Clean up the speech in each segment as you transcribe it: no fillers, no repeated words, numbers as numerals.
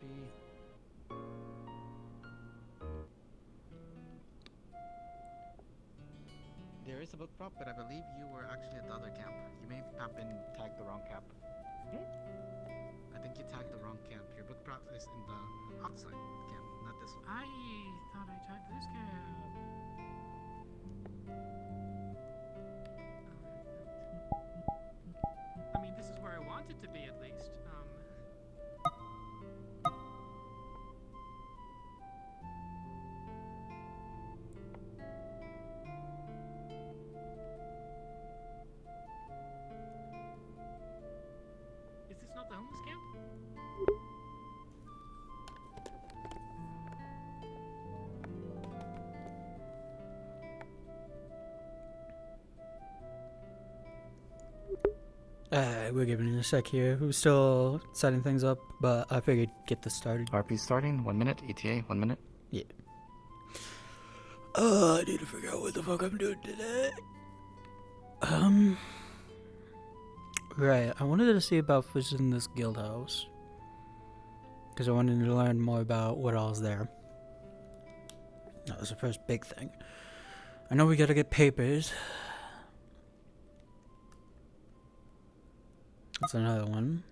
be. There is a book prop, but I believe you were actually at the other camp. You may have been tagged the wrong camp. I think you tagged the wrong camp. Your book prop is in the outside camp, not this one. I thought I tagged this camp. I mean, this is where I want it to be, at least. Is this not the homeless camp? We're giving it a sec here. We're still setting things up, but I figured get this started. RP starting, 1 minute. ETA, 1 minute. Yeah. I need to figure out what the fuck I'm doing today. Right. I wanted to see about visiting this guild house. Because I wanted to learn more about what all's there. That was the first big thing. I know we gotta get papers. That's another one.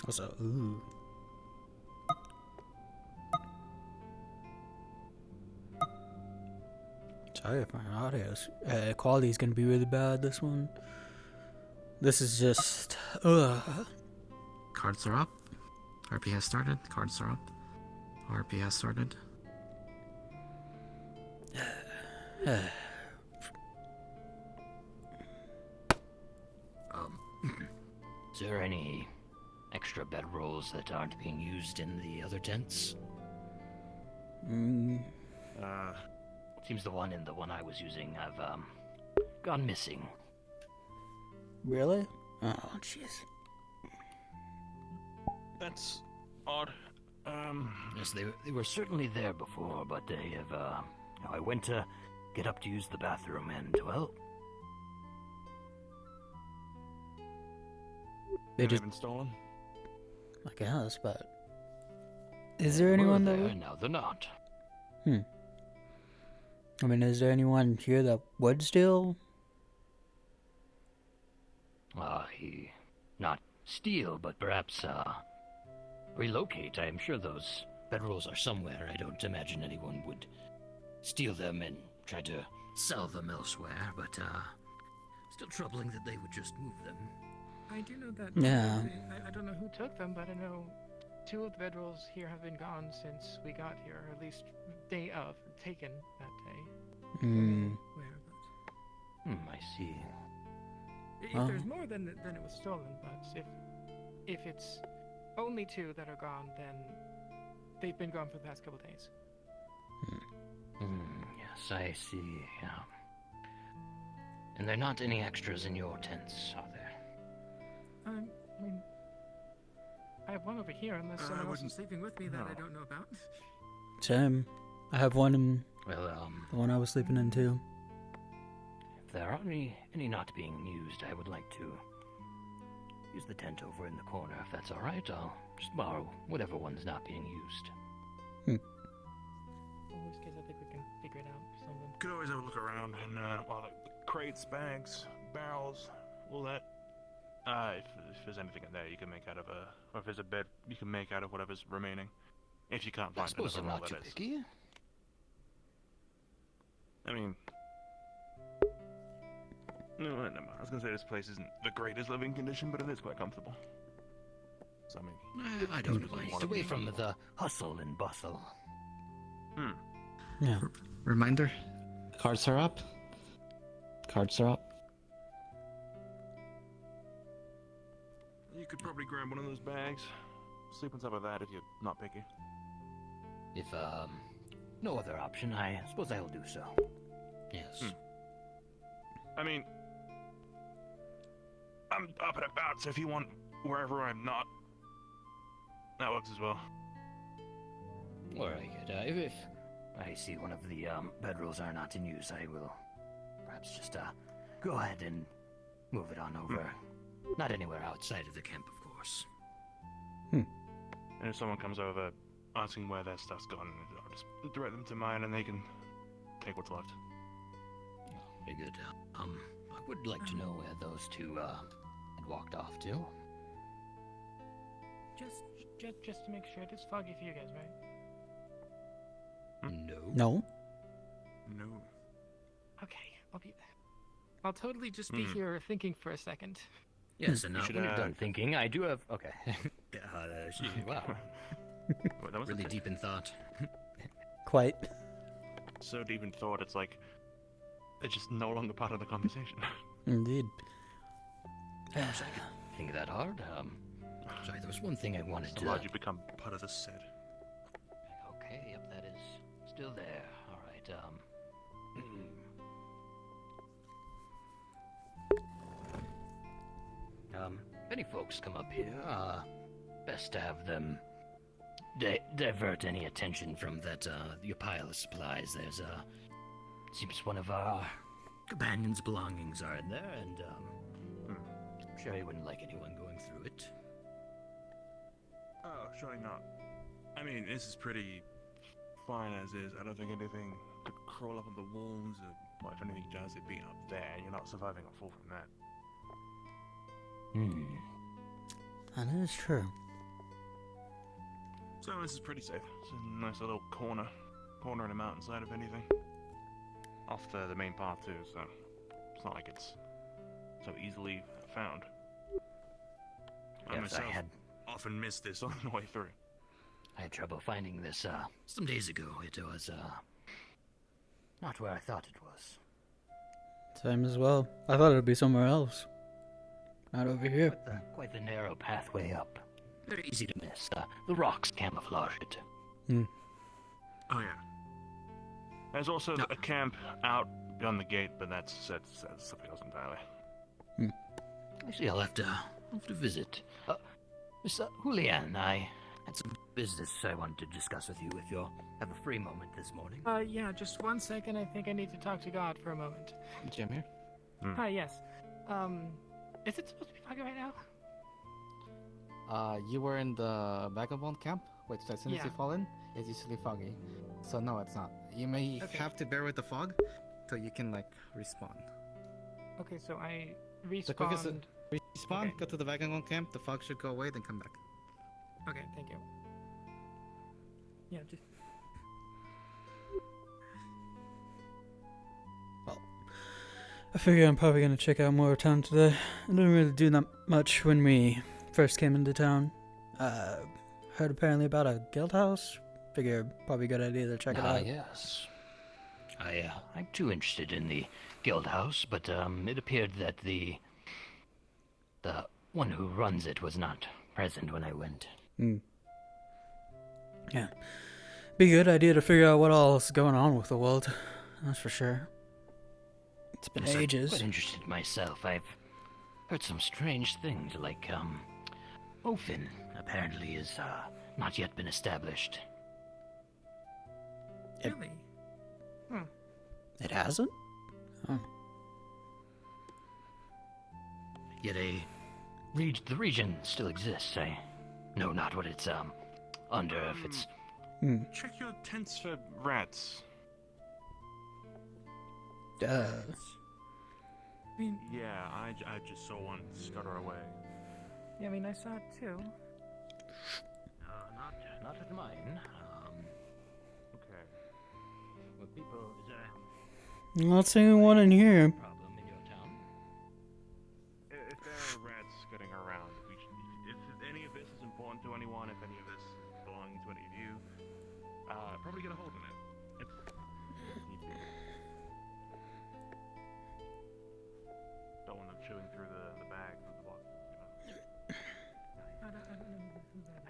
Also, ooh. Sorry if my audio quality is gonna be really bad. This one. This is just. Cards are up. RP has started. Cards are up. RP has started. Is there any extra bedrolls that aren't being used in the other tents? Seems the one I was using have gone missing. Really? Oh, jeez. That's odd. Yes, they were certainly there before, but they have, I went to get up to use the bathroom and, well... They Have just, been stolen? I guess, but is there anyone that there? would? No, they're not. I mean, is there anyone here that would steal? Not steal, but perhaps, relocate. I am sure those bedrolls are somewhere. I don't imagine anyone would steal them and try to sell them elsewhere, but, still troubling that they would just move them. I do know that. Yeah. I don't know who took them, but I know 2 of the bedrolls here have been gone since we got here, or at least day of, taken that day. Whereabouts? I see. If there's more, then it was stolen. But if it's only 2 that are gone, then they've been gone for the past couple days. Yes, I see. Yeah. And there are not any extras in your tents, are there? I mean, I have one over here, unless someone else wouldn't- is sleeping with me that I no. don't know about. Same. I have one in Well, the one I was sleeping in too. if there are any not being used, I would like to use the tent over in the corner. If that's all right, I'll just borrow whatever one's not being used. In which case, I think we can figure it out or something. Could always have a look around and, well, like crates, bags, barrels, all that. If there's anything in there you can make out of or if there's a bed you can make out of whatever's remaining. If you can't I find suppose I'm another roll, not too that is. picky. I mean, no, never mind. I was gonna say this place isn't the greatest living condition, but it is quite comfortable. So I mean, I don't Usually mind. one of Away the- from the hustle and bustle. Yeah. Reminder. Cards are up. Cards are up. you could probably grab one of those bags, sleep on top of that if you're not picky. If, no other option, I suppose I will do so. Yes. I mean, I'm up and about, so if you want wherever I'm not, that works as well. Alright, I see one of the bedrolls are not in use. I will perhaps just go ahead and move it on over. Not anywhere outside of the camp, of course. And if someone comes over asking where their stuff's gone, I'll just direct them to mine and they can take what's left. Very good. I would like to know where those two had walked off to. Just to make sure, it is foggy for you guys, right? No. No. No. Okay, I'll totally just be here thinking for a second. Yes, and should, when you're done thinking, I do have... Okay. Wow. Wait, that was Really deep in thought. Quite. so deep in thought, it's like it's just no longer part of the conversation. Indeed. I wish I could think that hard. Sorry, there was one thing I wanted to... Allowed you become part of the set. Okay, yep, that is still there. All right, if any folks come up here, best to have them divert any attention from that, your pile of supplies. There's, seems one of our companions' belongings are in there, and, I'm sure he wouldn't like anyone going through it. Oh, surely not. I mean, this is pretty fine as is. I don't think anything could crawl up on the walls, or well, if anything does, it'd be up there, and you're not surviving a fall from that. That is true. So this is pretty safe. It's a nice little corner in a mountainside, if anything. Off the main path too, so it's not like it's so easily found. I Yes, myself I had often miss this on the way through. I had trouble finding this, some days ago. It was, not where I thought it was. Same as well. I thought it would be somewhere else. Not over here. Quite the narrow pathway up. Very easy to miss. The rocks camouflage it. Oh yeah. There's also a camp out beyond the gate, but that's something else entirely. Actually, I'll have to visit. Miss Julianne, I had some business I wanted to discuss with you if you'll have a free moment this morning. Yeah, just 1 second. I think I need to talk to God for a moment. Jim here. Hi, yes. Is it supposed to be foggy right now? You were in the vagabond camp, which as soon as you Yeah. fall in, it's usually foggy. So no, it's not. You may Okay. have to bear with the fog, till you can like respawn. Okay, so I The quickest respawned. respawn, Okay. go to the vagabond camp. The fog should go away, then come back. Okay, thank you. Yeah, just I figure I'm probably gonna check out more of town today. I didn't really do that much when we first came into town. Heard apparently about a guild house. Figure probably a good idea to check it out. Yes. I'm too interested in the guild house, but it appeared that the one who runs it was not present when I went. Yeah. Be a good idea to figure out what all is going on with the world. That's for sure. It's been Yes, I'm ages. quite interested myself. I've heard some strange things, like Ofin apparently is not yet been established. really. It hasn't? Oh. Yet the region still exists. I know not what it's under. If it's Check your tents for rats. Duh. I mean, Yeah, I just saw one scutter away. yeah, I mean, I saw it too. not at mine. Okay. What people is there I'm not seeing one in here. a problem in your town? If there are rats scutting around, if any of this is important to anyone, if any of this is belonging to any of you, probably get a hold of it. If need be. Don't want them chewing through the bags and the boxes, you know. I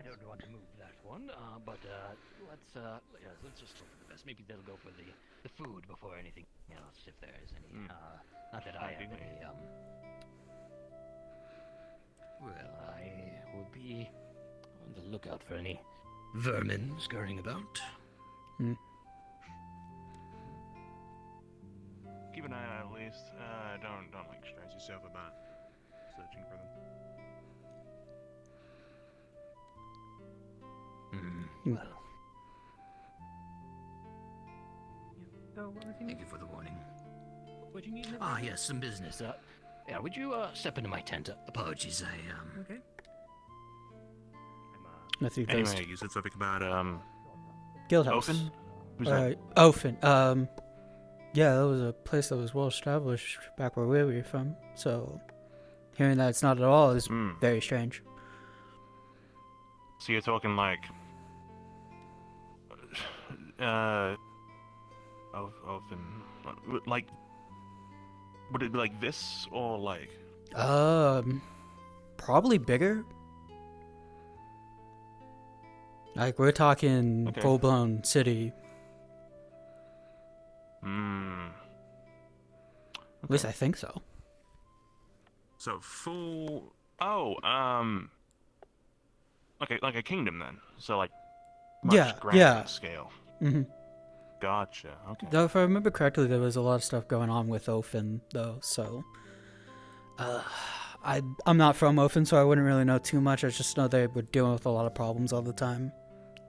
don't want to move that one, but let's just hope for the best. Maybe they'll go for the food before anything else, if there is any. Not that I have Ideally. any. Well, I will be on the lookout for any vermin scurrying about. searching for them. Hmm. Well, So what was you thank need? you for the warning. What you need? in the Ah, building? yes, some business. Yeah, would you step into my tent? Apologies, Okay. Nothing goes. Anyway, you said something about Guildhouse. Ofen? Who's that? Ofen. Yeah, that was a place that was well established back where we were from. So, hearing that it's not at all is Hmm. very strange. So you're talking like Ofen, like would it be like this or like? Probably bigger. Like we're talking Okay. full-blown city. Hmm. At least I think so. So full. Oh, okay, like a kingdom then. So like much Yeah, grander yeah. scale. Mm-hmm. Gotcha. Okay. Though if I remember correctly, there was a lot of stuff going on with Ofen, though. So, I'm not from Ofen, so I wouldn't really know too much. I just know they were dealing with a lot of problems all the time,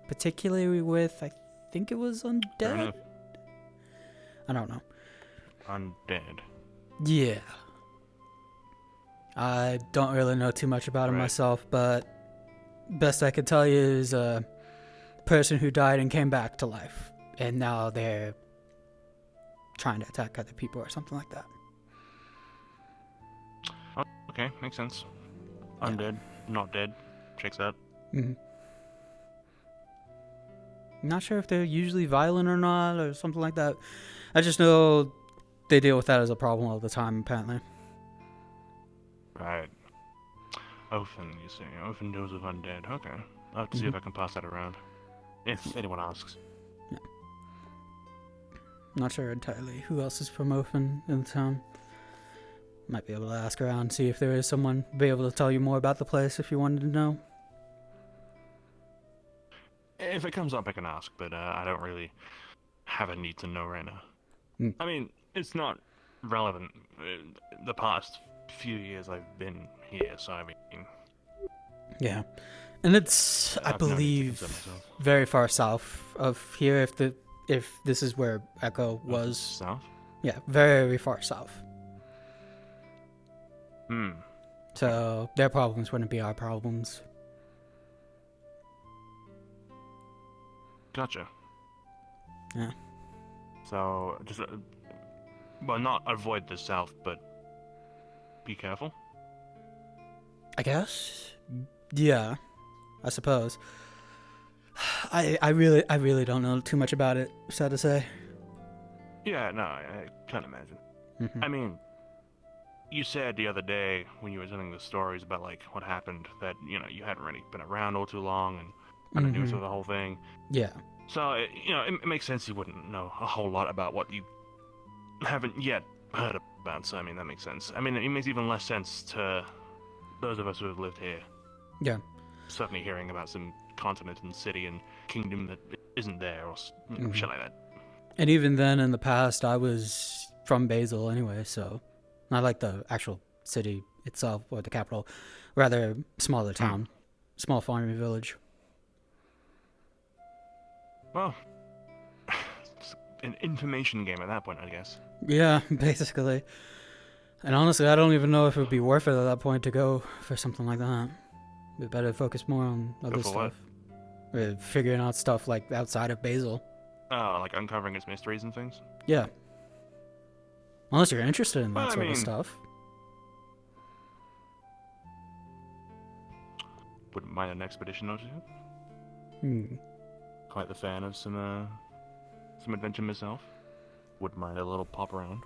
particularly with I think it was Fair undead. enough. I don't know. Undead. Yeah. I don't really know too much about him Right. myself, but best I could tell you is a person who died and came back to life, and now they're trying to attack other people or something like that. Okay, makes sense. Yeah. Undead, not dead. Checks out. Mm-hmm. Not sure if they're usually violent or not, or something like that. I just know they deal with that as a problem all the time, apparently. Right. Ofen, you say. Ofen deals with undead. Okay. I'll have to see if I can pass that around. If anyone asks. Not sure entirely who else is from Ofen in the town. Might be able to ask around, see if there is someone be able to tell you more about the place if you wanted to know. If it comes up, I can ask, but I don't really have a need to know right now. Mm. I mean, it's not relevant. The past few years I've been here, so I mean... Yeah. And it's, I I've no need to believe, concern myself. very far south of here, if this is where Echo Ofen was. South? Yeah, very far south. Hmm. So their problems wouldn't be our problems. Gotcha. Yeah. So, just... well, not avoid the south, but... be careful. I guess. Yeah, I suppose. I really don't know too much about it, sad to say. Yeah, no, I can't imagine. Mhm. I mean, you said the other day when you were telling the stories about like what happened that you hadn't really been around all too long and kind of new to Mhm. the whole thing. Yeah. So it makes sense you wouldn't know a whole lot about what you haven't yet heard about. So I mean that makes sense. I mean it makes even less sense to those of us who have lived here. Yeah. Suddenly hearing about some continent and city and kingdom that isn't there or Mhm. shit like that. And even then, in the past, I was from Basel anyway, so not like the actual city itself or the capital, rather smaller town, small farming village. Well, it's an information game at that point, I guess. Yeah, basically. And honestly, I don't even know if it would be worth it at that point to go for something like that. We better focus more on other for what? stuff. Figuring out stuff like outside of Basel. Oh, like uncovering its mysteries and things? Yeah. Unless you're interested in that Well, I sort of mean- stuff. Wouldn't mind an expedition or two. Hmm. Quite the fan of some adventure myself. Wouldn't mind a little pop around.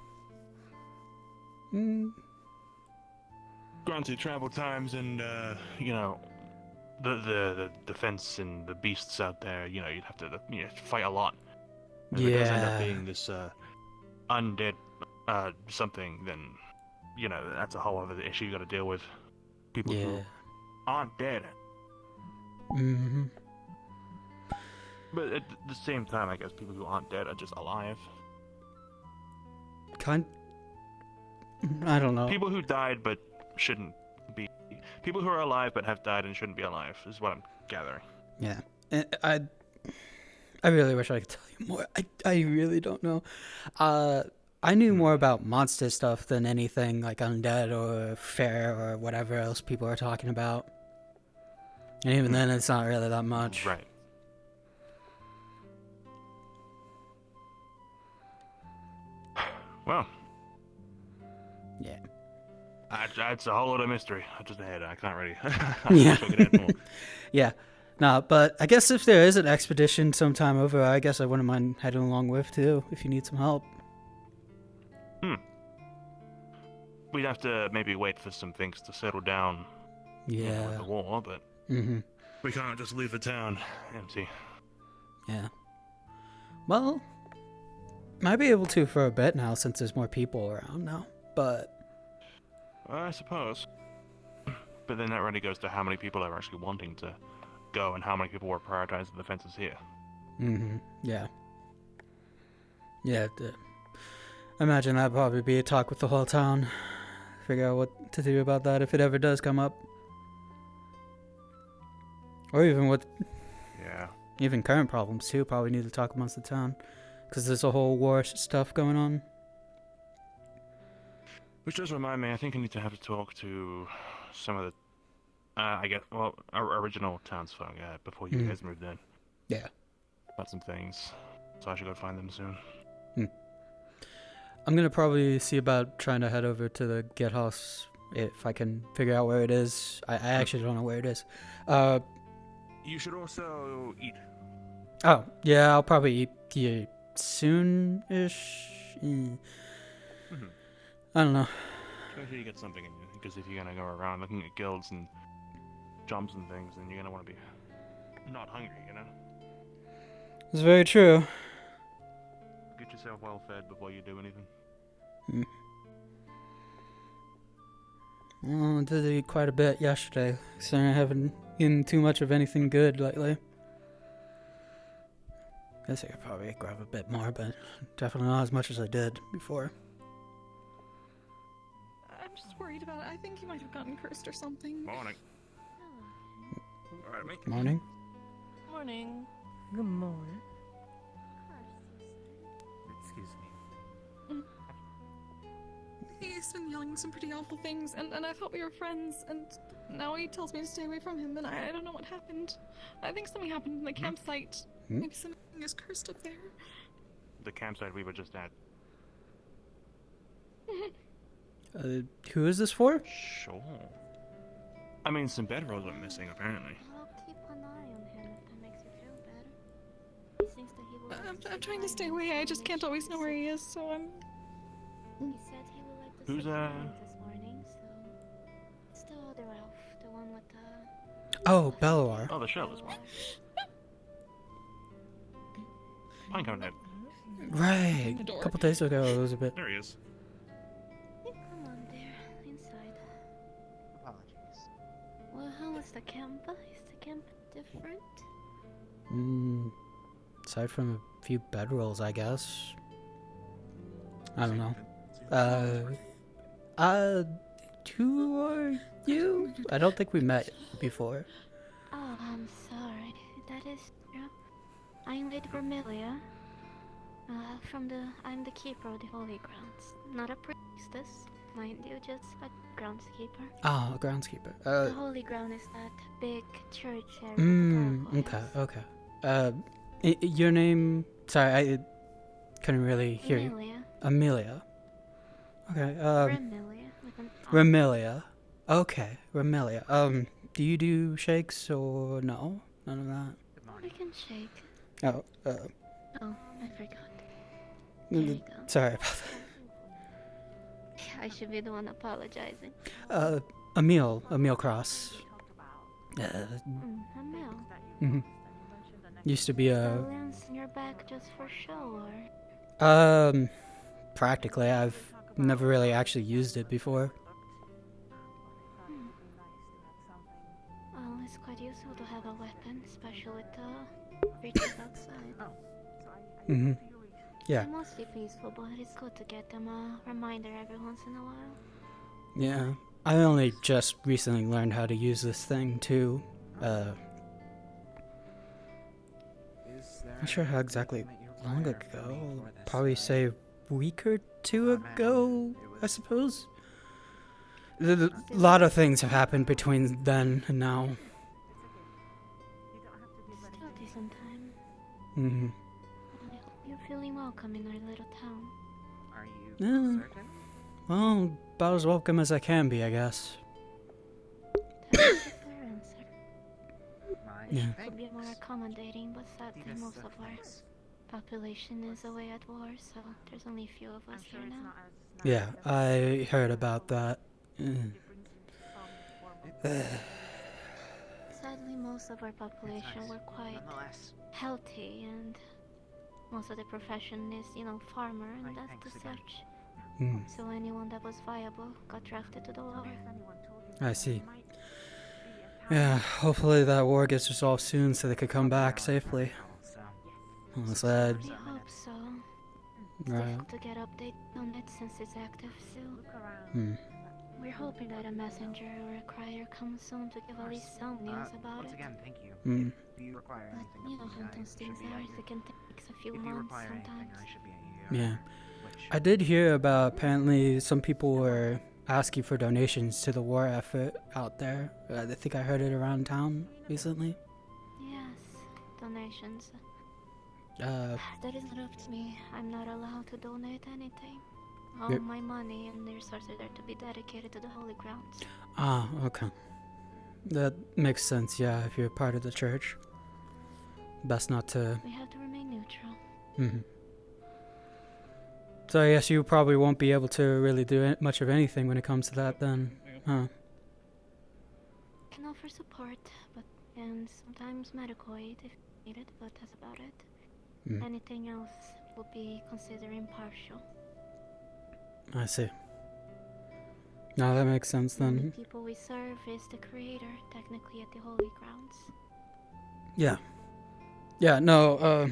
Hmm. Granted, travel times and the defense and the beasts out there. You'd have to fight a lot. If it does end up Yeah. being this undead something, then that's a whole other issue you got to deal with. People who Yeah. aren't dead. Mm-hmm. But at the same time, I guess people who aren't dead are just alive. I don't know. People who died but shouldn't people who are alive but have died and shouldn't be alive is what I'm gathering. Yeah. I really wish I could tell you more. I really don't know. I knew more about monster stuff than anything like undead or fair or whatever else people are talking about. And even then, it's not really that much. Right. Well. Yeah. It's a whole lot of mystery. I just had. I can't really. Yeah. wish I could add more. Yeah. No, but I guess if there is an expedition sometime over, I guess I wouldn't mind heading along with too, if you need some help. We'd have to maybe wait for some things to settle down. Yeah. With the war, but we can't just leave the town empty. Yeah. Well, might be able to for a bit now since there's more people around now, but... I suppose. But then that really goes to how many people are actually wanting to go and how many people were prioritizing the defenses here. Yeah. Yeah, I imagine that'd probably be a talk with the whole town. Figure out what to do about that if it ever does come up. Or even what... Yeah. Even current problems too, probably need to talk amongst the town. Because there's a whole war stuff going on. Which does remind me, I think I need to have to talk to some of the, our original townsfolk before you guys moved in. Yeah. About some things. So I should go find them soon. I'm gonna probably see about trying to head over to the get house if I can figure out where it is. I actually don't know where it is. You should also eat. Oh, yeah, I'll probably eat here soon-ish. I don't know. Make sure you get something in you, because if you're gonna go around looking at guilds and jumps and things, then you're gonna want to be not hungry, you know? It's very true. Get yourself well fed before you do anything. Well, I did eat quite a bit yesterday, so I haven't eaten too much of anything good lately. Guess I could probably grab a bit more, but definitely not as much as I did before. I'm just worried about it. I think you might have gotten cursed or something. Morning. Alright, mate. Morning. Morning. Good morning. Excuse me. He's been yelling some pretty awful things, and I thought we were friends, and now he tells me to stay away from him, and I don't know what happened. I think something happened in the campsite. Maybe something is cursed up there. The campsite we were just at. Who is this for? Sure. I mean, some bedrolls went missing, apparently. I'll keep an eye on him if that makes you feel better. He thinks that he will like to I'm trying to find stay away. I just can't always know where he is, so I'm... He said he would like to Who's, sit down this morning, so... It's the other elf, the one with the... Oh, Belloir. Oh, the shirtless one. Pinecone head. Right. A couple days ago, it was a bit... There he is. Come on there, inside. Apologies. Well, how was the camp? Is the camp different? Aside from a few bedrolls, I guess. I don't know. Who are you? I don't think we met before. Oh, I'm sorry. That is true. I'm with Vermilia. I'm the keeper of the Holy Grounds. Not a priestess, mind you, just a groundskeeper. Oh, a groundskeeper. The Holy Ground is that big church area. with the Okay, gargoyles. okay. Your name? Sorry, I couldn't really hear you. Vermilia. Amelia. Okay, Vermilia with an R. Remilia. Okay, Remilia. Do you do shakes or no? None of that? We can shake. Oh, Oh, I forgot. There you go. sorry about I should be the one apologizing. that. Emil Kraus. Emil. Used to be a... The lance in your back just for show, or? Practically. I've never really actually used it before. Well, it's quite useful to have a weapon, especially with the creatures outside. Yeah. They're mostly peaceful, but it's good to get them a reminder every once in a while. Yeah. I only just recently learned how to use this thing too. Not sure how exactly long ago. Probably say a week or two ago, I suppose. A lot of things have happened between then and now. Still decent time. Mm-hmm. I hope you're feeling welcome in our little town. Are you Yeah. certain? Well, about as welcome as I can be, I guess. That is a fair answer. My Wish Yeah. we could be more accommodating, but sadly most of our population is away at war, so there's only a few of us here now. Yeah, I heard about that. Mm. Sadly, most of our population were quite Nonetheless, healthy, and most of the profession is, farmer, and that's thanks the again. such. Mm. So anyone that was viable got drafted to the war. I see. Yeah, hopefully that war gets resolved soon so they could come back safely. so Unless that, We hope so. It's right. difficult to get updates on it since it's active still. Hmm. We're hoping that a messenger or a crier comes soon to give at least some news about once it. again, thank you. Hmm. If you require But anything, you know how I those should things be are. at They can take a few If you months require anything, sometimes. I should be at your Yeah. Which I did hear about apparently some people were asking for donations to the war effort out there. I think I heard it around town recently. Yes, donations. Uh, That is not up to me. I'm not allowed to donate anything. All Yep. my money and resources are to be dedicated to the holy grounds. okay. That makes sense, yeah, if you're part of the church. Best not to... We have to remain neutral. Mhm. So I guess you probably won't be able to really do much of anything when it comes to that then, huh? Can offer support, and sometimes medical aid if needed, but that's about it. Mm. Anything else will be considered impartial. I see. No, that makes sense The only then. people we serve is the creator, technically at the holy grounds. Yeah. Yeah, no,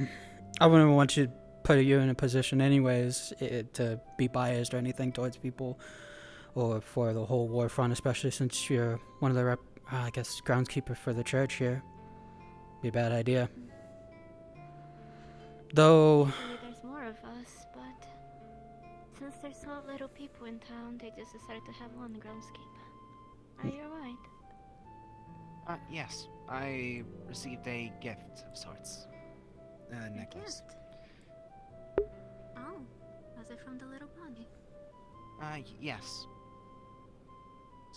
I wouldn't want you to put you in a position anyways to be biased or anything towards people or for the whole war front, especially since you're one of the I guess groundskeeper for the church here. Be a bad idea. Though Usually there's more of us, but since there's so little people in town, they just decided to have one groundskeeper. Are you alright? yes, I received a gift of sorts. A A necklace. gift. Oh, was it from the little bunny? Yes.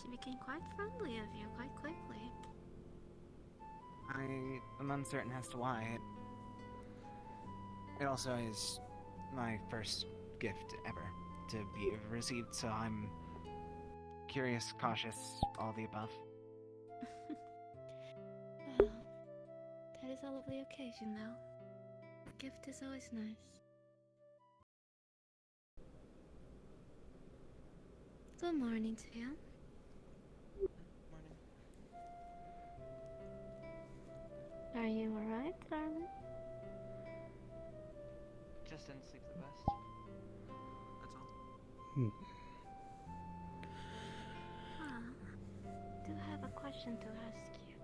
She became quite friendly of you quite quickly. I am uncertain as to why. It also is my first gift ever to be received, so I'm curious, cautious, all the above. Well, that is a lovely occasion now. A gift is always nice. Good morning to you. Are you alright, darling? Just didn't sleep the best. That's all. Do have a question to ask you.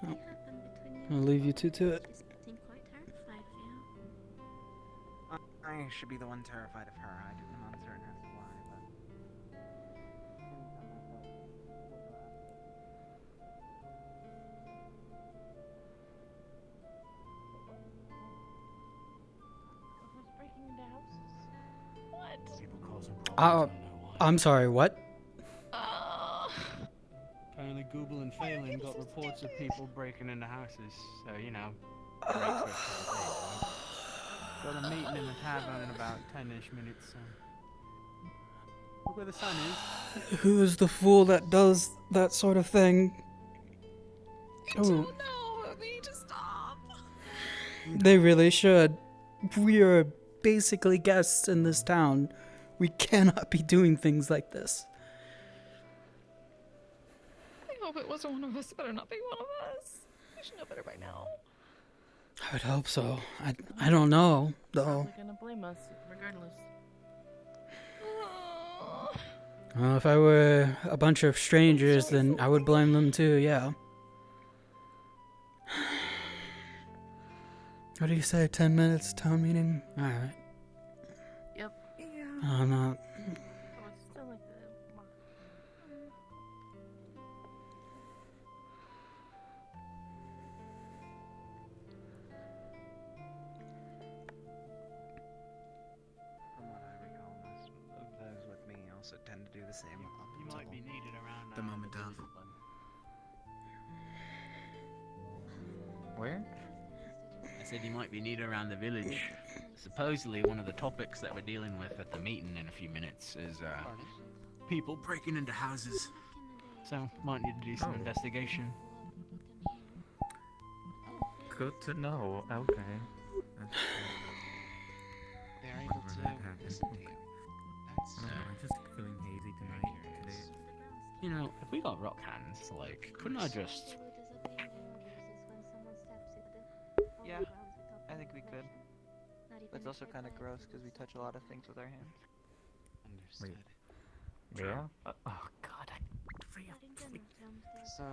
Oh. Something happened between you I'll and leave you Paul. two to it. She's getting quite terrified of you. I should be the one terrified of her. I'm uncertain as to why, but... Who's breaking into houses? What? People causing problems. Uh, I don't know why. I'm sorry, what? Apparently Google and Phelan got reports of people breaking into houses, so great for a first date, right? Got a meeting in the tavern in about 10-ish minutes, so... Look where the sun is. Who is the fool that does that sort of thing? Oh, No, we need to stop. they really should. We are basically guests in this town. We cannot be doing things like this. I hope it wasn't one of us. It better not be one of us. We should know better by now. I would hope so. I don't know, though. Probably gonna blame us, regardless. Well, if I were a bunch of strangers, then I would blame them too, yeah. What do you say, 10 minutes town meeting? Alright. Yep. Yeah. I'm not... From what I recall, most of those with me also tend to do the same. You might be needed around The moment village of. club. Where? I said you might be needed around the village. Supposedly, one of the topics that we're dealing with at the meeting in a few minutes is people breaking into houses. So, might need to do some investigation. Good to know. Okay. They're able to listen to you. That's I'm just feeling hazy tonight. Today. You know, if we got rock hands, like, couldn't I just... Yeah, I think we could. But it's also kind of gross because we touch a lot of things with our hands. understood. Yeah? Oh god, So,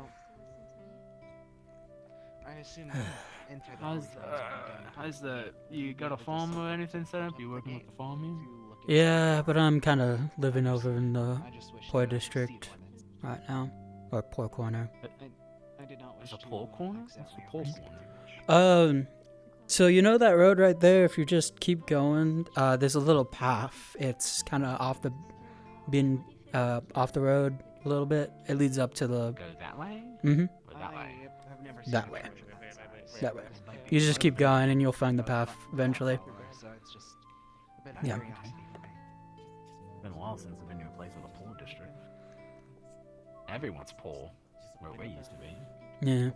I assume enter the How's the... You got a farm or anything set up? You working with the farm Yeah, but I'm kind of living over in the poor district right now. Or poor corner. I did not wish There's a to poor corner? What's accept the your poor mistake. corner? So you know that road right there? If you just keep going, there's a little path. It's kind of off the road a little bit. It leads up to the... Go that way? Mm-hmm. Or that way? I've never seen That a way. treasure outside. That way. You just keep going and you'll find the path eventually. So it's just a bit of Yeah. curiosity for me. It's been a while since I've been to a place with a poor district. Everyone's poor, where we used to be. Yeah.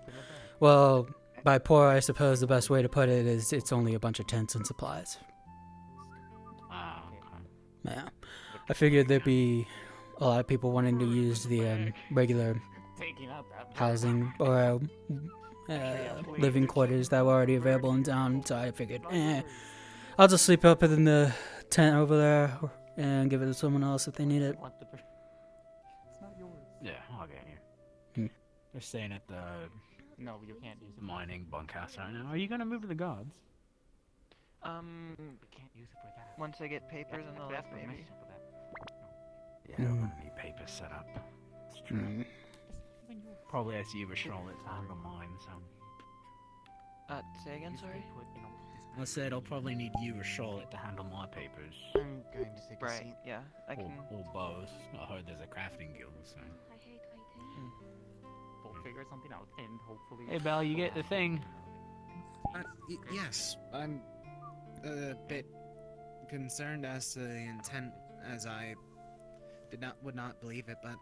Well, by poor, I suppose the best way to put it is it's only a bunch of tents and supplies. Ah, okay. Yeah. I figured there'd be a lot of people wanting to use the regular housing or living quarters that were already available in town, so I figured, I'll just sleep up in the tent over there and give it to someone else if they need it. Yeah, I'll get you. Hmm. They're staying at the No, you can't use the mining bunkhouse right now. Are you gonna move to the gods? Once I get papers in the left, maybe. Yeah, we're gonna need papers set up. It's true. Probably as you were Charlotte to handle mine, so. Say again, sorry? I said I'll probably need you or Charlotte to handle my papers. I'm going to take a Right, seat. yeah, I can. Or both. I heard there's a crafting guild, so. We'll figure something out and hopefully. Hey, Belle, you get the thing. Yes, I'm a bit concerned as to the intent, as I would not believe it, but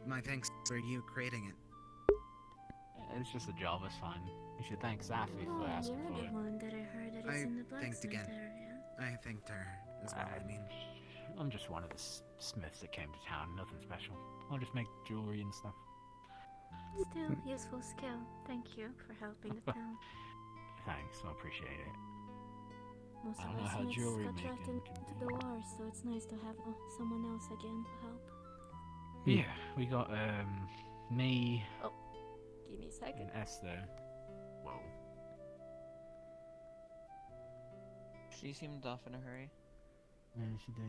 my thanks for you creating it. It's just a job, it's fine. You should thank Safi for asking you're for the it. one that I heard that is in the thanked blacksmith again. area. I thanked her as well, I mean. I'm just one of the smiths that came to town, nothing special. I'll just make jewelry and stuff. Still, useful skill. Thank you for helping the town. Thanks, I appreciate it. Most I of don't know our how smiths jewelry got making trapped can into do the war, so it's nice to have someone else again to help. Yeah, we got me Give me a second. and Esther. Whoa. She seemed off in a hurry. Yeah, she did.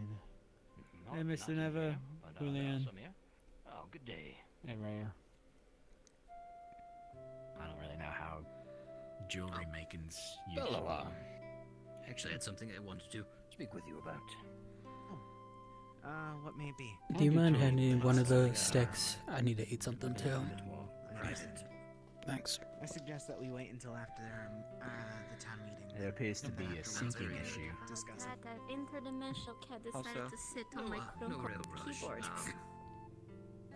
Not- Hey, Mr. not Never, here, but, Julian. some here. Oh, good day. Hey, Raya. I don't really know how jewelry making's usually. Hello, actually, I had something I wanted to speak with you about. What may it be? Do you mind handing me one of the sticks? I need to eat something too. Private. Thanks. I suggest that we wait until after the town meeting. There appears to be a Afterwards, sinking we can issue. Discuss it. That interdimensional cat decided Also- to sit on my No real rush. keyboard.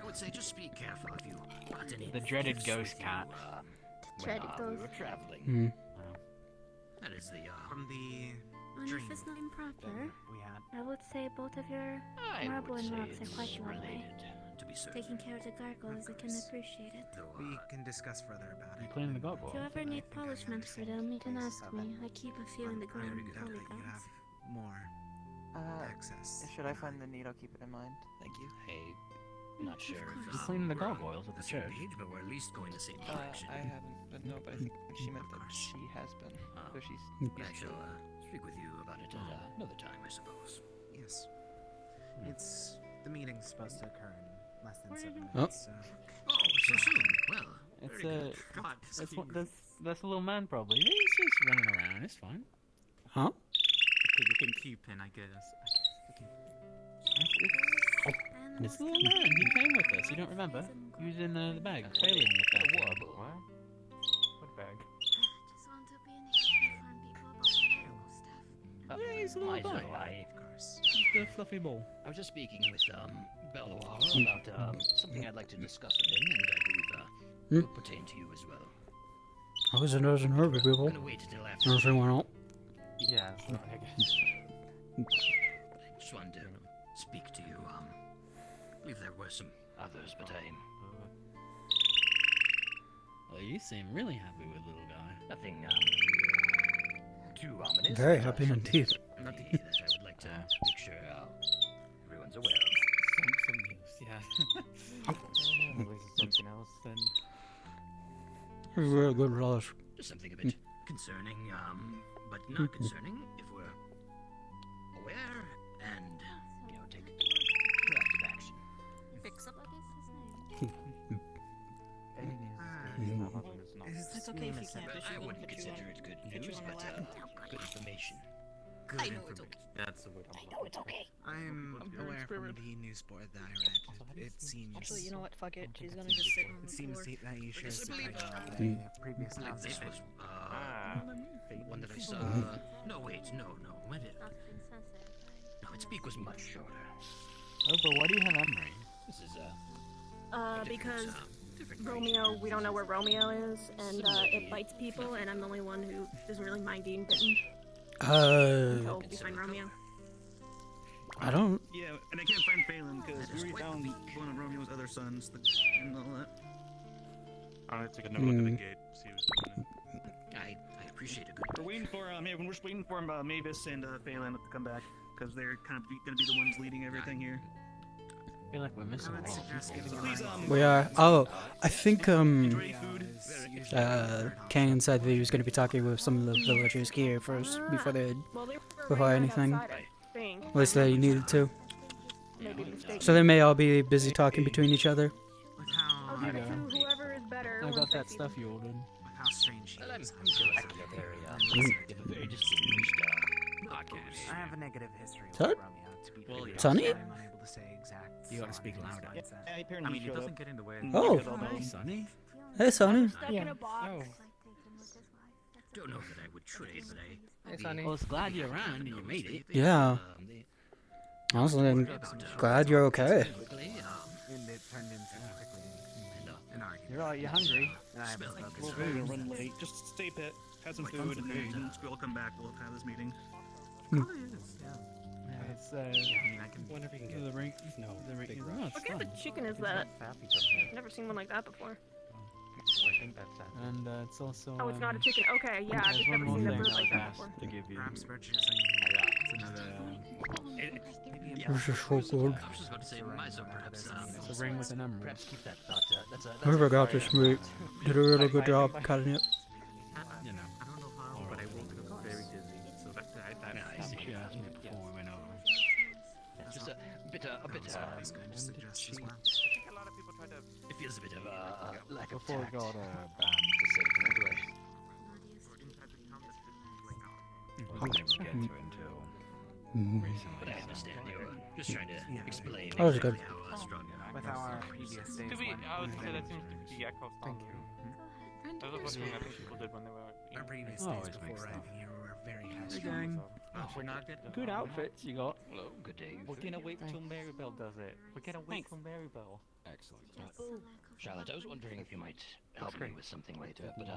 I would say just be careful if you got any. The dreaded gifts ghost with you, cat. When Dreaded we ghost. were traveling. Hmm. That is the From the And dream if it's not that improper, we had. I would say both of your I marble would and say rocks are it's quite lovely. related, to be certain. Taking care of the gargoyles, I can course. appreciate it. Though, We can discuss further about You it. cleaning the when- gargoyle? If you ever need think I polishment for understand them, you can the ask basis of me. it. I keep a few in the I ground doubt that you polygons. have more. access. Should I find the need, I'll keep it in mind. Thank you. I'm not sure if You're cleaning the we're on gargoyles at the same church. page, but we're at least going the same direction. I haven't, but no, but I think she meant that she has been. So she's. I shall speak with you about it at another time, I suppose. Yes. It's the meeting's supposed to occur in less than 7 Oh. minutes. So. Oh, so soon. Well, It's very good. God, that's a little man probably. He's just running around. It's fine. Huh? Okay, you can keep him, I guess. It's a little man. He came with us. You don't remember? He was in the bag. Failing with that. Horrible. What bag? Yeah, he's a little I boy. know, He's the fluffy ball. I was just speaking with Belloir about something I'd like to discuss with him, and I believe will pertain to you as well. I was doesn't hurt people. I'm gonna wait until after. Everything went out. Yeah, so I guess. I just wanted to speak to you. I believe there were some others, but Well, you seem really happy with little guy. nothing too ominous. Very but, happy something indeed. that I would like to make sure everyone's aware of. Some news, yeah. Something else then. Very good relish. Just something a bit concerning, but not concerning if we're aware and, take proactive action. Fix up. It's okay if you can't. I wouldn't consider it good news, but good information. Good I know it's information. okay. That's the word. I know it's okay. I'm aware from the news board that I read. It seems. Actually, you know what? Fuck it. She's gonna just sit on It the seems floor. that you share Yes, I some believe, idea of a previous Like house. this was one that I saw. No, wait, no. When did? No, its beak was much shorter. Oh, but why do you have Emery? This is Because different Romeo, we don't know where Romeo is, and it bites people, and I'm the only one who doesn't really mind being bitten. Until we find Romeo. I don't. Yeah, and I can't find Phelan because we already found one of Romeo's other sons and all that. I'm gonna take a look at the gate, see who's doing it. I appreciate it. We're waiting for we're just waiting for Mavis and Phelan to come back because they're kind of gonna be the ones leading everything here. I feel like we're missing a lot. Please, We are. Oh, I think Canyon said that he was going to be talking with some of the villagers here first before they before anything. At least they needed to. So they may all be busy talking between each other. I'll give it to whoever is better. I once got that see stuff you ordered. How strange she Well, I'm is. jealous that they're very distinguished podcast. I have a negative history with Son? Romeo, to be Well, fair. Sonny? I'm unable to say exact. You gotta speak louder. Yeah, apparently I mean, he it showed doesn't up. get in the way. Oh. Hi, Sonny. Hey, Sonny. Stuck in a box. Oh. Don't know that I would trade, but I. Hey, Sonny. Well, it's glad you're around and you made it. Yeah. Honestly, I'm glad you're okay. And it turned into quickly an argument. You're right, you're hungry. And I haven't spoken We're to gonna her. run late. Just stay pit, have some food, and then once we all come back, we'll have this meeting. Yeah, it's I mean, I can. whenever you can get the ring. No, the ring. No, it's What kind of fine. chicken is that? I've never seen one like that before. I think that's that. And it's also. Oh, it's not a chicken. Okay, yeah, I've there's just one never more seen a thing bird I like was that asked before. to give you. Perhaps purchasing. It's another. This is so good. I was just about to say, Miso, perhaps. It's a ring with an emerald. Perhaps keep that thought. That's Whoever got this meat did a really good job cutting it. You know. I don't know how, but I woke up very dizzy. So that's I thought. I see. She asked me before we went over. Just a bit. That's going to suggest as well. I think a lot of people try to. It feels a bit of a lack of Before we tact. got To say it politely. we didn't get to it until recently. But I understand you're just trying to explain That was good. exactly how strong you are. With our previous days. To be, when I would we say that were- seems to be echo Thank you. That was one thing I think people did when they were. Our previous Oh, days it before makes arriving here were very Hey, happy. gang. We're not getting. Good outfits you got. Hello, good day. We're gonna wait till Maribel does it. We're gonna wait till Maribel. Excellent. Charlotte, I was wondering if you might help me with something later, but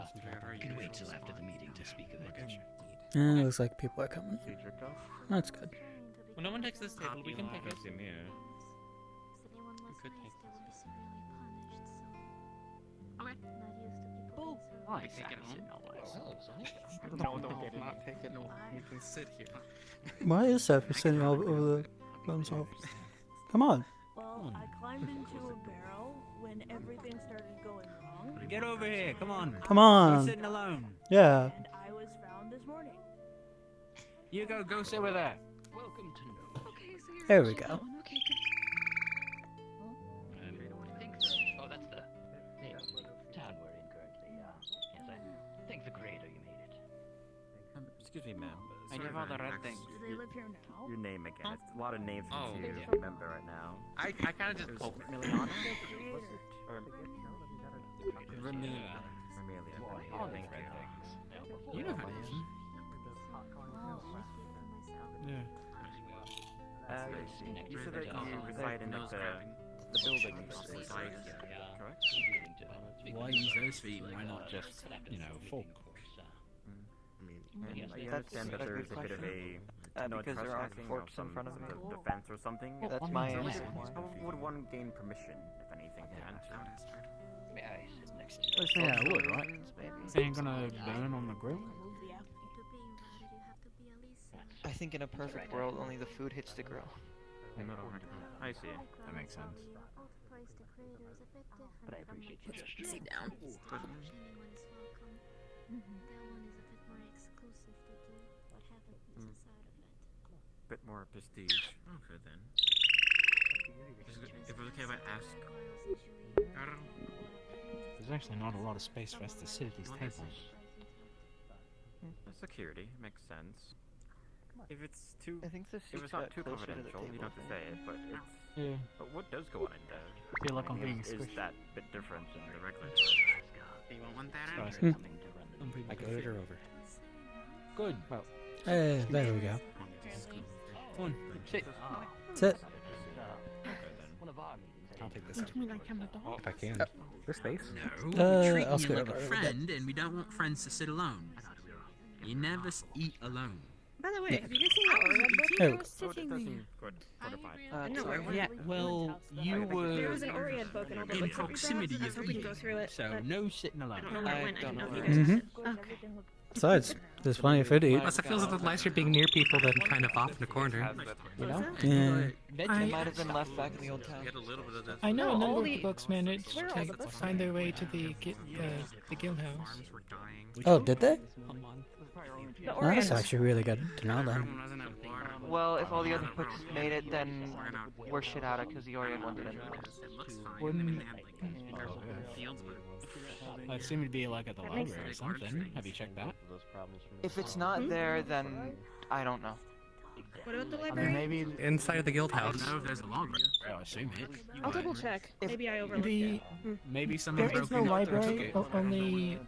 you can wait till after the meeting to speak of it. Yeah, looks like people are coming. That's good. When no one takes this table, we can take it. We could take this. Okay. I can't sit all No, not take it. You can sit here. Why is Seth sitting all over the bones off? Come on. Well, I climbed into a barrel when everything started going wrong. Get over here, come on. Come on. You're sitting alone. Yeah. And I was found this morning. You go sit with her. Welcome to know. Okay, so you're There we actually go. gone. Okay, good. I think oh, that's the town we're in currently. Yes, I thank the creator you made it. Excuse me, ma'am. I have all the red things. Do they live here now? Your name again. It's a lot of names Oh, for you yeah. to remember right now. I kind of just poked Miliana? The creator. Vermilion. All these red things. You know her name. Yeah. You said that you reside in the building inside here, correct? Why use those feet? Why not just, folk? I understand that there's a bit of a because there are trespassing forks of in front of me. the fence or something. That's my answer. How would one gain permission, if anything, to enter? May I sit next to Let's say I would, right? They ain't gonna burn on the grill. I think in a perfect world, only the food hits the grill. I see. That makes sense. But I appreciate your gesture. Sit down. Bit more prestige. Okay then. If it's okay if I ask, There's actually not a lot of space for us to sit at these tables. Security makes sense. If it's too, I think the if it's seats not got too closer to the confidential, you don't have to table. say it. But it's. Yeah. But what does go on in there? I feel like I'm being is squished. that bit different than the regular? do you want that? Spicy. Hmm. I voted her over. Good. Well, Hey, there we go. come on, sit. Sit. I'll take this Treat me like I'm a dog. if I can. There's space. Uh, Treating I'll you scoot like over a a friend, and we don't want friends to sit alone. You never eat alone. By the way, have you guys seen the Oreo book? There we I go. was sitting there. Good. No, Yeah, well, you there were was an Oreo book and all the in books that we proximity brought. I was of hoping to eating. go through it. so but no sitting alone. I don't know where it went. I didn't know if you guys Mm-hmm. missed it. Okay. Besides, there's plenty of food to eat. Plus, it feels a little nicer being near people than kind of off in a corner. You know? Yeah. It might have been left back in the old town. Get a little bit of this. I know No, a number all of the- the books managed Where are all to the books find their way to the guild house. Oh, did they? The Oh, that's Oreo. actually really good to know then. Well, if all the other books made it, then we're shit out of because the Orient one didn't. Wouldn't... It seemed to be like at the That makes library or something. Have you checked that? If it's not there, then I don't know. What about the I mean, library? maybe... Inside of the guild I house. don't know if there's a log. Well, I assume it. I'll double check. Maybe I overlooked The it. Maybe someone there is broke no into it. library. Only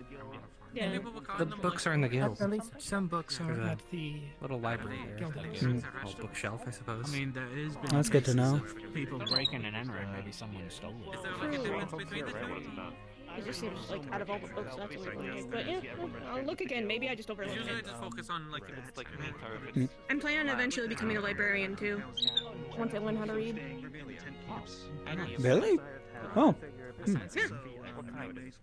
Yeah. The books are in the guild. at least some books are There's a at the little library there. guild Like house. a Mm. little bookshelf, I suppose. I mean, there is been That's good to know. cases of people breaking and entering. Maybe someone stole it. It just seems like out of all the books, that's a weird one. But yeah, I'll look again. Maybe I just overlooked Usually I it. just focus on like if it's like I'm planning on eventually becoming a librarian too. Once I learn how to read. Really? Oh. Hmm. Yeah.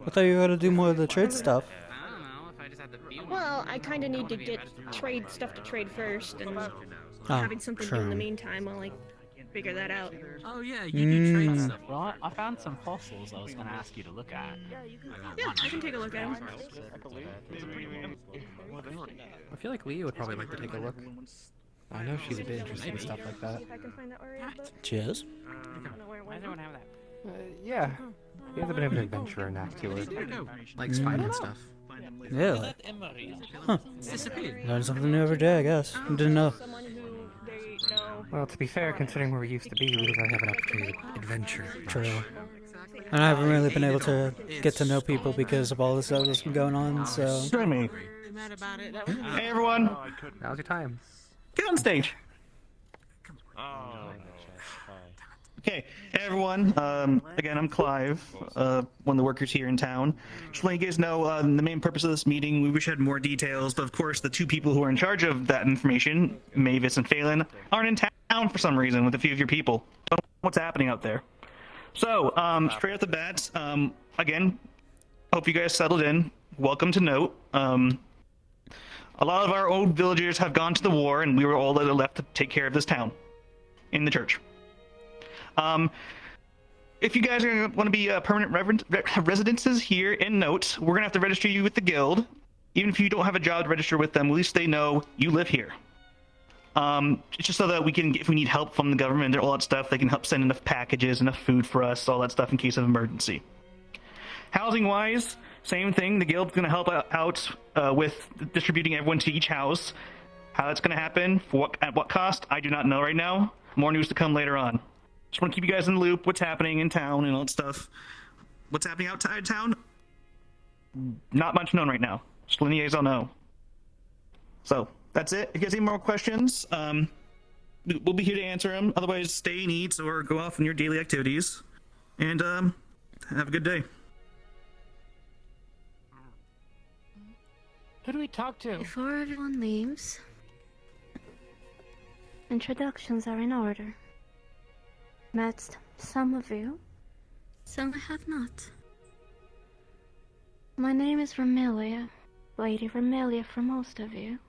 I thought you were gonna do more of the trade stuff. I don't know if I just had the feeling. Well, I kind of need to get trade stuff to trade first, and Oh, having something to do in true. the meantime while I figure that out. Oh yeah, you do trade Mm. stuff. Well, I found some fossils I was going to ask you to look at. Yeah, I can take a look at them. I feel like Leah would probably like to take a look. I know she's a bit interested in stuff like that. See if I can find that Oreo book. Cheers. I don't know where it Why went. does everyone have that? Yeah. He has a bit of an adventurer knack to her. Likes Mm. finding stuff. Really? Huh. It's disappeared. Learn something new every day, I guess. Didn't know. Someone who they know. Well, to be fair, considering where we used to be, we didn't really have an opportunity to adventure. True. And I haven't really been able to get to know people because of all the stuff that's been going on, so... Jamie. Mad about it. Hey everyone, Now's your time. get on stage. Okay, hey everyone. Again, I'm Clive, one of the workers here in town. Just letting you guys know the main purpose of this meeting. We wish we had more details, but of course, the two people who are in charge of that information, Mavis and Phelan, aren't in town for some reason with a few of your people. Don't know what's happening out there. So, straight off the bat, again, hope you guys settled in. welcome to note. A lot of our old villagers have gone to the war, and we were all that are left to take care of this town in the church. If you guys are want to be permanent residences here in note, we're gonna have to register you with the guild. Even if you don't have a job to register with them, at least they know you live here. It's just so that we can, if we need help from the government and all that stuff, they can help send enough packages, enough food for us, all that stuff in case of emergency. Housing-wise, same thing. The guild's going to help out with distributing everyone to each house. How that's going to happen, at what cost, I do not know right now. More news to come later on. Just want to keep you guys in the loop, what's happening in town and all that stuff. What's happening outside town? Not much known right now. Just letting you guys all know. So, that's it. If you guys have any more questions, we'll be here to answer them. Otherwise, stay and eat or go off on your daily activities. And have a good day. Who do we talk to? Before everyone leaves, introductions are in order. Met some of you, some I have not. My name is Vermilia, Lady Vermilia for most of you.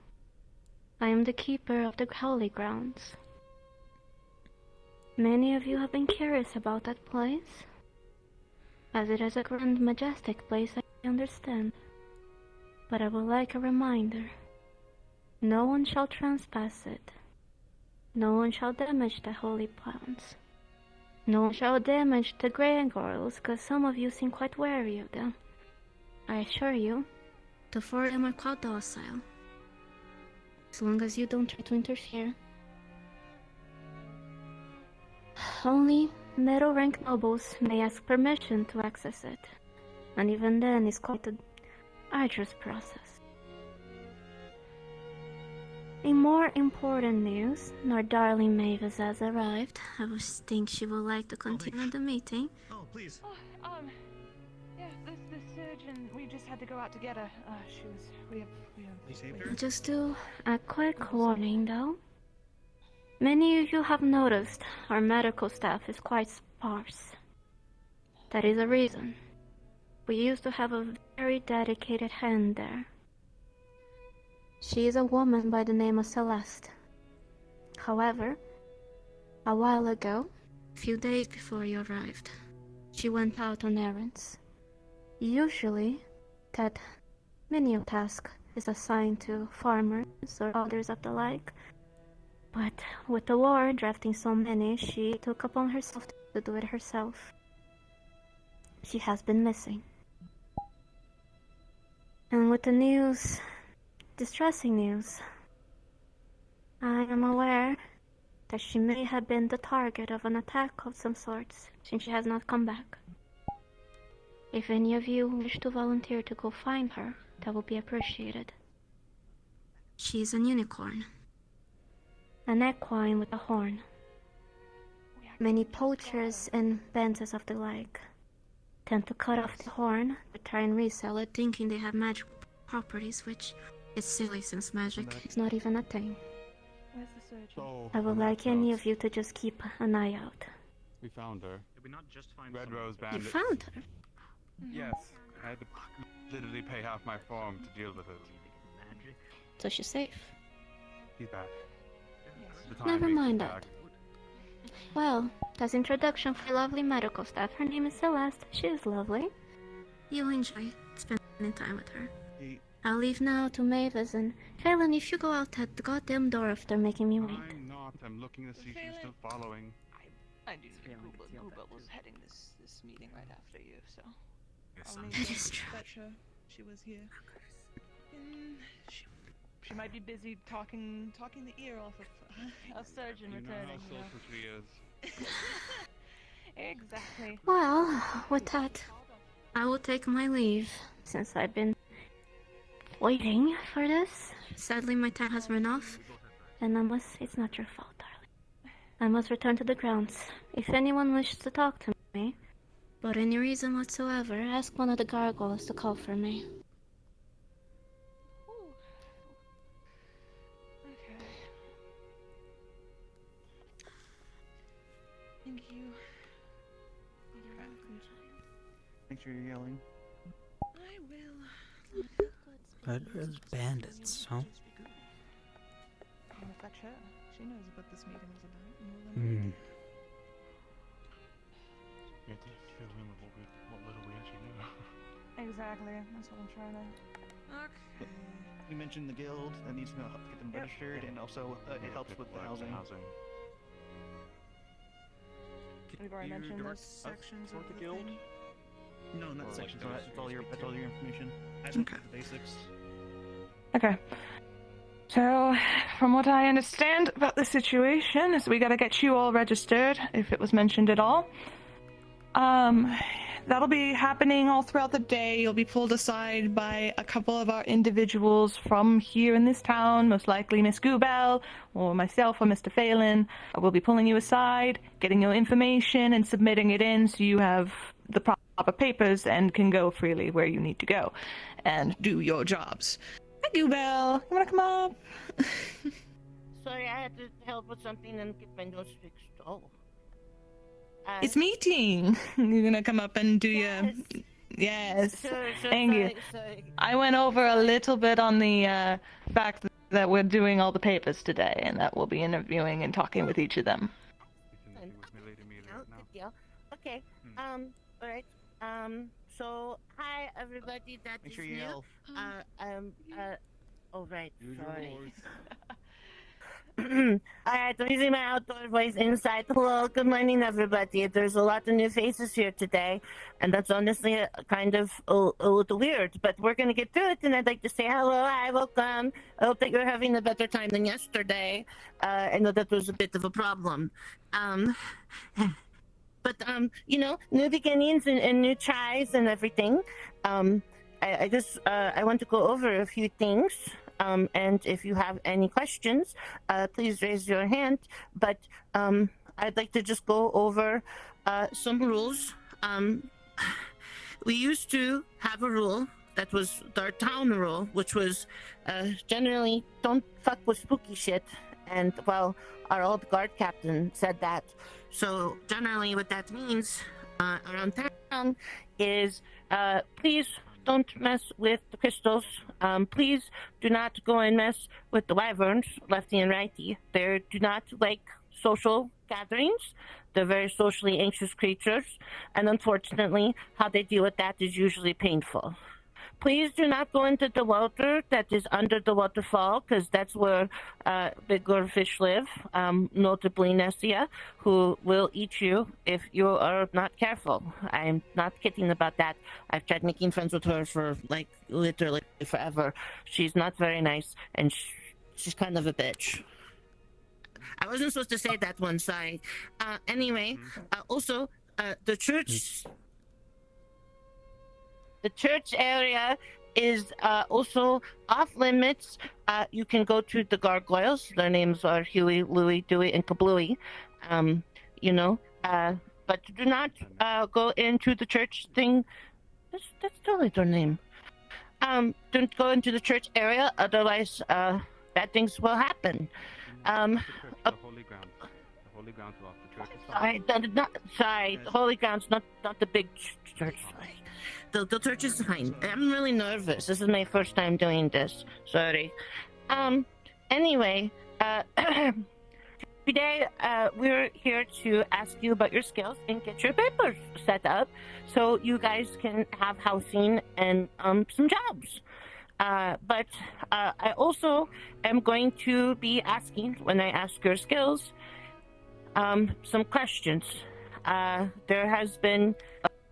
I am the keeper of the holy grounds. Many of you have been curious about that place, as it is a grand, majestic place, I understand. But I would like a reminder. No one shall trespass it. No one shall damage the holy plants. No one shall damage the gargoyles, because some of you seem quite wary of them. I assure you, the four of them are quite docile. As long as you don't try to interfere. Only middle-rank nobles may ask permission to access it, and even then is quite an arduous process. In more important news, our darling Mavis has arrived. I think she would like to continue the meeting. Oh, please. Yeah, the surgeon, we just had to go out to get her. You saved her? Just do a quick warning though. Many of you have noticed our medical staff is quite sparse. That is a reason. We used to have a very dedicated hand there. She is a woman by the name of Celeste. However, a while ago, a few days before you arrived, she went out on errands. Usually, that menial task is assigned to farmers or others of the like, but with the war drafting so many, she took upon herself to do it herself. She has been missing. And with the news, distressing news, I am aware that she may have been the target of an attack of some sorts, since she has not come back. If any of you wish to volunteer to go find her, that will be appreciated. She is an unicorn. An equine with a horn. Many poachers and bandits of the like tend to cut off the horn to try and resell it, thinking they have magic properties, which is silly since magic is not even a thing. Where's the surgeon? I would like any of you to just keep an eye out. We found her. Did we not just find Red someone? Rose You Bandit. found her? Yes, I had to literally pay half my farm to deal with it. So she's safe. He's back. Never mind that. Well, that's introduction for lovely medical staff. Her name is Celeste. She is lovely. You'll enjoy spending time with her. I'll leave now to Mavis, and Phelan, if you go out that goddamn door after making me wait. I'm not. I'm looking to see if she's still following. I knew Booba was heading this meeting right after you, so. That is true. She was here. She might be busy talking the ear off of a surgeon returning. You know how social she is. Exactly. Well, with that, I will take my leave, since I've been waiting for this. Sadly, my time has run off, and it's not your fault, darling. I must return to the grounds. If anyone wishes to talk to me, for any reason whatsoever, ask one of the gargoyles to call for me. Okay. Thank you. Make sure you're yelling. I will. Murderers, bandits, huh? Fetch her. She knows what this meeting is about. Hmm. You have to fill in with what little we actually know. Exactly. That's what I'm trying to. Okay. We mentioned the guild that needs to get them registered, and also it helps with the housing. We've already mentioned this. Sections of the guild. No, not sections. That's all your information. I just the basics. Okay. So, from what I understand about the situation, is we gotta get you all registered, if it was mentioned at all. That'll be happening all throughout the day. You'll be pulled aside by a couple of our individuals from here in this town, most likely Miss Goobell, or myself, or Mr. Phelan. We'll be pulling you aside, getting your information, and submitting it in so you have the proper papers and can go freely where you need to go and do your jobs. Hi, Goobell. You wanna come up? Sorry, I had to help with something and get my nose fixed. Oh. It's meeting. You're gonna come up and do your... Yes. Sure, Thank you. sorry. I went over a little bit on the fact that we're doing all the papers today and that we'll be interviewing and talking with each of them. Good deal. Okay. Alright. So, hi, everybody. That Make is sure you new. yell. Oh, right. Sorry. Alright, I'm using my outdoor voice inside. Hello, good morning, everybody. There's a lot of new faces here today, and that's honestly kind of a little weird, but we're gonna get through it, and I'd like to say hello, hi, welcome. I hope that you're having a better time than yesterday. I know that was a bit of a problem. But, you know, new beginnings and new tries and everything. I want to go over a few things. And if you have any questions, please raise your hand. But I'd like to just go over some rules. We used to have a rule that was our town rule, which was generally don't fuck with spooky shit. And, well, our old guard captain said that. So generally what that means around town is please don't mess with the crystals. Please do not go and mess with the wyverns, lefty and righty. They do not like social gatherings. They're very socially anxious creatures, and unfortunately, how they deal with that is usually painful. Please do not go into the water that is under the waterfall, because that's where bigger fish live, notably Nessia, who will eat you if you are not careful. I'm not kidding about that. I've tried making friends with her for, like, literally forever. She's not very nice, and she's kind of a bitch. I wasn't supposed to say that one, sorry. Anyway, also, the church area is also off limits. You can go to the gargoyles. Their names are Huey, Louie, Dewey, and Kablooey. You know, but do not go into the church thing. That's totally their name. Don't go into the church area, otherwise bad things will happen. The holy ground. The holy ground's off. The church is fine. Sorry, the holy ground's not the big church. Sorry. The church is fine. I'm really nervous. This is my first time doing this. Sorry. Anyway, today we're here to ask you about your skills and get your papers set up so you guys can have housing and some jobs. But I also am going to be asking, when I ask your skills, some questions. There has been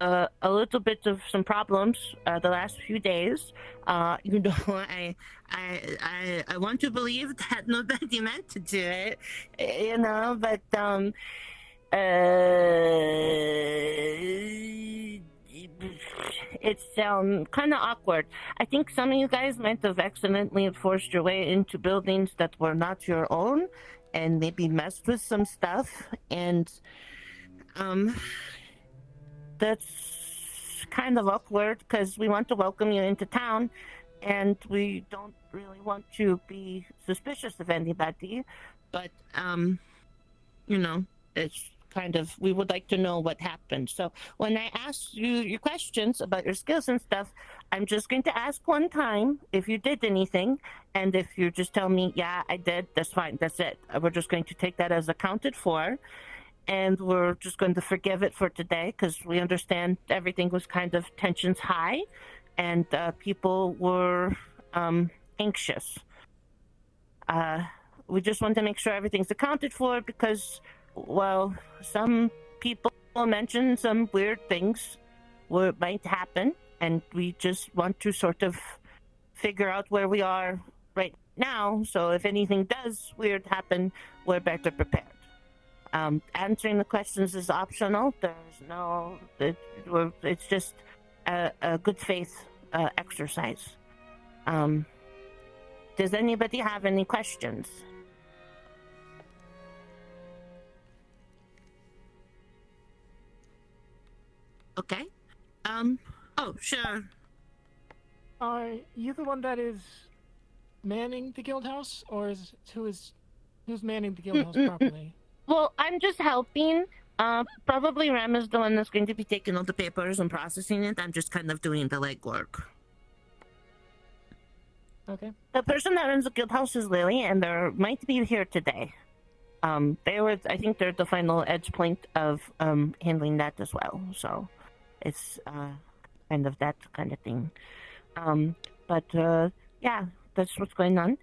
a little bit of some problems the last few days. You know, I want to believe that nobody meant to do it, you know, but it's kind of awkward. I think some of you guys might have accidentally forced your way into buildings that were not your own and maybe messed with some stuff, and that's kind of awkward because we want to welcome you into town and we don't really want to be suspicious of anybody, but you know, it's we would like to know what happened. So when I ask you your questions about your skills and stuff, I'm just going to ask one time if you did anything, and if you just tell me, yeah, I did, that's fine, that's it. We're just going to take that as accounted for, and we're just going to forgive it for today, because we understand everything was kind of tensions high, and people were anxious. We just want to make sure everything's accounted for because, well, some people mentioned some weird things might happen, and we just want to sort of figure out where we are right now, so if anything does weird happen, we're better prepared. Answering the questions is optional. There's no... It's just a good faith exercise. Does anybody have any questions? Okay. Oh, sure. Are you the one that is manning the guild house, or who's manning the guild house properly? Well, I'm just helping. Probably Ram is the one that's going to be taking all the papers and processing it. I'm just kind of doing the legwork. Okay. The person that runs the guild house is Lily, and they might be here today. I think they're the final edge point of handling that as well. So it's kind of that kind of thing. Yeah, that's what's going on.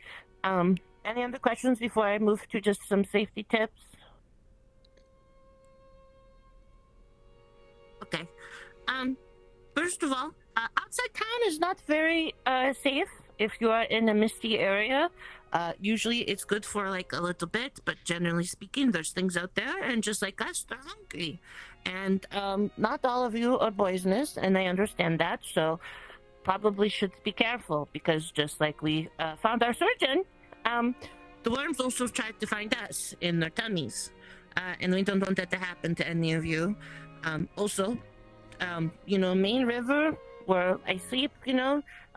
Any other questions before I move to just some safety tips? Okay. First of all, outside town is not very safe if you are in a misty area. Usually it's good for like a little bit, but generally speaking, there's things out there, and just like us, they're hungry. And not all of you are poisonous, and I understand that, so probably should be careful, because just like we found our surgeon, the worms also tried to find us in their tummies, and we don't want that to happen to any of you. Also, main river where I sleep,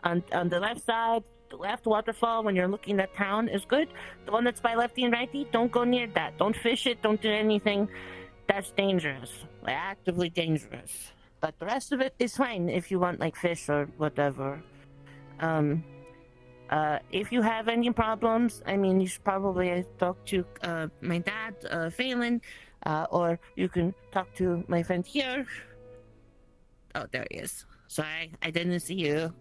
on the left side, the left waterfall when you're looking at town is good. The one that's by lefty and righty, don't go near that. Don't fish it, don't do anything. That's dangerous, like actively dangerous. But the rest of it is fine if you want like fish or whatever. If you have any problems, I mean, you should probably talk to my dad, Phelan, or you can talk to my friend here. Oh, there he is. Sorry, I didn't see you.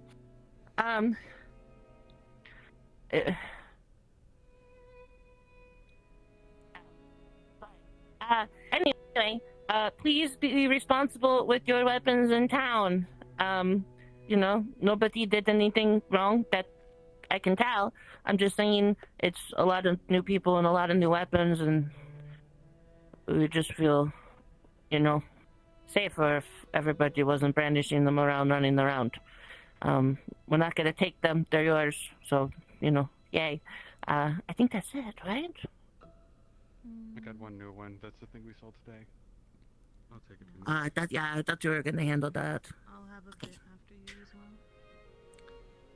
Anyway, please be responsible with your weapons in town. Nobody did anything wrong that I can tell. I'm just saying it's a lot of new people and a lot of new weapons, and we just feel, safer if everybody wasn't brandishing them around, running around. We're not gonna take them, they're yours, so, yay. I think that's it, right? I got one new one. That's the thing we saw today. I'll take it. I thought you were gonna handle that. I'll have a bit after you as well.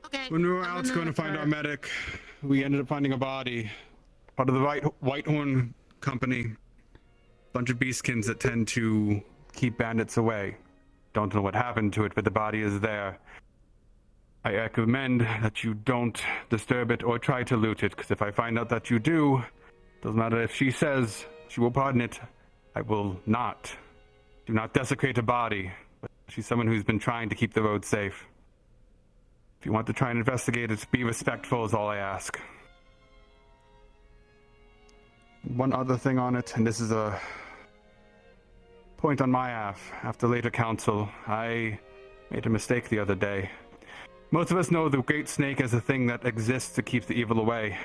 Okay. When we were out going to find our medic, we ended up finding a body. Part of the Whitehorn Company. Bunch of beastkins that tend to keep bandits away. Don't know what happened to it, but the body is there. I recommend that you don't disturb it or try to loot it, because if I find out that you do, doesn't matter if she says she will pardon it, I will not. Do not desecrate a body. But she's someone who's been trying to keep the road safe. If you want to try and investigate it, be respectful is all I ask. One other thing on it, and this is a point on my half. After later counsel, I made a mistake the other day. Most of us know the Great Snake as a thing that exists to keep the evil away.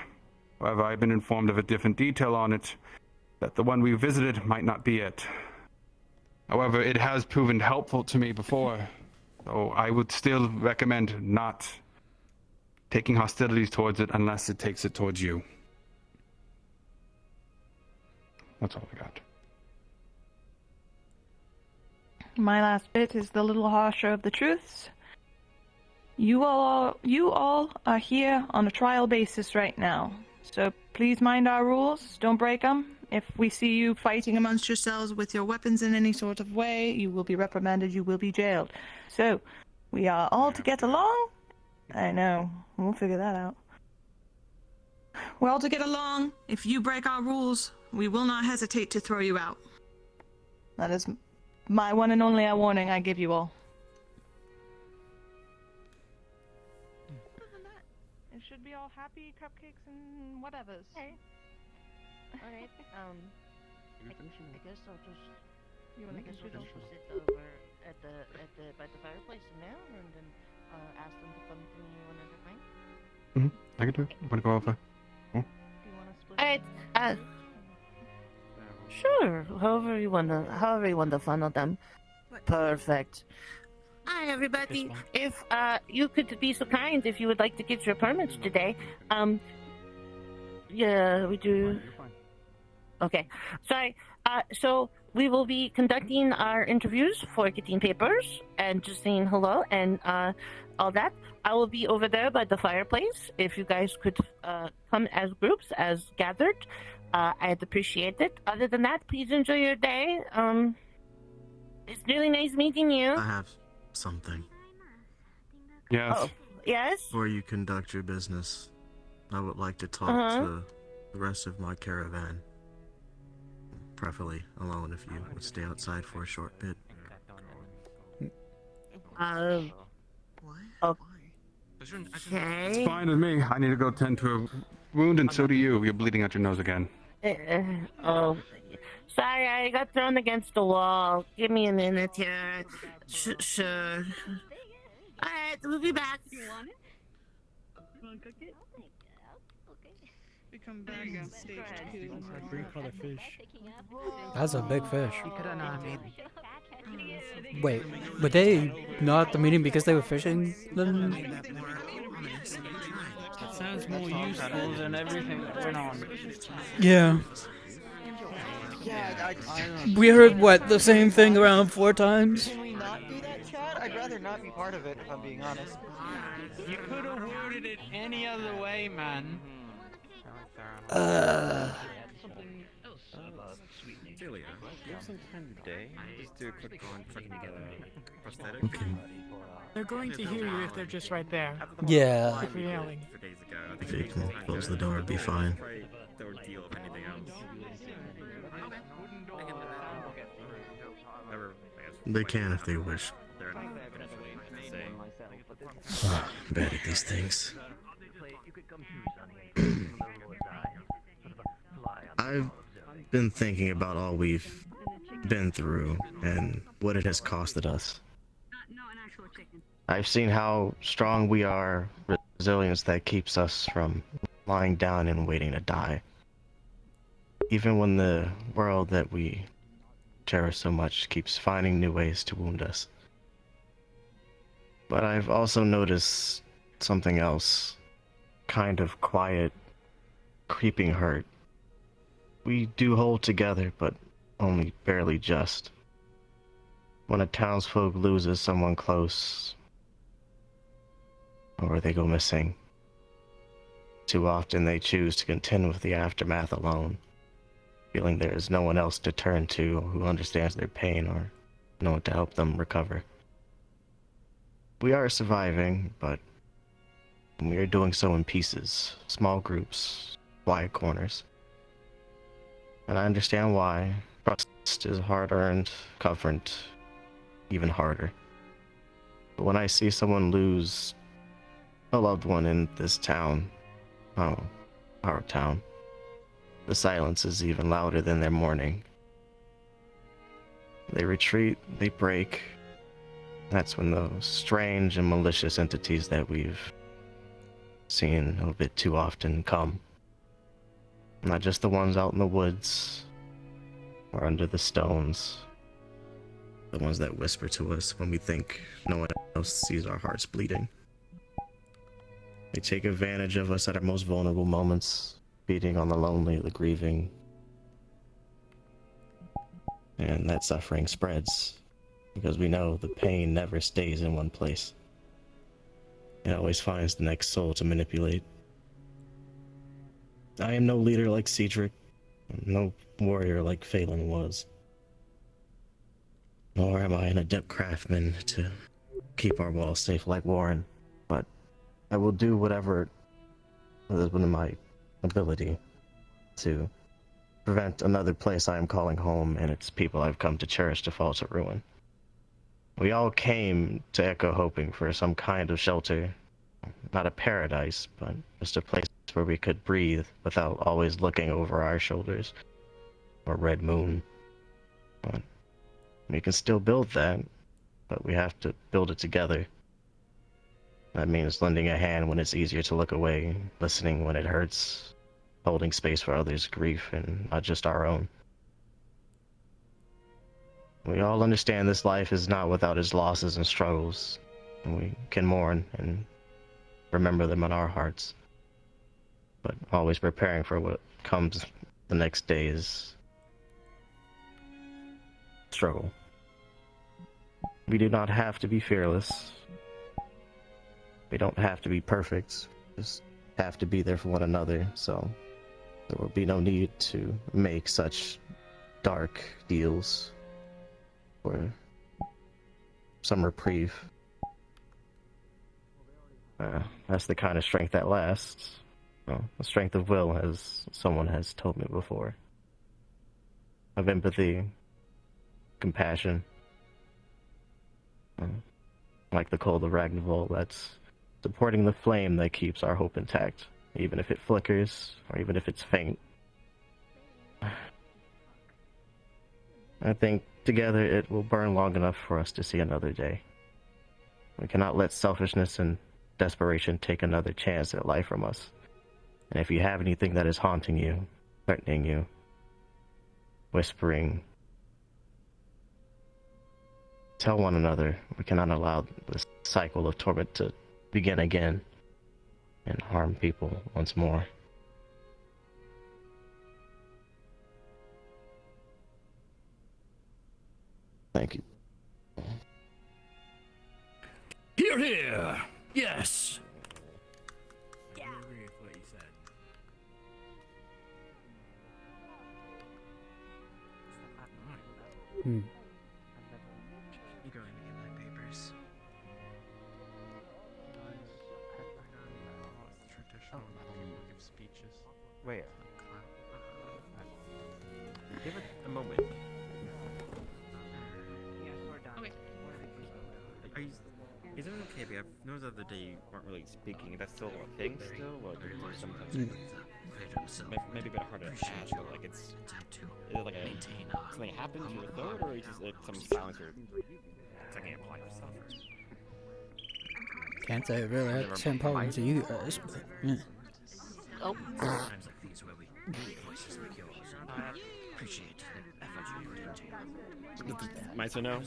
However, I've been informed of a different detail on it, that the one we visited might not be it. However, it has proven helpful to me before, so I would still recommend not taking hostilities towards it unless it takes it towards you. That's all I got. My last bit is the little harsher of the truths. You all are here on a trial basis right now, so please mind our rules, don't break them, If we see you fighting amongst yourselves with your weapons in any sort of way, you will be reprimanded, you will be jailed. So, we are all to get along? I know. We'll figure that out. We're all to get along. If you break our rules, we will not hesitate to throw you out. That is my one and only warning I give you all. Other than that, it should be all happy cupcakes and whatevers. Okay. Alright, I guess I'll just... You wanna I guess get I'll your just sit over by the fireplace now, and then ask them to come to me whenever time. I can do it. I'm gonna go over. Oh. Alright, sure. However you want to funnel them. Perfect. Hi, everybody. If you could be so kind, if you would like to get your permits today, yeah, we do. Okay, sorry. So we will be conducting our interviews for getting papers and just saying hello and all that. I will be over there by the fireplace. If you guys could come as groups, as gathered, I'd appreciate it. Other than that, please enjoy your day. It's really nice meeting you. I have something. Yes. Oh, yes? Before you conduct your business, I would like to talk to the rest of my caravan. Preferably alone if you would stay outside for a short bit. Okay. It's fine with me. I need to go tend to a wound, and so do you. You're bleeding out your nose again. Oh, sorry, I got thrown against the wall. Give me a minute here. Sure. Alright, we'll be back. You want it? You want to cook it? We come back on stage 2. Green color fish. That's a big fish. We could have not made. Wait, were they not at the meeting because they were fishing? Then? That sounds more useful than everything that went on. Yeah. Yeah, We heard, what, the same thing around 4 times? Can we not do that, Chad? I'd rather not be part of it, if I'm being honest. You could have worded it any other way, man. Celia, you have some time today? Just do a quick drawing putting together prosthetic. Okay. They're going to hear you if they're just right there. Yeah. If you're yelling. If you can close the door, it'd be fine. They can if they wish. Bad at these things. I've been thinking about all we've been through and what it has costed us. I've seen how strong we are, resilience that keeps us from lying down and waiting to die. Even when the world that we cherish so much keeps finding new ways to wound us. But I've also noticed something else, kind of quiet, creeping hurt. We do hold together, but only barely just. When a townsfolk loses someone close, or they go missing, too often they choose to contend with the aftermath alone, feeling there is no one else to turn to who understands their pain or know what to help them recover. We are surviving, but we are doing so in pieces, small groups, quiet corners. And I understand why. Trust is hard-earned, comfort even harder. But when I see someone lose a loved one in this town, our town, the silence is even louder than their mourning. They retreat, they break. That's when those strange and malicious entities that we've seen a bit too often come. Not just the ones out in the woods or under the stones. The ones that whisper to us when we think no one else sees our hearts bleeding. They take advantage of us at our most vulnerable moments, feeding on the lonely, the grieving. And that suffering spreads, because we know the pain never stays in one place. It always finds the next soul to manipulate. I am no leader like Cedric, No warrior like Phelan was. Nor am I an adept craftsman to keep our walls safe like Warren, but I will do whatever is within my ability to prevent another place I am calling home and its people I've come to cherish to fall to ruin. We all came to Echo hoping for some kind of shelter. Not a paradise, but just a place where we could breathe without always looking over our shoulders. Or Red Moon. But we can still build that, but we have to build it together. That means lending a hand when it's easier to look away, listening when it hurts, holding space for others' grief and not just our own. We all understand this life is not without its losses and struggles, and we can mourn and remember them in our hearts. But always preparing for what comes the next day is struggle. We do not have to be fearless. We don't have to be perfect. Just have to be there for one another, so there will be no need to make such dark deals for some reprieve. That's the kind of strength that lasts. Well, the strength of will, as someone has told me before. Of empathy, compassion. Like the cold of Ragnarok, that's supporting the flame that keeps our hope intact, even if it flickers, or even if it's faint. I think together it will burn long enough for us to see another day. We cannot let selfishness and desperation take another chance at life from us. And if you have anything that is haunting you, threatening you, whispering, tell one another. We cannot allow this cycle of torment to begin again and harm people once more. Thank you. Hear, hear! Yes! I do agree with what you said. Hmm. You going to get my papers? Traditional people give speeches. Wait. Give it a moment. Okay. Are you, is it okay? I've noticed the other day you weren't really speaking. That's still a thing still? Or do you sometimes... Maybe a bit harder to ask, but like is it like something happened to your throat, or is it just like some silence you're taking upon yourself? Can't say I really had the same problems as you guys, but yeah. Oh. Times like these where we need voices like yours. I appreciate the effort you put into. Might so know.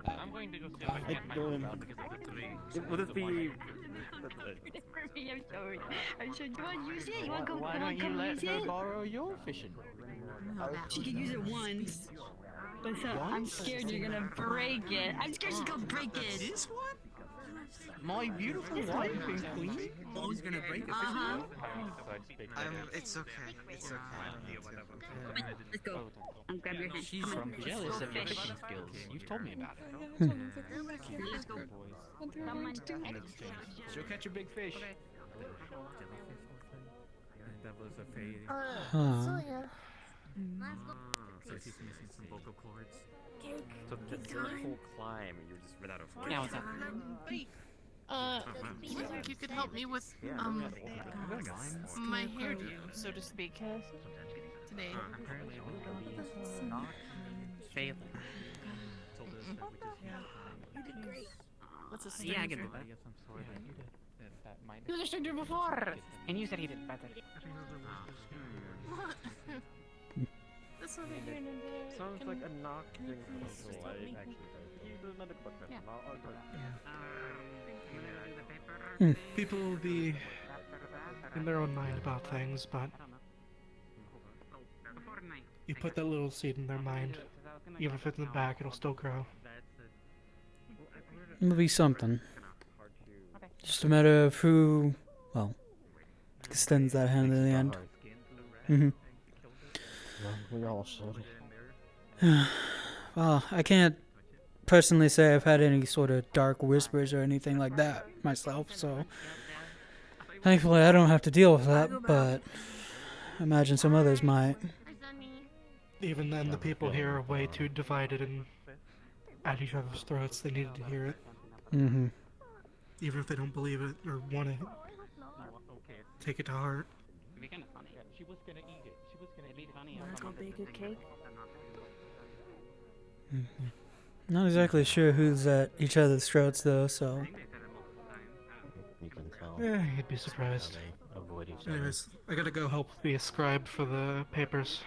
I'm going to go see if I can get my job because of the three. Would this be... I'm sorry. I'm sorry. You want to use it? You want to go? Why don't you let her borrow your fishing rod? She can use it once. But I'm scared you're gonna break it. I'm scared she's gonna break it. This one? My beautiful wife and queen? Oh, he's gonna break it. Uh-huh. It's okay. It's okay. Let's go. I'll grab your hand. She's jealous of your fishing skills. You've told me about it. Let's go. She'll catch a big fish. That was a fade. Huh. So she's missing some vocal cords. So the whole climb, you're just without a voice. Yeah, what's up? You think you could help me with, my hairdo, so to speak, today? Apparently, not failing. You did great. What's a Yeah, I get it. You just did it before, and you said he did better. That's not a here and there. Sounds like a knock thing from the light, actually. There's another quick question. I'll go. People will be in their own mind about things, but you put that little seed in their mind, even if it's in the back, it'll still grow. It'll be something. Just a matter of who, well, extends that hand in the end. Mm-hmm. We all should. Well, I can't personally say I've had any sort of dark whispers or anything like that myself, so thankfully I don't have to deal with that, but I imagine some others might. Even then, the people here are way too divided and at each other's throats. They needed to hear it. Mm-hmm. Even if they don't believe it or want to take it to heart. It'd be kind of funny. She was gonna eat it. She was gonna be funny. Wanna go bake a cake? Mm-hmm. Not exactly sure who's at each other's throats, though, so... You can tell. Yeah, you'd be surprised. Avoid each other. Anyways, I gotta go help be a scribe for the papers.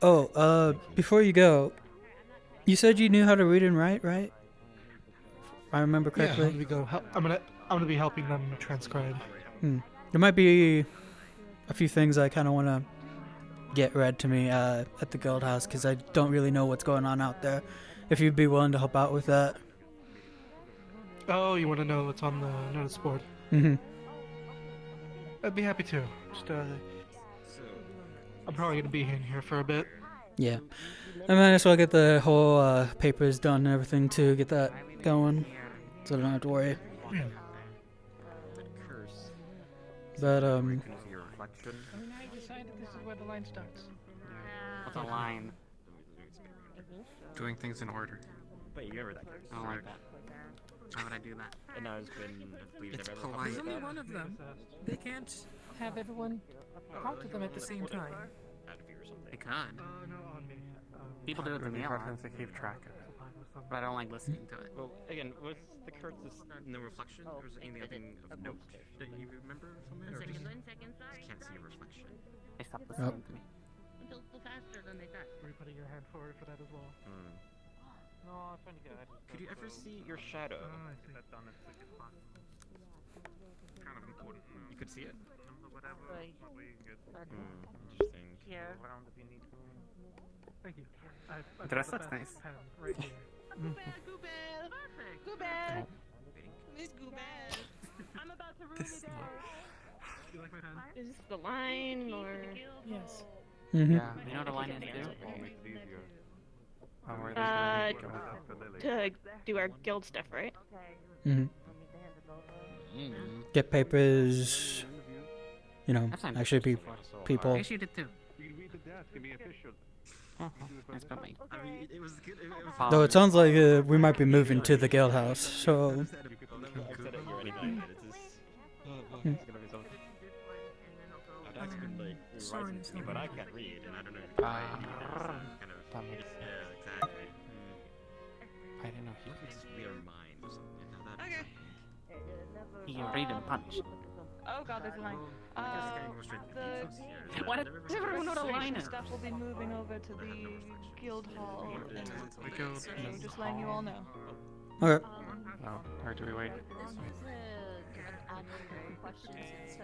Oh, before you go, you said you knew how to read and write, right? If I remember correctly. Yeah, I'm gonna be helping them transcribe. There might be a few things I kind of want to get read to me at the guild house, because I don't really know what's going on out there. If you'd be willing to help out with that. Oh, you want to know what's on the notice board? Mm-hmm. I'd be happy to. Just, I'm probably gonna be in here for a bit. Yeah. I might as well get the whole papers done and everything too, get that going, so I don't have to worry. But, I mean, I decided this is where the line starts. What's a line? Doing things in order. Wait, you remember that? I don't like that. Why would I do that? And now it's been, I believe, It's they've ever polite. published There's only that. one of them. They can't have everyone talk to them at the same time. They could. People do it to me a lot. To keep track of it. But I don't like listening to it. Well, again, was the Kurtz's No reflection? Or was anything of note that you remember from it? Or just can't see your reflection? They stopped listening to me. Faster than they thought. Are you putting your hand forward for that as well? No, I'm trying to get it. Could you ever see your shadow? I see. That's on it. Kind of important. You could see it? Right. Interesting. Here. Thank you. The rest looks nice. Right here. Go bad. Miss Goobad. I'm about to ruin it all. You like my hand? Is this the line or? Yes. Mm-hmm. Yeah, you know what a line is too? Oh, where they To do our guild stuff, right? Mm-hmm. Get papers, you know, actually be people. I guess you did too. You can read the desk and be official. Nice about me. I mean, it was good. It was Though it sounds like we might be moving to the guild house, so... I've said it already, but it's just... It's gonna be something. I've actually been, like, revising this, but I can't read, and I don't know if it's kind of... Yeah, exactly. I didn't know he could just read our minds or something. Okay. he can read and punch. Oh god, there's a line. Why does everyone know what a line is? Stuff will be moving over to the guild hall. So just letting you all know. Okay. Oh, or do we wait?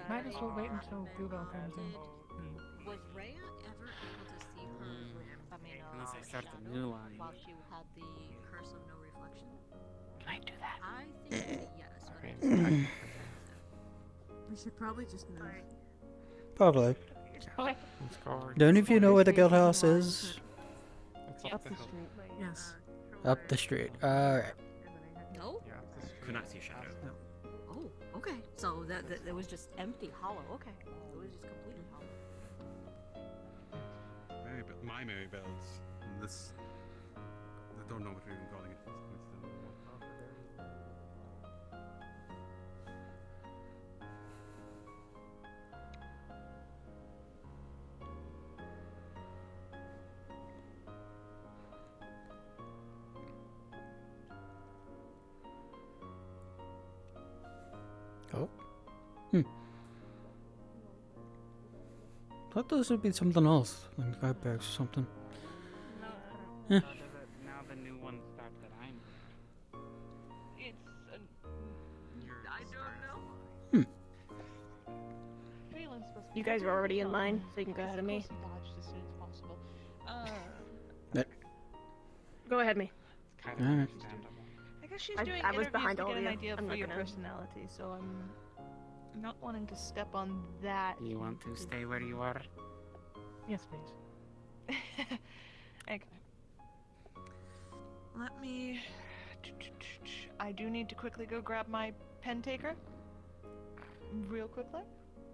Might as well wait until Google comes in. Was Rhea ever able to see her? I mean, Unless I start the new line. while she had the curse of no reflection. Can I do that? I think it's a yes. Okay. We should probably just move. Probably. Okay. Let's go. Do any of you know where the guild house is? Up the street. Yes. Up the street. Alright. No? Could not see a shadow. Oh, okay. So that it was just empty, hollow. Okay. It was just completely hollow. My Mary Bells. And this. I don't know what you're even calling it. Oh. Thought this would be something else, like grab bags or something. Yeah. Now the new one starts at I'm. It's. I Hmm. don't know. You guys are already in line, so you can go ahead of me. Go ahead, me. Alright. I guess she's I- doing I was interviews behind to all get of an you. idea I'm for not your gonna- personality, so I'm not wanting to step on that. You want to stay where you are? Yes, please. Okay. Let me. I do need to quickly go grab my pen taker. Real quickly.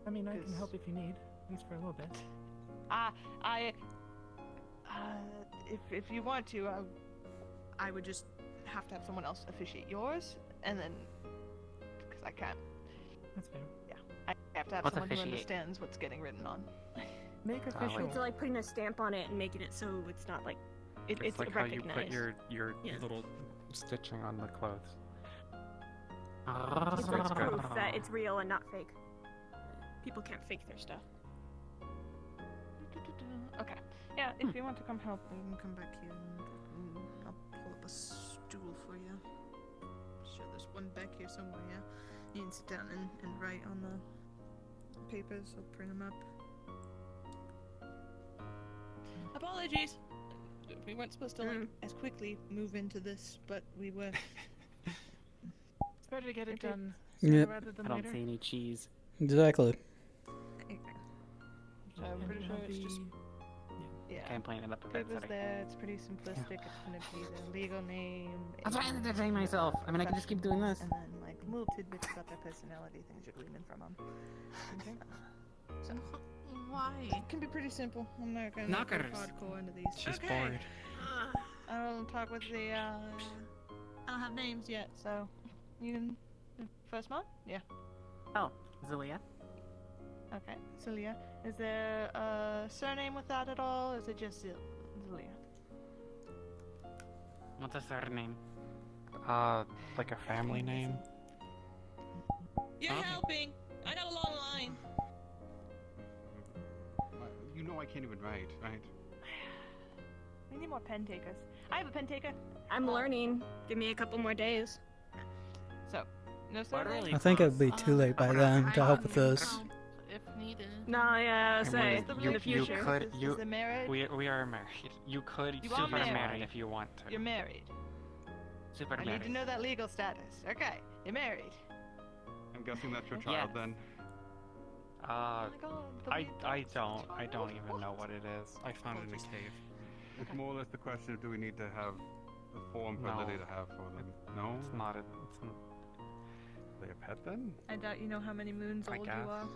I mean, I can help if you need, at least for a little bit. If you want to, I would just have to have someone else officiate yours, and then, because I can't. That's fair. Yeah, I have to have What's someone who officiate? understands what's getting written on. Make official. It's like putting a stamp on it and making it so it's not like It's like how you recognized. put your Yeah. little stitching on the clothes. It's like proof that it's real and not fake. People can't fake their stuff. Okay. Yeah, if you want to come help, you can come back here and I'll pull up a stool for you. Sure, there's one back here somewhere, yeah? You can sit down and write on the papers, I'll print them up. Apologies! We weren't supposed to, like, as quickly move into this, but we were. It's better to get it done Yep. rather than I don't later. see any cheese. Exactly. So I'm pretty sure it's just. Yeah. Can't plan it up a bit. Papers there, it's pretty simplistic. It's gonna be the legal name. I'm trying to entertain myself. I mean, I can just keep doing this. And then, like, little tidbits about their personality, things you're gleaning from them. Okay? So, Why? it can be pretty simple. I'm not gonna go Knockers. hardcore into these. She's okay. bored. I don't talk with the, I don't have names yet, so. You can. First one? Yeah. Oh, Zilia. Okay, Celia. Is there a surname with that at all? Or is it just Celia? What's a surname? Like a family name? You're helping! I got a long line! You know I can't even write, right? We need more pen takers. I have a pen taker. I'm learning. Give me a couple more days. So, no surname? I think it'd be too late by then to help with this. If needed. No, yeah, I say mean, in the future. Is it married? We are married. You could You are super married. marry if you want to. You're married. Super I married. need to know that legal status. Okay, you're married. I'm guessing that's your child then. Oh I don't even know what it is. I found it in a cave. It's more or less the question of do we need to have a form for No. Lily to have for them? No? It's not a. It's an, Are they a pet then? I doubt you know how many moons I old guess. you are.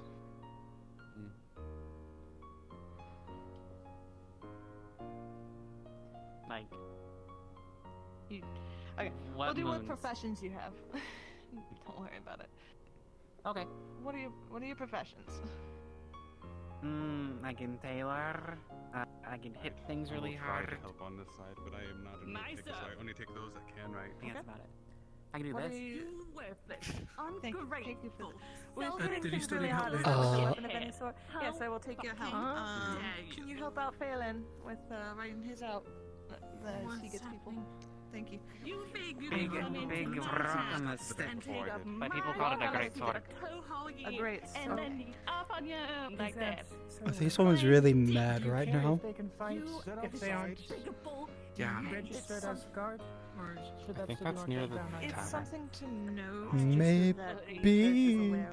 like. You, okay, What we'll do what moons? professions you have. Don't worry about it. Okay. What are your professions? I can tailor. I can hit things really I will try hard. to help on this side, but I am not a note taker, so I only take those that can write. I think that's about it. I can do What this. are you... Worthless. Thank you for Well, We're putting did he things study really hard help? as well Uh, of any sort. Yes, I will take your help. Can you help out Phelan with writing his out? As he gets people. Thank you. You think you Big, can come big into my rock on the house stick. and take up But people my call it a great house, sword. A great and sword. then up on your like that. Are these ones really mad right now? They can fight if they aren't Yeah. registered as guard, or should that I think still be that's on near take the down? It's tavern. something to note. Maybe.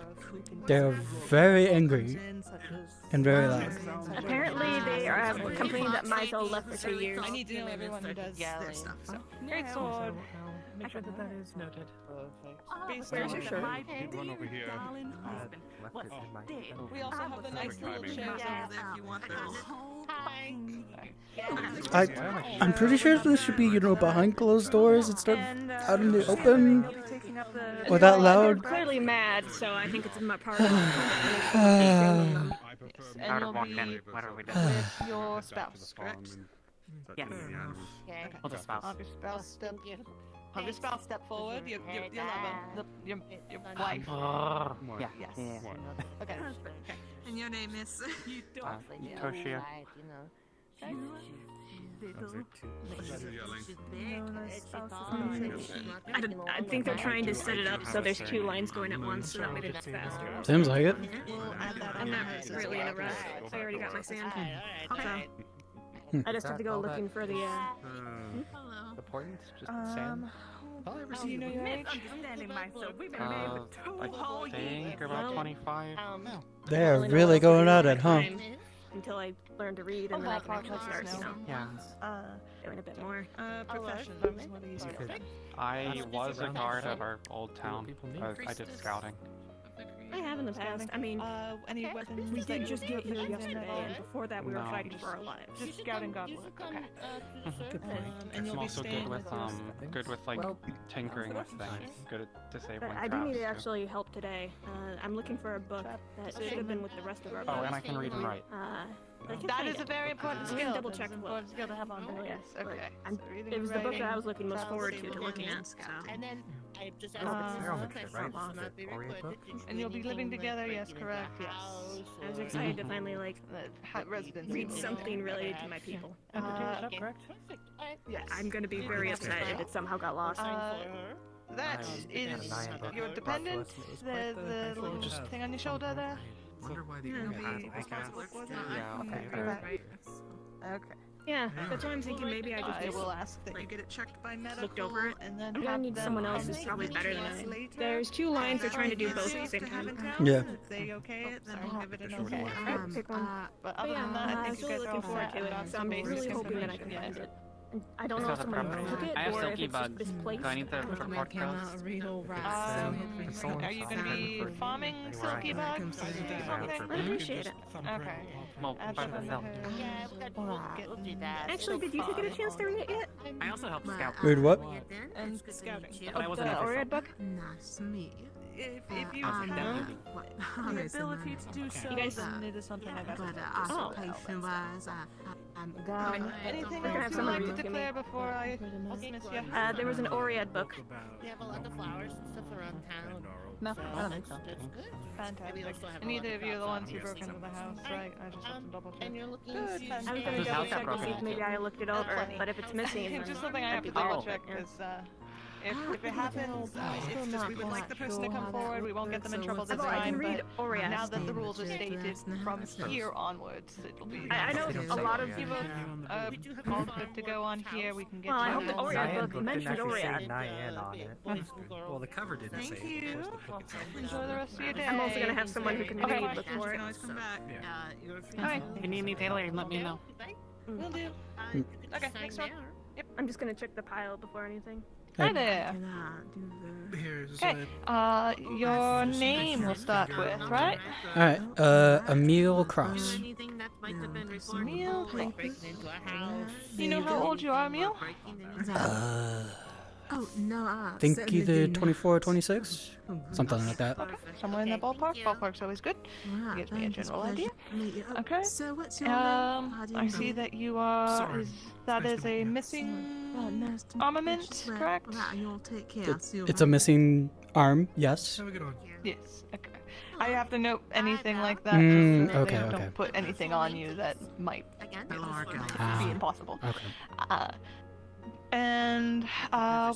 They're very angry and very loud. Apparently, they are complaining that Mizo left for 2 years. I need to know everyone who does their stuff. So, great So sword. I'll make sure that that is noted. Where's your shirt? Did one over here. We also have the nice little timing. chairs over there if you want those. I'm pretty sure this should be, behind closed doors instead of out in the open. Or that loud. They're clearly mad, so I think it's my part of And Out you'll of walk be in. What are we doing? with your spouse, correct? Yes. Okay. What's a spouse? Have your spouse step. Have your spouse step forward. Your lover, your wife. Yeah. Yes. Yeah. Okay. And your name is. Toshia. I think they're trying to set it up so there's 2 lines going at once, so that way it's faster. Seems like it. I'm not really in a rush. I already got my sand. So I just have to go looking for the. The point? Just the sand? Hold Do you know your age? Misunderstanding myself. We've been married for 2 whole I years. think about 25. They're only know really what going else at to it, do huh? time Until I learn to read, and then I can actually start, you know, Yeah. doing a bit more. Professions. What do you see? I was a guard at our old town. I did scouting. I have in the past. I mean, any weapons? we that did you just get here yesterday, and Okay. before that we were No, fighting just- for our lives. Just scouting godwork. Okay. Good point. And you'll I'm be also staying good with with good with like tinkering with things. Good at disabling But I do need traps, too. actually help today. I'm looking for a book that should have been with the rest of our books. Oh, and I can read and write. But I can't That find is it. a very important I skill. can double That check is an the important skill to have on there. Yes. But Okay. I'm- So reading it and was the book that I writing, was looking most forward to travel, looking at. scout. So. And then I just And you'll be living together. Yes, correct. Yes. I was excited to finally like residency. read something related to my people. Correct. Yes. I'm gonna be very upset if it somehow got lost. That is your dependent. The little thing on your shoulder there. Wonder why they You'll don't have be the responsible gas. for that. Yeah, Okay. okay. Okay. Yeah, that's why I'm thinking maybe I just I will ask that you get it checked by medical. looked over it. And then I'm gonna have need them someone else who's come probably to better than us I. later. There's two lines they're trying to do If both at the it's same safe to have in time. town, Yeah. If they okay it, then we'll give it another Okay, one. pick one. But other than that, I think you guys are all looking forward set. to it. So I'm Basic really hoping that I can information. find it. I don't know if someone took it I have or if silky it's just buds. misplaced. Do I need the report cards? Are you going to be farming silky bugs? I'd appreciate it. Okay. Well, by myself. We'll do that. Actually, did you get a chance to read it yet? I also helped scout. Read what? And scouting. But I wasn't the official. Oriad book? Nice to meet you. If you Awesome. have the Nice to ability meet to do you. so, You guys- then it is something I got But to do. occupation-wise, I'm Anything We're gonna have else you'd someone like to read it to me. declare before I dismiss you? There was an Oriad book. We have a lot of flowers and stuff around town. No, So I don't think so. that's good. Fantastic. We also have And a lot neither of of you are the crops ones who on broke here, into the house, right? I just have to double check. And you're looking Good, to fantastic. I was gonna Whose double house got check to see broken if maybe I looked it over, Plenty. but if it's missing, It's then just something I have to that'd be double great. check because if it happens, it's just we would like the person to come forward. We won't get them in trouble this I can time. read But Oriad. now that the rules are stated from here onwards, it'll be. I know a lot of you both all good to go on here. We can get Well, I you hope the all Oriad set. book mentioned Oriad. Well, the cover didn't Thank say you. it. Just the book itself. Enjoy the rest of your day. I'm also gonna have someone who can Okay. read before it. Always come back. Alright. If you need me tailoring, let me know. Will do. Okay, thanks, Mark. Yep, I'm just gonna check the pile before anything. Hi there. Here's Okay. Your name we'll start with, right? Alright, Emil Kraus. Anything that might have been reported. Emil Like Kraus. breaking into a house. You know how old you are, Emil? Oh, no, Think either 24 or 26? Something like that. Okay, somewhere in that ballpark. Ballpark's always good. Gives me a general idea. Okay. So what's your name? How do you I see know? that you are. Sorry. That is a missing armament, correct? You'll take care. It's a missing arm, yes. Have a good one. Yes. Okay. I have to note anything like that. Mm, just so okay, they okay. don't put anything on you that might be impossible. Okay. And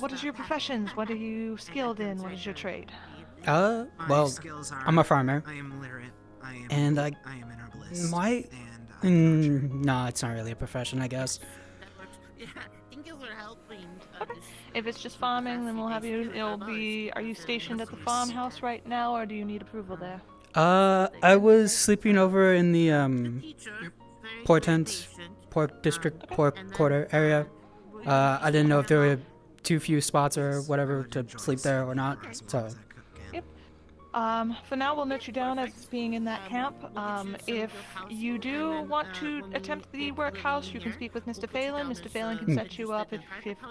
what is your professions? What are you skilled in? What is your trade? Well, skills are I'm a farmer. I am literate. I am And I am an herbalist. might. And No, it's not really a profession, I guess. Yeah, thank you for helping. If it's just farming, then we'll have you. It'll be. Are you stationed at the farmhouse right now, or do you need approval there? I was sleeping over in the Portent, Port District, Port Quarter area. I didn't know if there were too few spots or whatever to sleep there or not. So. Yep. For now, we'll note you down as being in that camp. If you do want to attempt the workhouse, you can speak with Mr. Phelan. Mr. Phelan can set you up if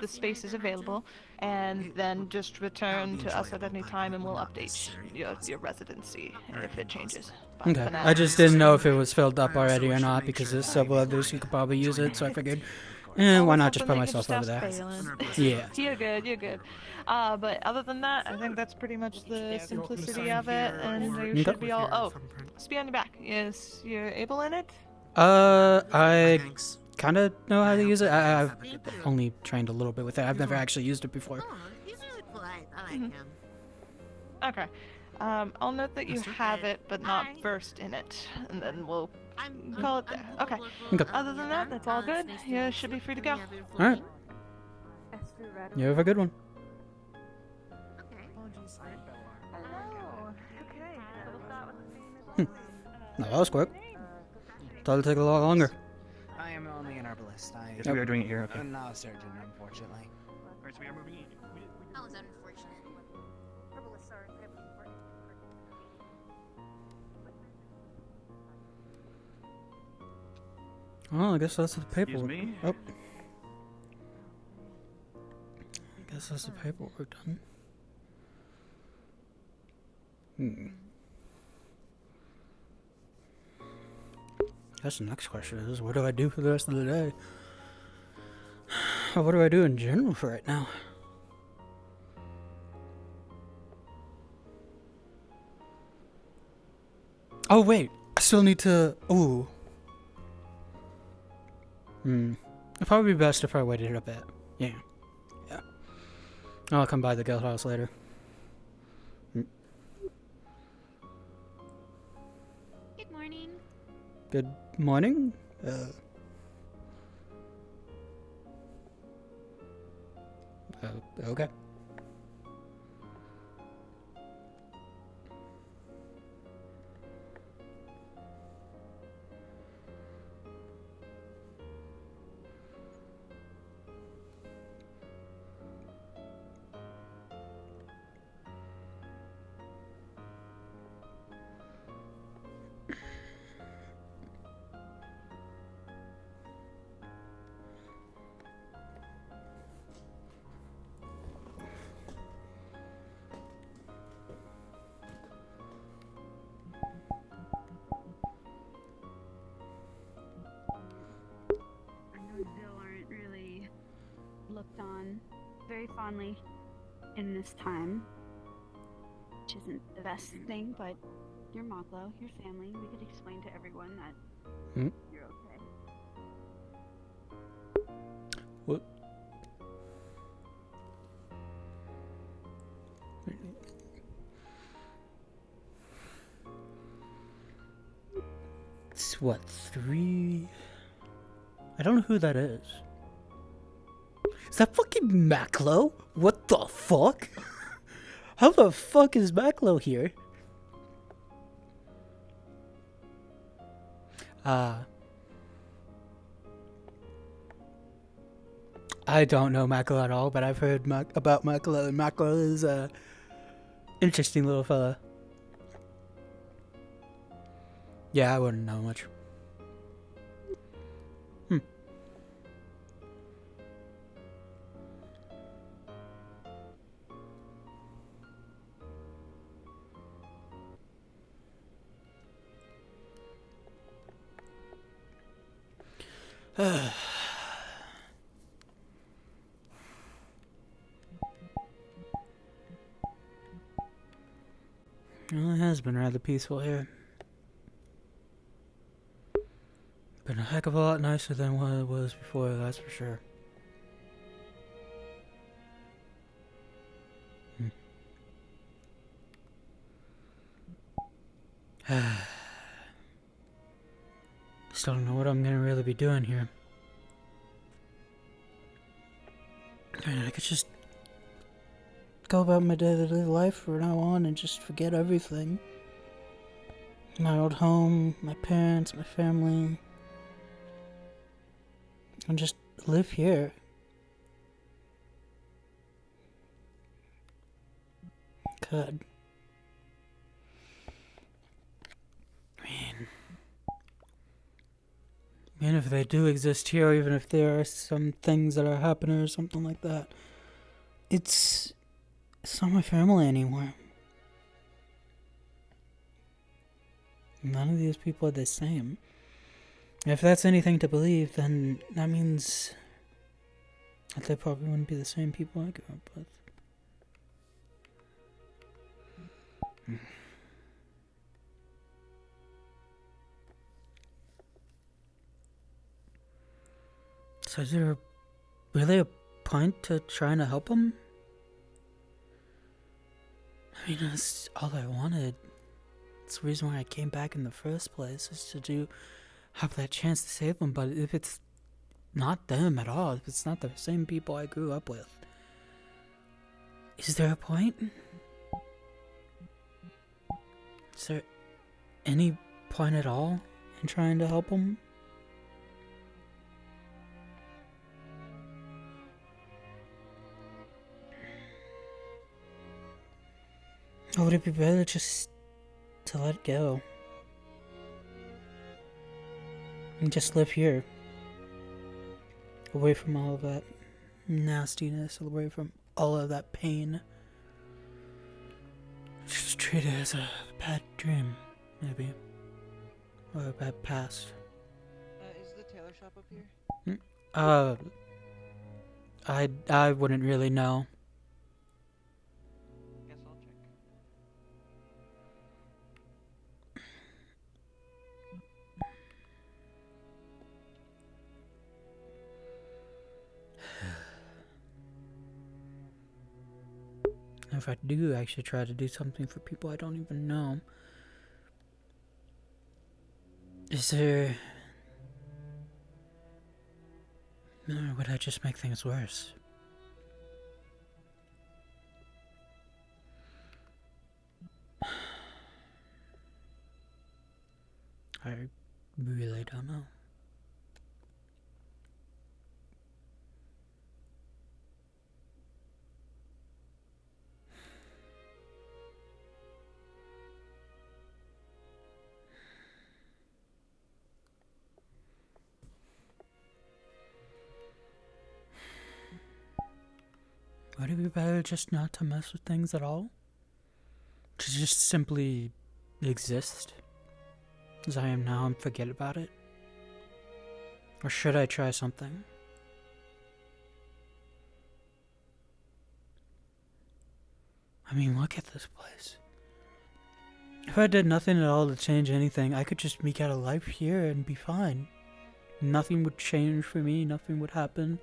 the space is available, and then just return to us at any time, and we'll update your residency if it changes. But Okay. for now- I just didn't know if it was filled up already or not because there's several others who could probably use it. So I figured, why not just put myself over there? Yeah. You're good, you're good. But other than that, I think that's pretty much the simplicity of it, and you should be all. Oh, be on your back. Yes, you're able in it? I kind of know how to use it. I've only trained a little bit with it. I've never actually used it before. He's really polite. I like him. Okay. I'll note that you have it, but not versed in it, and then we'll call it there. Okay. Okay. Other than that, that's all good. You should be free to go. Alright. You have a good one. No, that was quick. Thought it'd take a lot longer. I am only an herbalist. Yes, we are doing it here, okay. I'm not a surgeon, unfortunately. Alright, so we are moving in. How is that unfortunate? Well, I guess that's the paperwork. me? Oh. I guess that's the paperwork done. That's the next question is, what do I do for the rest of the day? What do I do in general for right now? Oh wait, I still need to... Ooh. It'd probably be best if I waited a bit. Yeah. Yeah. I'll come by the guild house later. Good morning. Good morning? Okay. Looked on very fondly in this time, which isn't the best thing, but you're Maklo, your family. We could explain to everyone that you're okay. What? It's what, 3? I don't know who that is. Is that fucking Maklo? What the fuck? How the fuck is Maklo here? I don't know Maklo at all, but I've heard about Maklo, and Maklo is a interesting little fella. Yeah, I wouldn't know much. Well, it has been rather peaceful here. Been a heck of a lot nicer than what it was before, that's for sure. Still don't know what I'm gonna really be doing here. I mean, I could just go about my day-to-day life from now on and just forget everything. My old home, my parents, my family. And just live here. Could. And if they do exist here, even if there are some things that are happening or something like that, it's not my family anymore. None of these people are the same. If that's anything to believe, then that means that they probably wouldn't be the same people I grew up with. So is there really a point to trying to help him? I mean, that's all I wanted. It's the reason why I came back in the first place, is to have that chance to save them. But if it's not them at all, if it's not the same people I grew up with, is there a point? Is there any point at all in trying to help him? Or would it be better just to let go? And just live here. Away from all of that nastiness, away from all of that pain. Just treat it as a bad dream, maybe. Or a bad past. Is the tailor shop up here? I wouldn't really know. Guess I'll check. If I do actually try to do something for people I don't even know, is there... Or would I just make things worse? I really don't know. Would it be better just not to mess with things at all? To just simply exist as I am now and forget about it? Or should I try something? I mean, look at this place. If I did nothing at all to change anything, I could just make out a life here and be fine. Nothing would change for me, nothing would happen.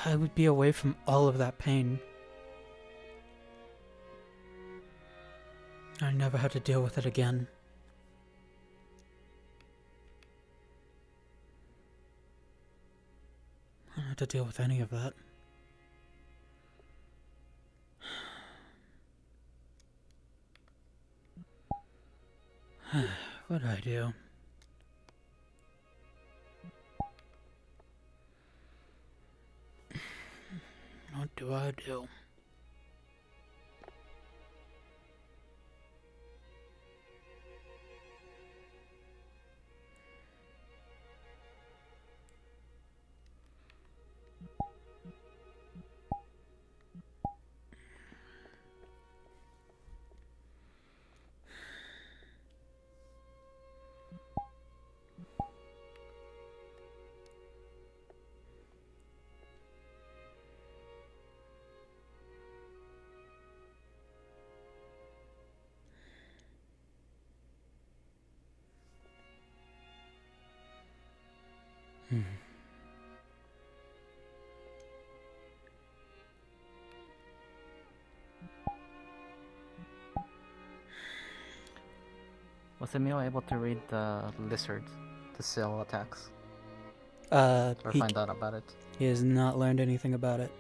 I would be away from all of that pain. I never had to deal with it again. I don't have to deal with any of that. What do I do? What do I do? Was Emil able to read the lizard, the seal attacks? Or find out about it? He has not learned anything about it.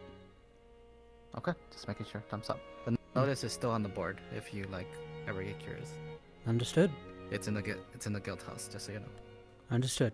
Okay, just making sure. Thumbs up. The notice is still on the board if you ever get curious. Understood. It's in the guild house, just so you know. Understood.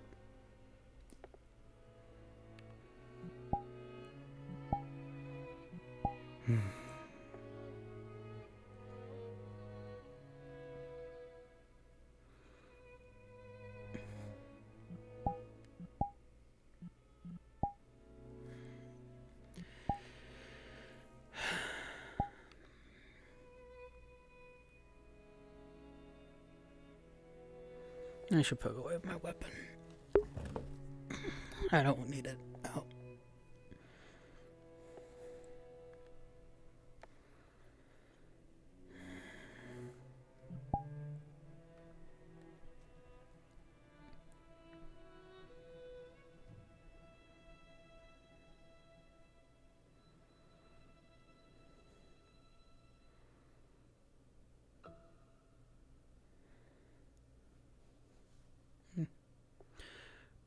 I should put away my weapon. I don't need it out.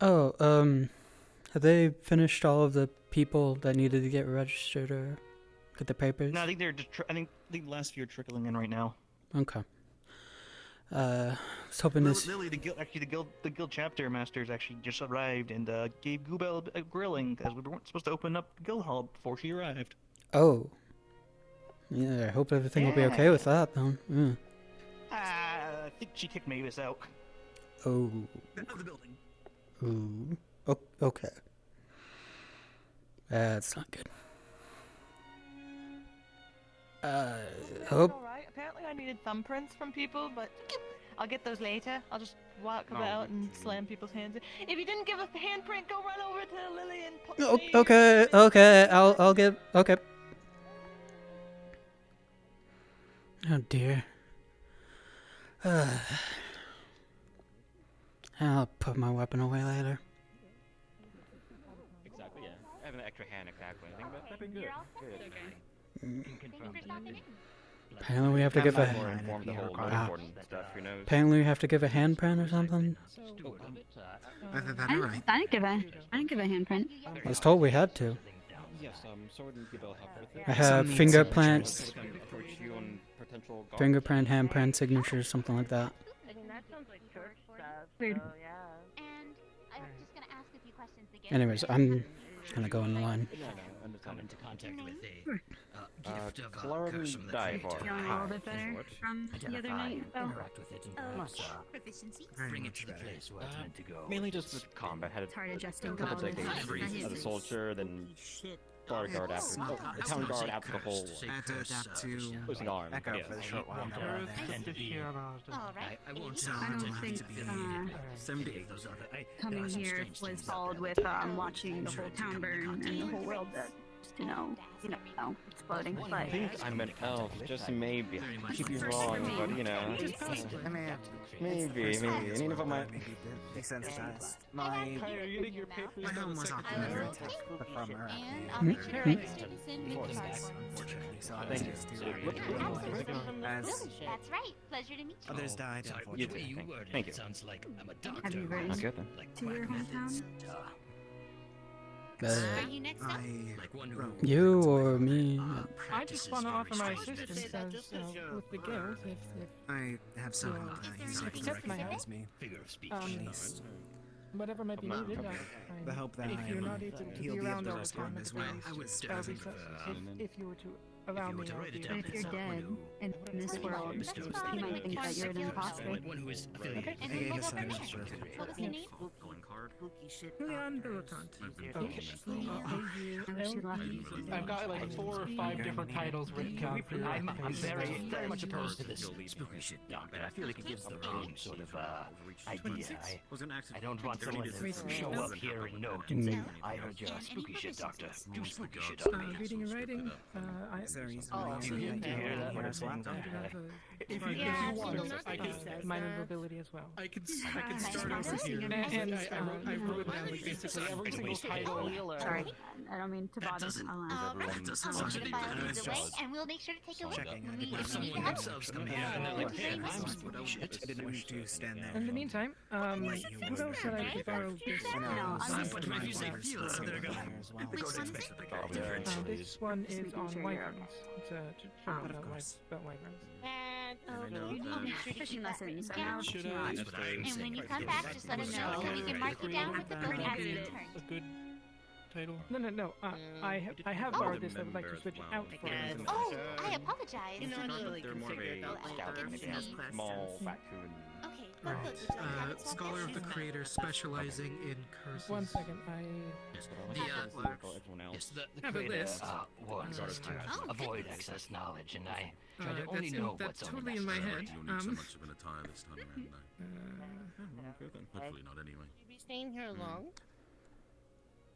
Oh, have they finished all of the people that needed to get registered or get the papers? No, I think I think the last few are trickling in right now. Okay. Was hoping this. Lily, the guild chapter masters actually just arrived and gave Goobel a grilling as we weren't supposed to open up the guild hall before she arrived. Oh. Yeah, I hope everything will be okay with that, then. Yeah. I think she kicked Mavis out. Oh. Of the building. Ooh. Okay. That's not good. Hope. Alright, apparently I needed thumbprints from people, but I'll get those later. I'll just walk Oh, about and slam people's hands. If you didn't give us the handprint, go run over to Lily and put Okay. I'll give. Okay. Oh dear. I'll put my weapon away later. Exactly, yeah. I have an extra hand attack or anything, but that'd be good. Apparently we have to give a. Apparently we have to give a handprint or something. I didn't give a handprint. I was told we had to. Yes, Sword and Gibel have with it. I have fingerprints, fingerprint, handprint, signature, something like that. I mean, that sounds like church stuff. Weird. So, yeah. And I'm just gonna ask a few questions to get. Anyways, I'm gonna go in the line. Come into contact with a gift of Clorian curse from the Dive creator. Feeling a little bit better from the other night, though. Interact with it and Proficiency. bring it to the place where it's meant to go. Mainly just with combat. Had It's hard adjusting a couple goblins. decades as a soldier, then bodyguard after the town guard after the whole. I had to adapt to losing arm. Echo yes. for the short while. All right. I won't I don't think someday those other. coming here was followed with watching the whole town burn and the whole world that exploding. I But think I'm an elf, just maybe. I keep you wrong, but you know. Maybe. I need to put my. Desensitized. My home was occupied the farmer. And I'll make sure to write the students in with the Unfortunately, so I Thank was you. as That's right. Pleasure to meet you. others died, You unfortunately. too. You worded Thank it you. sounds like I'm a doctor. have you written Okay then. to your hometown? Are you next up? Like one who You or me? I just want to offer my assistance as, with the guild if I have some hope that he's able to accept my help. recognize me. figure of speech. At least. Whatever might be needed. The hope that if you're not able to he'll be be able around to all the respond time, as well. I would if you were to allow me, I'll be But if you're dead in this world, you might think that you're an imposter. One who is affiliated. And I then gave we'll us go from an there. extra. What was your name? Julian Dilettante. Never she left. I've got like 4 or 5 different titles written down for I'm very much opposed to this spooky shit, Doctor. I feel like it gives the wrong sort of idea. I don't want someone to show up here and note and say, I heard your spooky shit, Doctor. Do spooky shit on me. reading and writing. If you want, I could minor ability as well. I could start over here. And I wrote down like basically every single title. Sorry, I don't mean to bother. I'll I'll send you the file either way, and we'll make sure to take a look. If someone themselves come here and they're like, hey, I'm spooky shit. I didn't wish to stand there. In the meantime, who else should I could borrow this? But if you say feel, they're going This one is on wyverns. It's a tutorial about wyverns. We'll make sure to fishing keep that lessons. written down. And when you come back, just let us know, and we can mark you down with the book as you return. A good title? No. I have borrowed this. I would like to switch it out for it. Oh, I apologize. They're more of a small raccoon. Okay, Scholar of the Creator specializing in curses. 1 second, Yes, the How about creator this? warns us to avoid excess knowledge, and I try to only that's know that's what's on totally the in my map. head. Hopefully not anyway. You be staying here long?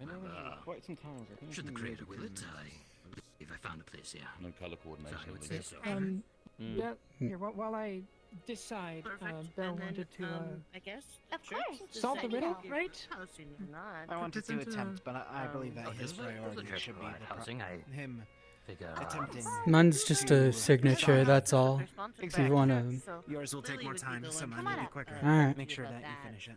I know quite some time. I think Should the it's creator maybe will it, 15 I believe I found a place here. No color coordination. So I would say so. Here, while I decide, Belle wanted to I guess. Of course. solve the riddle, right? How soon is not? I wanted to attempt, but I believe that his priority should be housing. him Figure attempting. Mine's just a signature, that's all. If you wanna. Yours will take more time, so mine will be quicker. Alright. Make sure that you finish it.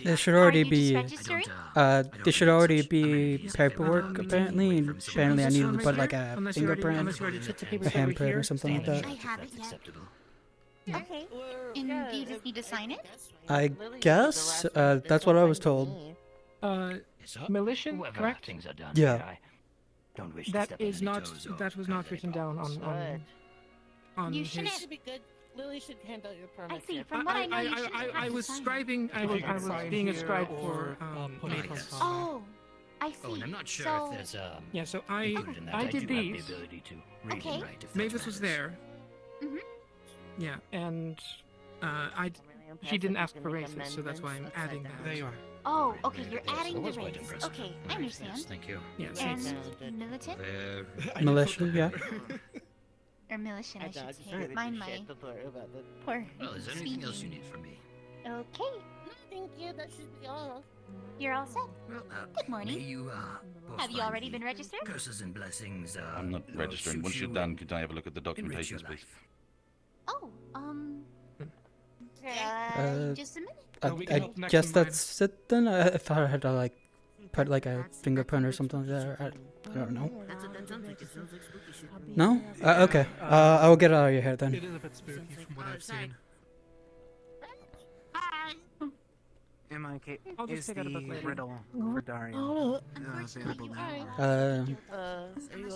There should already be. There should already be paperwork, apparently. And apparently, I needed to put like a fingerprint, a handprint, or something like that. I haven't yet. Okay. And you just need to sign it? I guess that's what I was told. Militia, Whoever correct? things are done Yeah. here, I don't wish to That step on is any not. toes or That was not written down on You his. shouldn't- Should be good. Lily should hand out your I permit. see. From what I know, you shouldn't have I to was sign it. scribing. I was being a scribe for Maple. Oh, I see. Oh, and I'm not sure so, if there's Yeah, so I included in that. I do did have these. the ability to read Okay. and write if that Mavis was matters. there. Yeah, and she didn't ask for raises, so that's why I'm adding that. There you are. Oh, okay. You're Yes, adding that the was quite raise. impressive. Okay, I Right, understand. yes, thank you. Yes. And militant Militia, yeah. or militant, I should just say. heard Mind you my said the part about the- poor. Well, is there anything else you speaking. need from me? Okay, No, thank you. That should be all. you're all set. Well, Good morning. May you, both Have you find already the been registered? Curses and blessings, I'm not registering. suit Once you're you done, and could I have a look at the enrich your documentations, please? life. Oh, just a minute. I guess that's it then. I thought I had to like put like a fingerprint or something there. I don't know. That sounds like it sounds like spooky shit. No? Okay. I will get it out of your hair then. It is a bit spooky from what I've seen. Am I okay? I'll just Is take out a book the later. riddle for Dario available now? Are you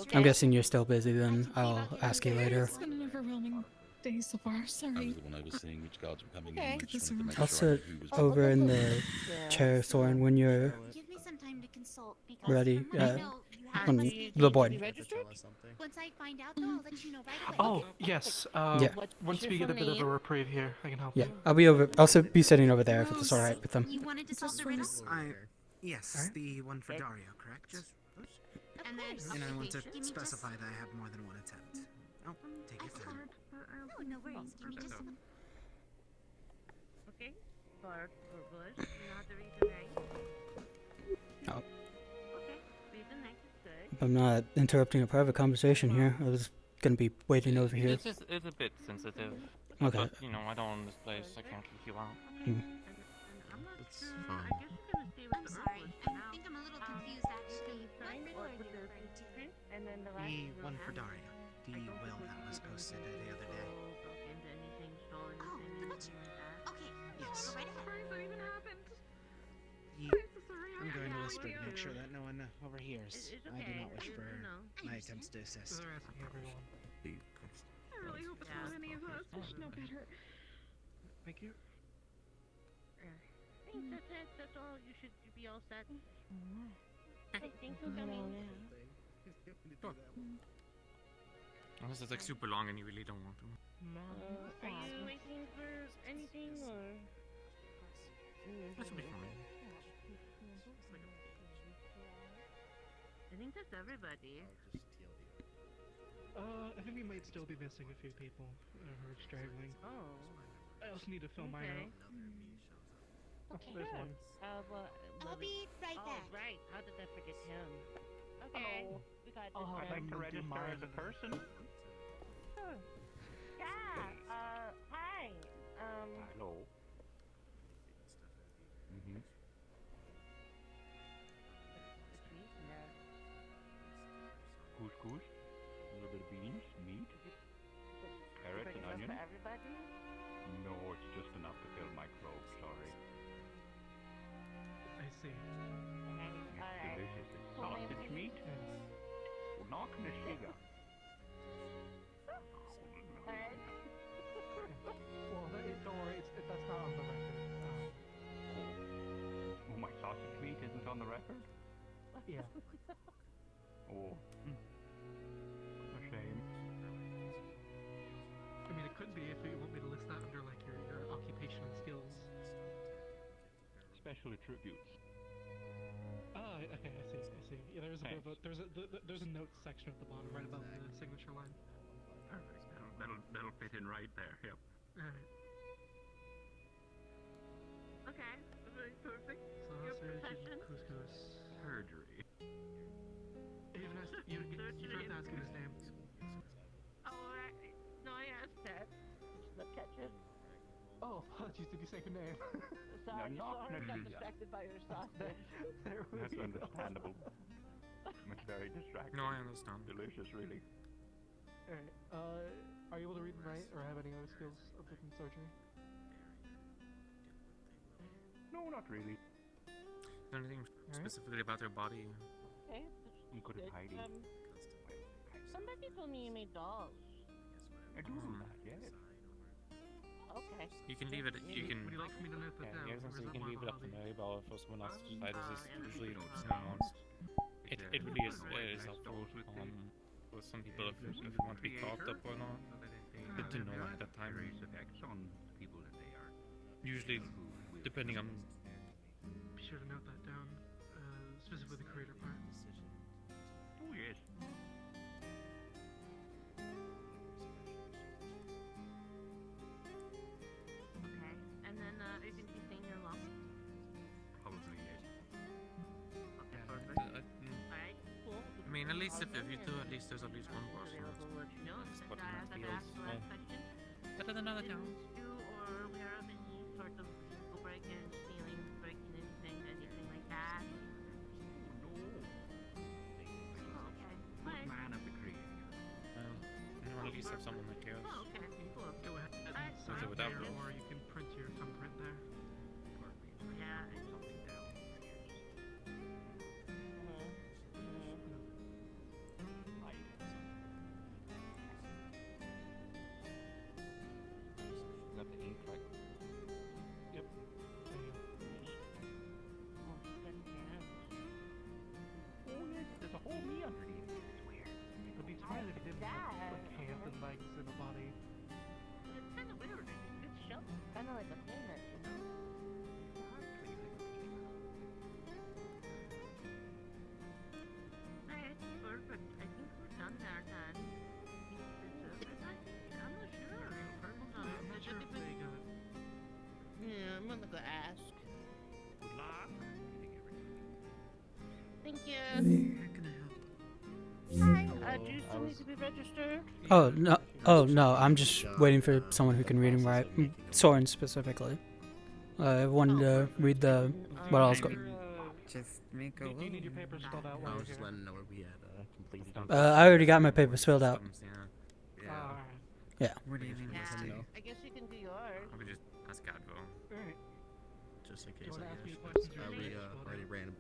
okay? I'm guessing you're still busy then. I'll ask you later. It's been an overwhelming day so far. I Sorry. was the one overseeing which guards were coming Okay. in. I just wanted to make I'll sure I sit knew who was over in the chair, Soren, when you're Give me some time to consult because ready. from what I know, you have On the board. Once I find out, though, I'll let you know right away. Oh yes. Yeah. Once we get a bit of a reprieve here, I can help. Yeah, I'll be over. I'll be sitting over there if it's all right with them. You wanted to solve the riddle? Yes, the one for Dario, correct? And then, And I want to give me just- specify that I have more than one attempt. Oh, take your time. Oh, no worries. Give me just a minute. Okay. Bark or bush, not the reason right. Oh. Okay. Reason right is good. If I'm not interrupting a private conversation here. I was gonna be waiting over here. It's a bit sensitive. Okay. But, you know, I don't own this place. I can't kick you out. That's fine. I guess you're gonna stay with the Sorry, herbalist I now. think I'm a little confused actually. What Sign riddle or are put you the referring to? secret, and then the last The will one for have Dario. The will that was posted the other day. broke into anything, stole Oh, anything, gotcha. anything like that. Okay, Yes. go right ahead. I'm going to whisper to make sure that no one overhears. It's I do okay. not wish for No. my attempts to assist. They're asking everyone. I really hope it's not any of us. We should know better. Thank you. I think that's it. That's all. You should be all set. Thanks for coming. Unless it's like super long and you really don't want to. Are you waiting for anything or? That should be fine. I think that's everybody. I think we might still be missing a few people who are straggling. Oh. I also need to fill mine Okay. out. Oh, there's one. Well, I'll be right back. Oh, right. How did I forget him? Okay. We got this. I'd like to register as a person. Sure. Yeah. Hi. Hello. Mm-hmm. Couscous, a little bit of beans, meat, carrots and onion. For everybody? No, it's just enough to fill my globe, sorry. I see. It's Alright. delicious. It's Well, maybe sausage we- meat. Knock the sugar. Alright. Well, don't worry. That's not on the record. Oh, my sausage meat isn't on the record? Yeah. Oh. A shame. I mean, it could be if you want me to list that under like your occupation and skills. Special attributes. Oh, okay, I see. Yeah, there's a bit of a, there's a notes section at the bottom, right above the signature line. Perfect. That'll fit in right there. Yep. Alright. Okay. Perfect. Your Sausage profession? and couscous. Surgery. You have to ask him his name. Oh, right. No, I asked that. Look at you. Oh, apologies, did you say your name? Sorry, knock sorry, the got sugar. distracted by your sausage. That's understandable. It's very distracting. No, I understand. Delicious, really. Alright, Are you able to read and write, or have any other skills other than surgery? No, not really. Anything specifically about your body? Okay. I'm good at hiding. Somebody told me you made dolls. I do that, yes. Okay. You can leave it. You can. Would you like for me to note that down? Yeah, Or is you that can more leave of it a up to hobby? Mary Ball for someone else to decide. This is usually announced. It really is helpful. With some people, if you want to be caught up or not, good to know at that time. Usually, depending on. Be sure to note that down, specifically the creator part. Oh yes. Okay. And then, are you going to be staying here long? Probably yes. Okay, perfect. Alright, cool. I mean, at least if you do, at least there's at least one person. We'll let you know. What I have to ask the last question. Better than other towns. You or aware of any sort of physical break-in, stealing, breaking anything like that? Okay. Man of the creator. Or at least have someone that cares. Oh, okay. Cool. Go ahead and Okay, sign without there, rules. or you can print your thumbprint there. Yeah, it's something down. Got the ink right. Yep. Oh yes, there's a whole me underneath. I swear. I'd be surprised if it didn't have like hands and legs and a body. It's kind of weird. It's shaped kind of like a peanut, you know? Alright, perfect. I think we're done there then. I'm not sure. I'm not sure if they got. Yeah, I'm gonna go ask. Good luck. Thank you. How can I help? Hi, do you still need to be registered? Oh no! Oh no! I'm just waiting for someone who can read and write. Soren specifically. I wanted to read the what else going. Just make a Do you need your papers spelled out while I you're was just here? letting know where we had completed. I already got my papers filled out. Yeah. Yeah. What do you mean? I guess you can do yours. I would just ask Advo. Alright. Just in Do you case, wanna I ask me guess. questions or We anything? already ran it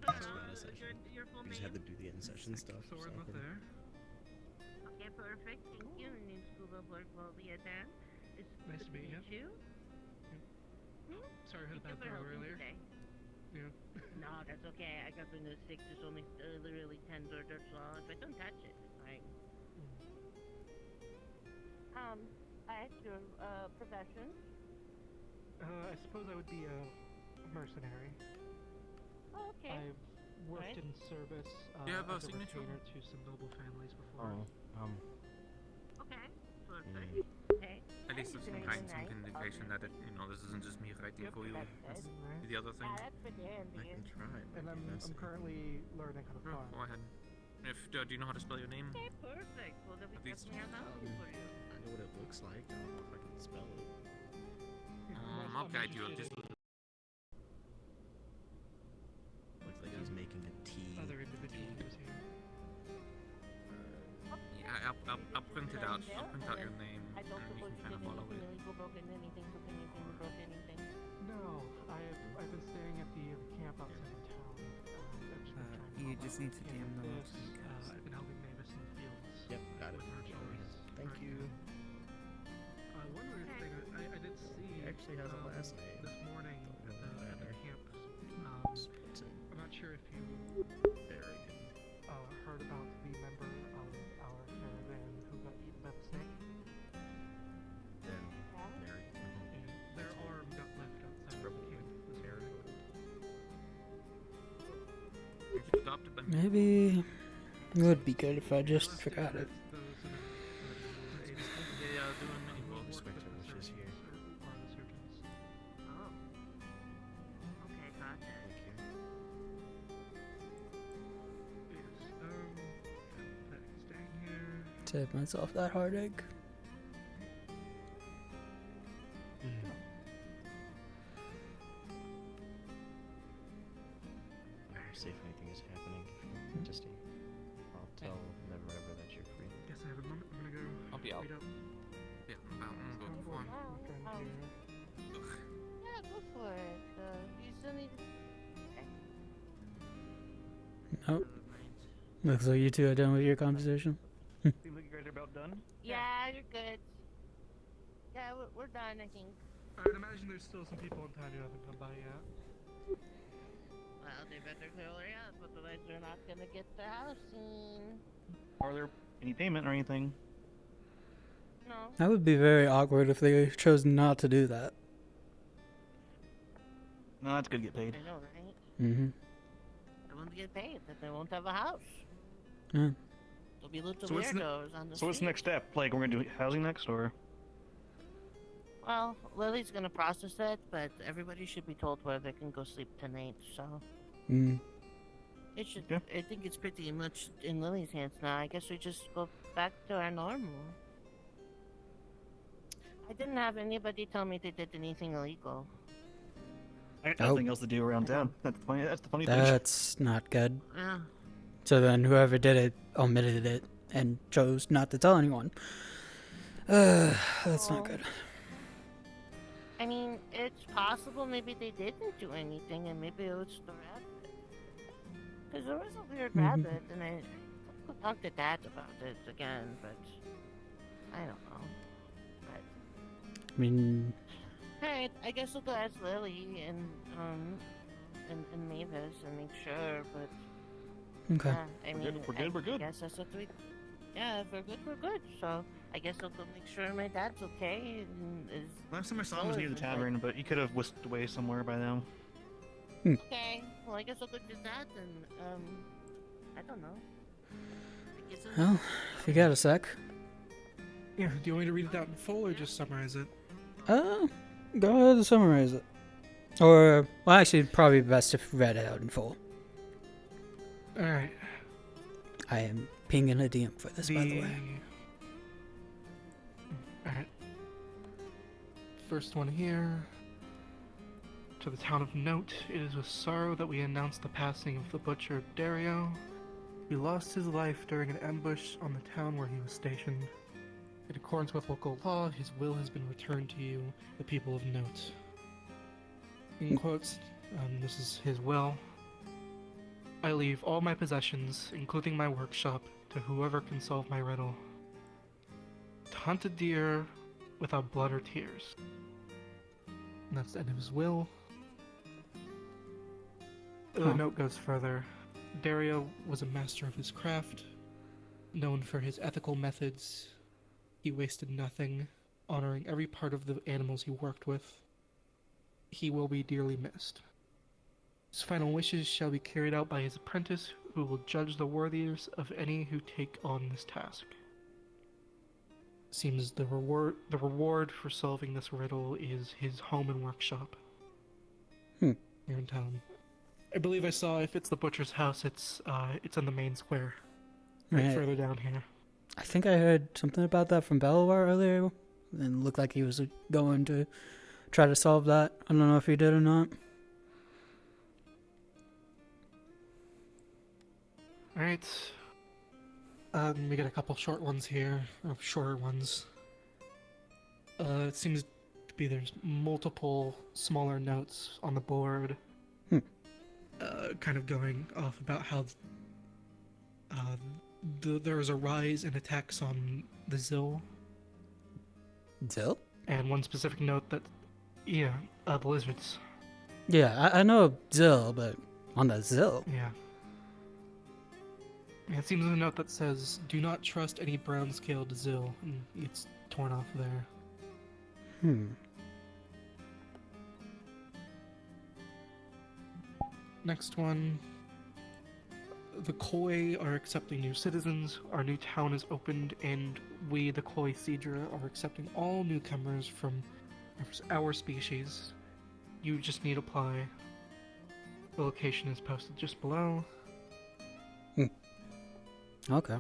past that session. We just had to do the end session stuff. So Soren with there. Okay, perfect. Thank you. My name's Kuba Borgvaldia Dan. It's Nice to meet you. Sorry, I had a bad throw earlier. Yeah. No, that's okay. I got in the 6 is only literally 10 dirt long. If I don't touch it, it's fine. I asked your profession. I suppose I would be a mercenary. Oh, okay. I've worked Right. in service Do you have a as a signature? retainer to some noble families before. Okay. Perfect. Okay. At least there's some kind of indication that it, this isn't just me writing for you. That's the other thing. That's pretty handy. I can try. And I'm currently learning how to Oh, farm. go ahead. If do you know how to spell your name? Okay, perfect. Well, then we At least- definitely have that one for you. I know what it looks like. I don't know if I can spell it. I'll guide you. Just Looks like he's making a T. Other individuals here. yeah, I'll print it out. I'll print out your name, I don't and you suppose can you kind of did follow anything it. illegal, broken anything, took anything, broke anything. No, I've been staying at the camp outside of town. I've just been trying to You help just out need to with DM them this. up. I've been helping Mavis in the fields. Yep, got it. with her chores. Thank you. One weird thing I did see. He actually has a last name. This morning at the camp. It's I'm not sure if you very good. heard about the member of our caravan who got eaten by the snake. Then Mary. Their arm got left outside of the camp this morning. Adopted by Maybe it would be good if I just forgot it. They are doing many books. Respect her wishes here. Oh. Okay, gotcha. Thank you. Staying here. Save myself that heartache. See if anything is happening. Just I'll tell them whenever that you're free. Guess I have a moment. I'm gonna go. I'll be Yeah, about one. Yeah, go for it. You still need. Nope. Looks like you two are done with your conversation. Seems like you guys are about done. Yeah, you're good. Yeah, we're done, I think. I'd imagine there's still some people in town who haven't come by yet. Well, they better hurry up, otherwise they're not gonna get the house seen. Are there any payment or anything? No. That would be very awkward if they chose not to do that. No, that's good to get paid. I know, right? Mm-hmm. They won't get paid, then they won't have a house. Yeah. There'll be lots of So what's weirdos on the So what's the street. next step? Like, we're gonna do housing next, or? Well, Lily's gonna process it, but everybody should be told where they can go sleep tonight, so... Mm. It should. I think it's pretty much in Lily's hands now. I guess we just go back to our normal. I didn't have anybody tell me they did anything illegal. I got nothing else to do around town. That's funny. That's the funny thing. That's not good. Yeah. So then whoever did it omitted it and chose not to tell anyone. That's not good. I mean, it's possible maybe they didn't do anything, and maybe it was the rabbit. Because there was a weird rabbit, and I talked to Dad about it again, but I don't know. But I mean, alright, I guess we'll go ask Lily and Mavis and make sure, but okay. yeah, I We're mean, good, we're good, we're good. I guess that's what we. Yeah, if we're good, we're good. So I guess I'll go make sure my dad's okay. And is Last time I saw him was near the tavern, but he could have whisked away somewhere by now. Okay, well I guess I'll go do that and I don't know. I guess Well, if you got a sec. Yeah, do you want me to read it out in full or just summarize it? Go ahead and summarize it. Or, well, actually, it'd probably be best if read it out in full. Alright. I am pinging a DM for this, by the way. Alright. First one here. To the town of Note, it is with sorrow that we announce the passing of the butcher Dario. He lost his life during an ambush on the town where he was stationed. In accordance with local law, his will has been returned to you, the people of Note. In quotes, this is his will. I leave all my possessions, including my workshop, to whoever can solve my riddle. To hunt a deer without blood or tears. And that's the end of his will. The note goes further. Dario was a master of his craft, known for his ethical methods. He wasted nothing, honoring every part of the animals he worked with. He will be dearly missed. His final wishes shall be carried out by his apprentice, who will judge the worthiness of any who take on this task. Seems the reward for solving this riddle is his home and workshop. Here in town. I believe I saw, if it's the butcher's house, it's in the main square. Right further down here. I think I heard something about that from Belvoir earlier, and it looked like he was going to try to solve that. I don't know if he did or not. Alright. We got a couple short ones here, or shorter ones. It seems to be there's multiple smaller notes on the board. Kind of going off about how there was a rise in attacks on the Zill. Zill? And one specific note that, the lizards. Yeah, I know Zill, but on the Zill? Yeah. It seems there's a note that says, "Do not trust any brown-scaled Zill," and it's torn off there. Next one. The Koi are accepting new citizens. Our new town is opened, and we, the Koi Seedra, are accepting all newcomers from our species. You just need to apply. The location is posted just below. Okay.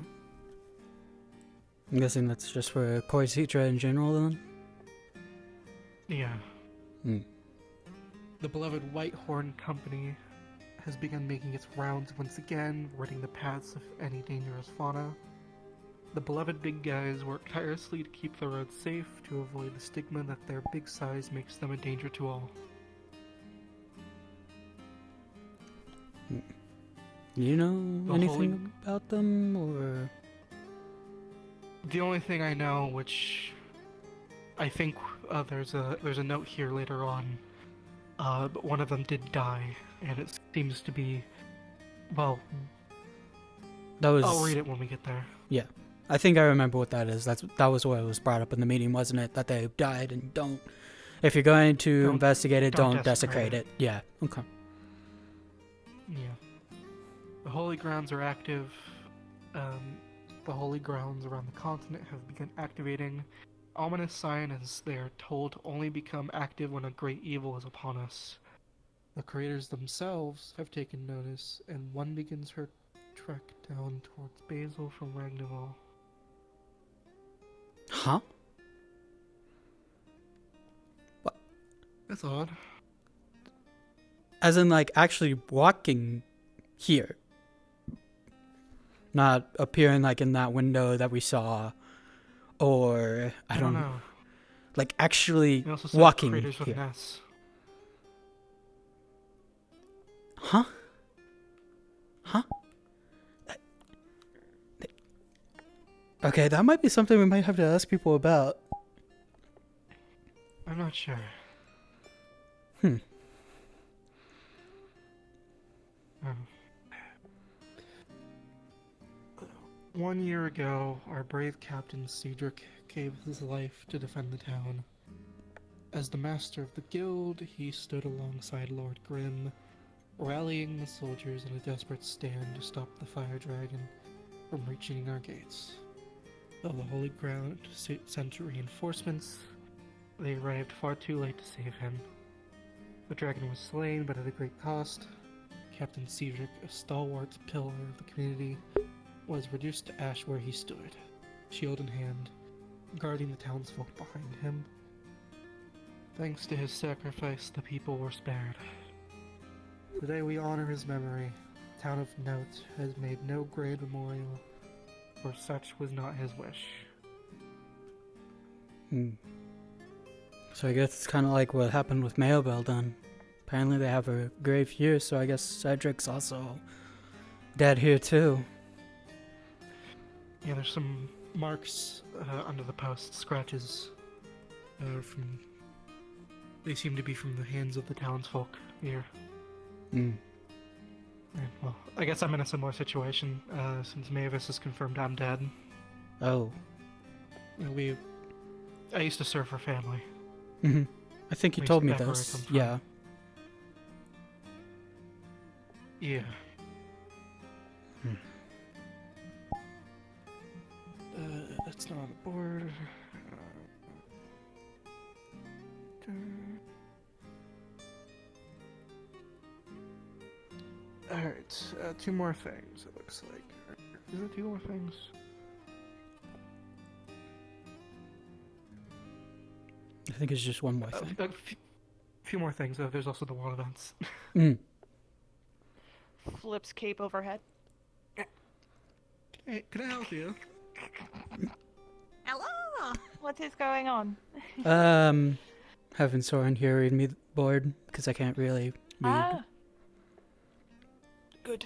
I'm guessing that's just for Koi Citra in general, then? Yeah. The beloved Whitehorn Company has begun making its rounds once again, ridding the paths of any dangerous fauna. The beloved big guys work tirelessly to keep the roads safe, to avoid the stigma that their big size makes them a danger to all. Do you know anything about them, or...? The only thing I know, which I think there's a note here later on, but one of them did die, and it seems to be, well, I'll read it when we get there. Yeah. I think I remember what that is. That was what was brought up in the meeting, wasn't it? That they died, and if you're going to investigate it, don't desecrate it. Yeah, okay. Yeah. The holy grounds are active. The holy grounds around the continent have begun activating. Ominous sign as they are told to only become active when a great evil is upon us. The creators themselves have taken notice, and one begins her trek down towards Basil from Ragnarok. Huh? What? That's odd. As in, like, actually walking here. Not appearing, like, in that window that we saw. Or, I don't know. Like, actually walking creators with here. an S. Huh? Huh? Okay, that might be something we might have to ask people about. I'm not sure. 1 year ago, our brave captain Cedric gave his life to defend the town. As the master of the guild, he stood alongside Lord Grim, rallying the soldiers in a desperate stand to stop the fire dragon from reaching our gates. Though the holy ground sent reinforcements, they arrived far too late to save him. The dragon was slain, but at a great cost. Captain Cedric, a stalwart pillar of the community, was reduced to ash where he stood, shield in hand, guarding the townsfolk behind him. Thanks to his sacrifice, the people were spared. Today we honor his memory. The town of Note has made no grand memorial, for such was not his wish. So I guess it's kind of like what happened with Mailbell then. Apparently they have a grave here, so I guess Cedric's also dead here too. Yeah, there's some marks under the post, scratches from... They seem to be from the hands of the townsfolk here. Yeah, well, I guess I'm in a similar situation, since Mavis has confirmed I'm dead. Oh. I used to serve her family. I think you told me this. Yeah. Yeah. That's not on the board. Alright, 2 more things, it looks like. Is it 2 more things? I think it's just one more thing. A few more things, though. There's also the wall events. Flips cape overhead. Hey, can I help you? Hello! What is going on? Having Soren here read me the board, because I can't really read. Good.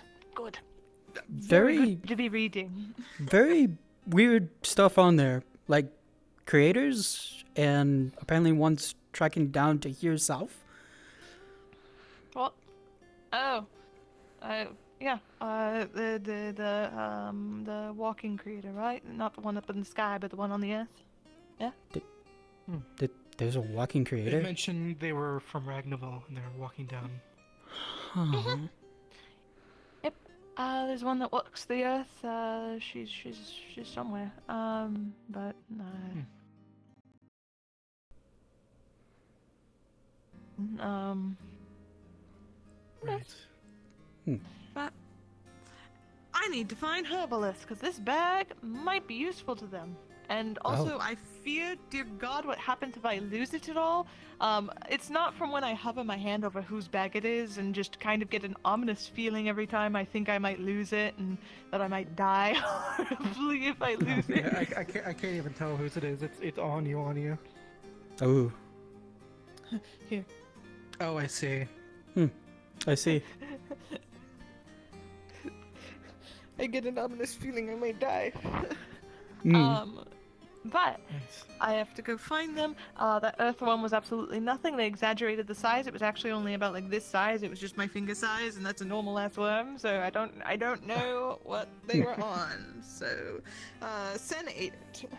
Very good to be reading. Very weird stuff on there. Like, creators, and apparently one's tracking down to here south. What? Oh. Yeah. The walking creator, right? Not the one up in the sky, but the one on the earth. Yeah. There's a walking creator. They mentioned they were from Ragnarok and they were walking down. Yep. There's one that walks the earth. She's somewhere. But no. Right. But I need to find herbalists because this bag might be useful to them. And also, I fear, dear God, what happens if I lose it at all? It's not from when I hover my hand over whose bag it is and just kind of get an ominous feeling every time I think I might lose it and that I might die horribly if I lose it. I can't even tell whose it is. It's on you. Oh. Here. Oh, I see. I see. I get an ominous feeling I might die. Mm. But I have to go find them. That earth one was absolutely nothing. They exaggerated the size. It was actually only about like this size. It was just my finger size, and that's a normal ass worm. So I don't know what they were on. So, Sen ate it.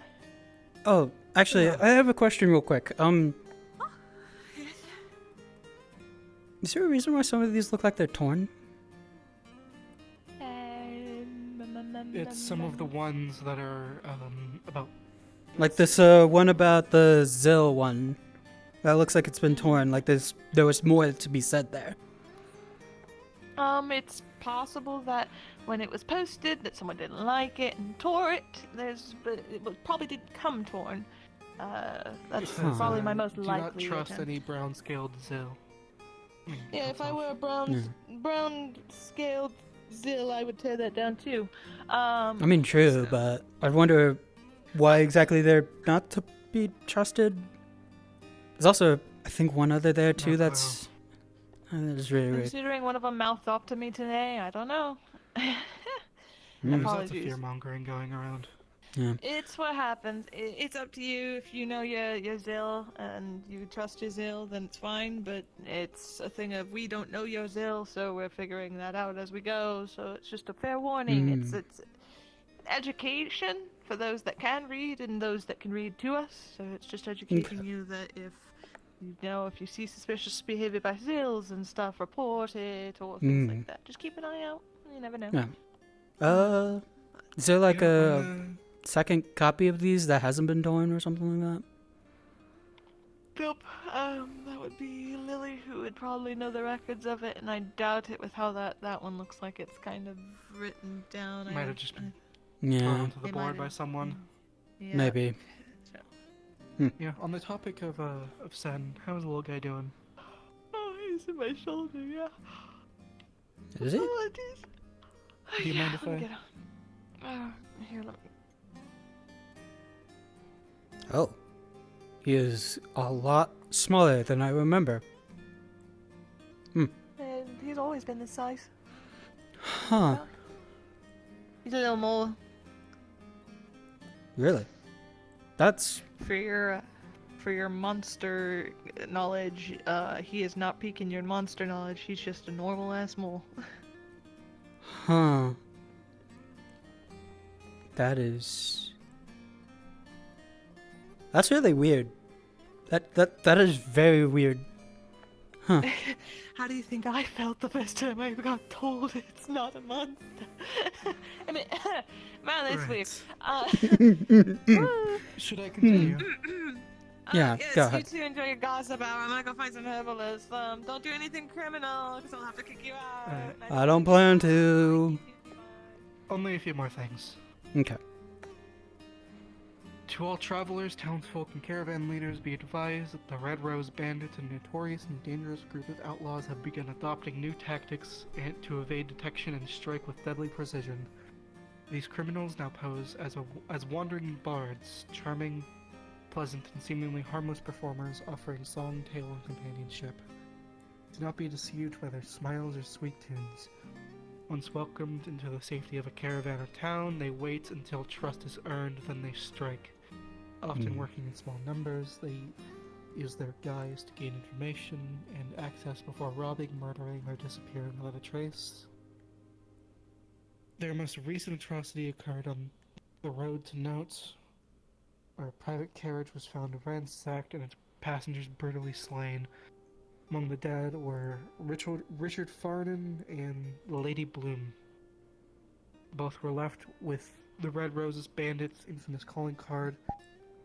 Oh, actually, I have a question real quick. Is there a reason why some of these look like they're torn? It's some of the ones that are about. Like this one about the Zill one. That looks like it's been torn. Like there was more to be said there. It's possible that when it was posted that someone didn't like it and tore it. But it probably did come torn. That's probably my most likely. Do not trust attempt. any brown-scaled Zill. Yeah, if I were a brown scaled Zill, I would tear that down too. I mean, true, but I wonder why exactly they're not to be trusted. There's also, I think, one other there too. That's really weird. Considering one of them mouthed off to me today, I don't know. There's lots of fear-mongering going around. Yeah. It's what happens. It's up to you. If you know your Zill and you trust your Zill, then it's fine. But it's a thing of we don't know your Zill, so we're figuring that out as we go. So it's just a fair warning. It's education for those that can read and those that can read to us. So it's just educating you that if you see suspicious behavior by Zills and stuff, report it or things like that. Just keep an eye out. You never know. Yeah. Is there like a second copy of these that hasn't been torn or something like that? Nope. That would be Lily who would probably know the records of it, and I doubt it with how that one looks like it's kind of written down. Might have just been Yeah. thrown onto the board by someone. Yeah. Maybe. Yeah. On the topic of Sen, how's the little guy doing? Oh, he's in my shoulder. Yeah. Is it? Apologies. Do you mind if let me I? get him. Here, let me. Oh. He is a lot smaller than I remember. And he's always been this size. Huh. He's a little more. Really? That's... For your monster knowledge, he is not peaking your monster knowledge. He's just a normal ass mole. Huh. That is... That's really weird. That is very weird. Huh. How do you think I felt the first time I got told it's not a monster? I mean, man, that's weird. Should I continue? Yeah, yes, go ahead. You two enjoy your gossip hour. I'm gonna go find some herbalists. Don't do anything criminal, because I'll have to kick you out. I don't plan to. Only a few more things. Okay. To all travelers, townsfolk, and caravan leaders, be advised that the Red Rose Bandits, a notorious and dangerous group of outlaws, have begun adopting new tactics to evade detection and strike with deadly precision. These criminals now pose as wandering bards, charming, pleasant, and seemingly harmless performers offering song, tale, and companionship. Do not be deceived by their smiles or sweet tunes. Once welcomed into the safety of a caravan or town, they wait until trust is earned, then they strike. Often working in small numbers, they use their guise to gain information and access before robbing, murdering, or disappearing without a trace. Their most recent atrocity occurred on the road to Notes, where a private carriage was found ransacked and its passengers brutally slain. Among the dead were Richard Farnan and Lady Bloom. Both were left with the Red Rose's bandits' infamous calling card,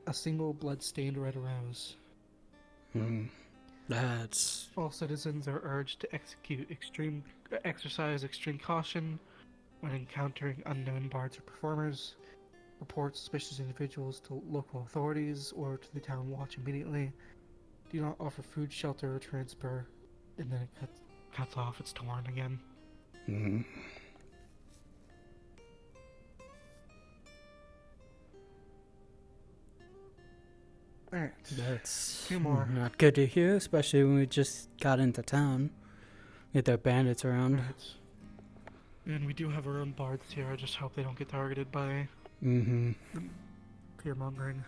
a single blood-stained red rose. That's... All citizens are urged to exercise extreme caution when encountering unknown bards or performers. Report suspicious individuals to local authorities or to the town watch immediately. Do not offer food, shelter, or transfer. And then it cuts off. It's torn again. Mm-hmm. Alright. That's Two more. not good to hear, especially when we just got into town. Get their bandits around. Right. And we do have our own bards here. I just hope they don't get targeted by fear-mongering.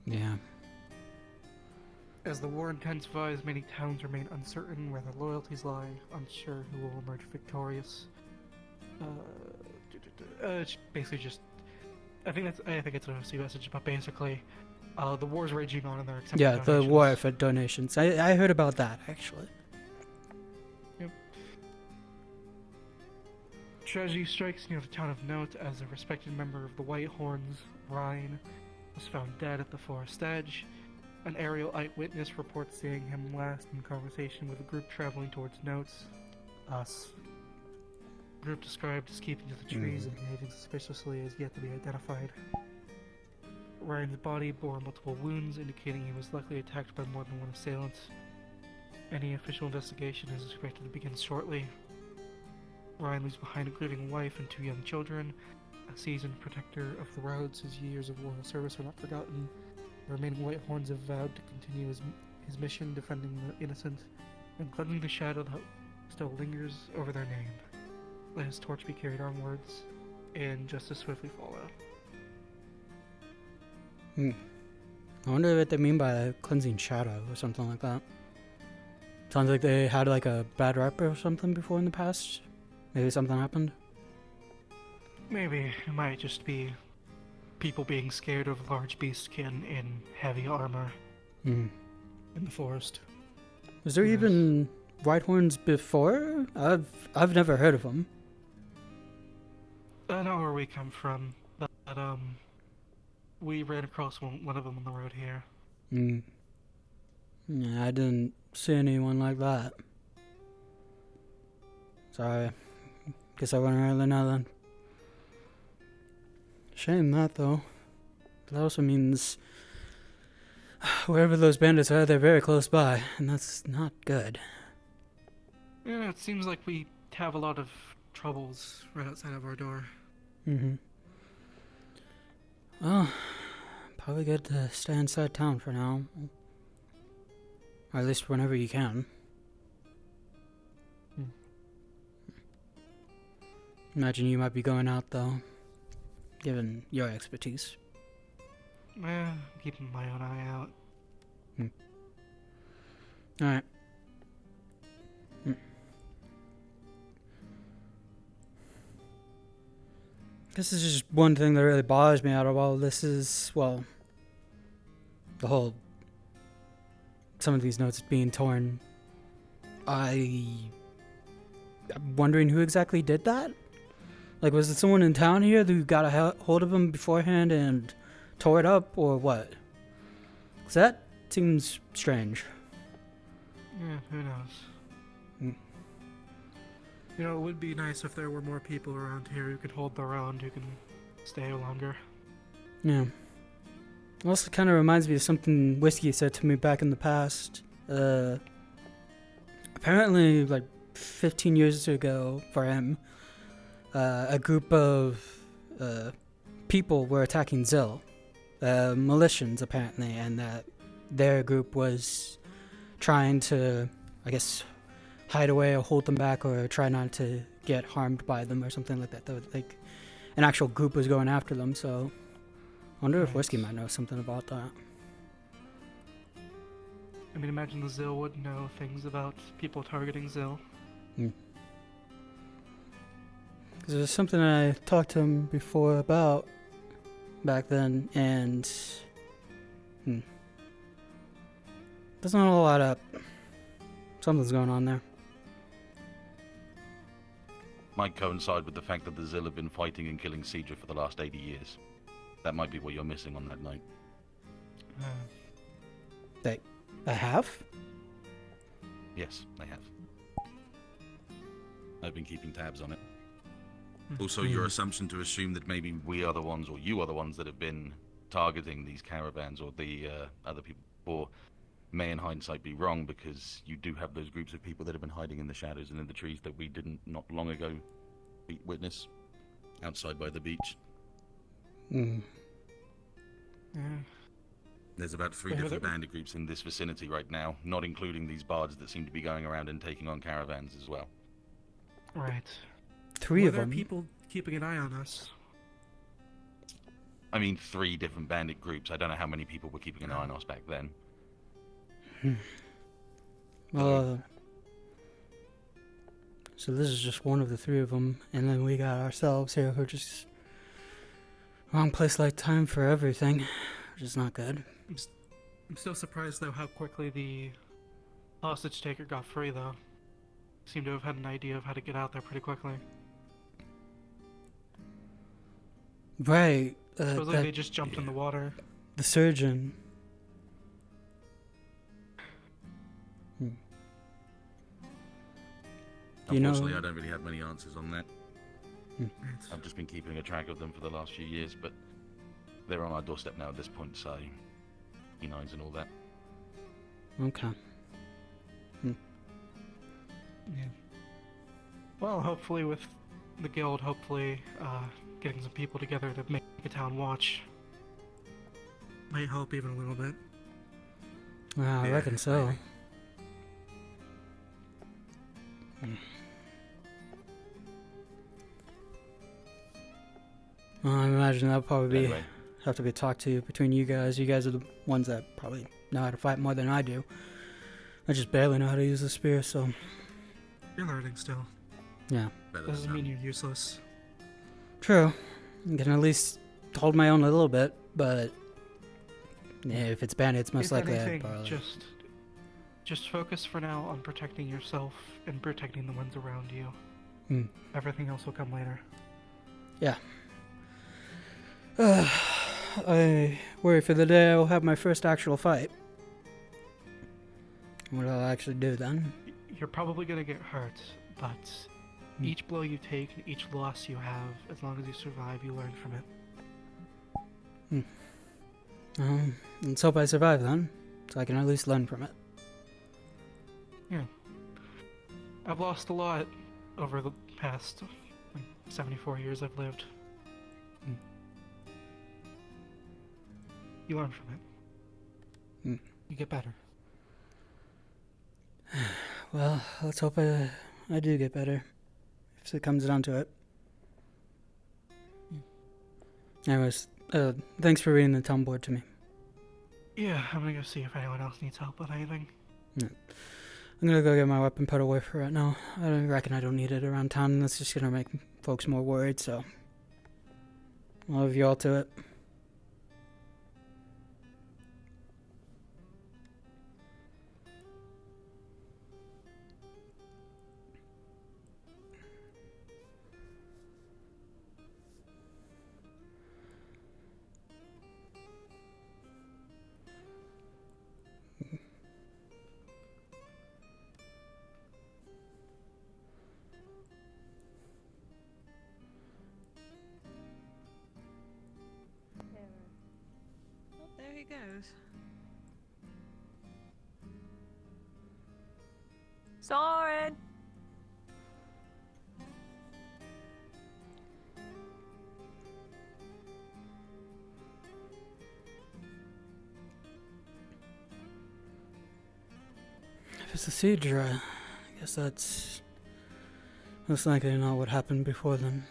Yeah. As the war intensifies, many towns remain uncertain where their loyalties lie, unsure who will emerge victorious. It's basically just... I think it's a OC message, but basically, the war's raging on and they're accepting Yeah, donations. the war for donations. I heard about that, actually. Yep. Tragedy strikes near the town of Note as a respected member of the White Horns, Ryan, was found dead at the forest edge. An aerial eyewitness reports seeing him last in conversation with a group traveling towards Notes. Us. Group described as keeping to the trees and behaving suspiciously is yet to be identified. Ryan's body bore multiple wounds, indicating he was likely attacked by more than one assailant. Any official investigation is expected to begin shortly. Ryan leaves behind a grieving wife and 2 young children. A seasoned protector of the roads, his years of loyal service are not forgotten. The remaining White Horns have vowed to continue his mission, defending the innocent and cleansing the shadow that still lingers over their name. Let his torch be carried onwards, and justice swiftly follow. I wonder what they mean by cleansing shadow or something like that. Sounds like they had like a bad rep or something before in the past. Maybe something happened. Maybe it might just be people being scared of large beastkin in heavy armor in the forest. Was there even Whitehorns before? I've never heard of them. I know where we come from, but we ran across one of them on the road here. Yeah, I didn't see anyone like that. Sorry. Guess I wouldn't really know then. Shame that, though. That also means wherever those bandits are, they're very close by, and that's not good. Yeah, it seems like we have a lot of troubles right outside of our door. Well, probably good to stay inside town for now. Or at least whenever you can. Imagine you might be going out, though, given your expertise. Keeping my own eye out. Alright. This is just one thing that really bothers me out of all this is, well, the whole, some of these notes being torn. I'm wondering who exactly did that? Like, was it someone in town here who got a hold of him beforehand and tore it up, or what? 'Cause that seems strange. Yeah, who knows? You know, it would be nice if there were more people around here who could hold their own, who can stay longer. Yeah. It also kind of reminds me of something Whiskey said to me back in the past. Apparently, like 15 years ago for him, a group of people were attacking Zill. Militians, apparently, and that their group was trying to, I guess, hide away or hold them back or try not to get harmed by them or something like that. Like, an actual group was going after them, so I wonder if Whiskey might know something about that. I mean, imagine the Zill would know things about people targeting Zill. Because there's something I talked to him before about back then, and doesn't all add up. Something's going on there. Might coincide with the fact that the Zill have been fighting and killing Cedra for the last 80 years. That might be what you're missing on that night. They have? Yes, they have. I've been keeping tabs on it. Also, your assumption to assume that maybe we are the ones, or you are the ones that have been targeting these caravans or the other people before, may in hindsight be wrong, because you do have those groups of people that have been hiding in the shadows and in the trees that we didn't not long ago witness outside by the beach. Yeah. There's about 3 different bandit groups in this vicinity right now, not including these bards that seem to be going around and taking on caravans as well. Right. 3 of Were there them. people keeping an eye on us? I mean, 3 different bandit groups. I don't know how many people were keeping an eye on us back then. So this is just one of the 3 of them, and then we got ourselves here who are just wrong place, right time for everything, which is not good. I'm still surprised, though, how quickly the hostage taker got free, though. Seemed to have had an idea of how to get out there pretty quickly. Right. Supposedly they just jumped in the water. The surgeon. Unfortunately, I don't really have many answers on that. I've just been keeping a track of them for the last few years, but they're on our doorstep now at this point, so E9s and all that. Okay. Yeah. Well, hopefully with the guild, getting some people together to make a town watch might help even a little bit. I reckon so. Well, I imagine that'll probably have to be talked to between you guys. You guys are the ones that probably know how to fight more than I do. I just barely know how to use a spear, so... You're learning still. Yeah. Doesn't mean you're useless. True. I can at least hold my own a little bit, but... Yeah, if it's bandits, most likely I'd probably... Just focus for now on protecting yourself and protecting the ones around you. Everything else will come later. Yeah. I worry for the day I will have my first actual fight. What I'll actually do then? You're probably gonna get hurt, but each blow you take and each loss you have, as long as you survive, you learn from it. Let's hope I survive then, so I can at least learn from it. Yeah. I've lost a lot over the past 74 years I've lived. You learn from it. You get better. Well, let's hope I do get better, if it comes down to it. Anyways, thanks for reading the town board to me. Yeah, I'm gonna go see if anyone else needs help with anything. Yeah. I'm gonna go get my weapon put away for right now. I reckon I don't need it around town. That's just gonna make folks more worried, so... I'll leave you all to it. There he goes. Soren! If it's a siege, I guess that's most likely not what happened before then.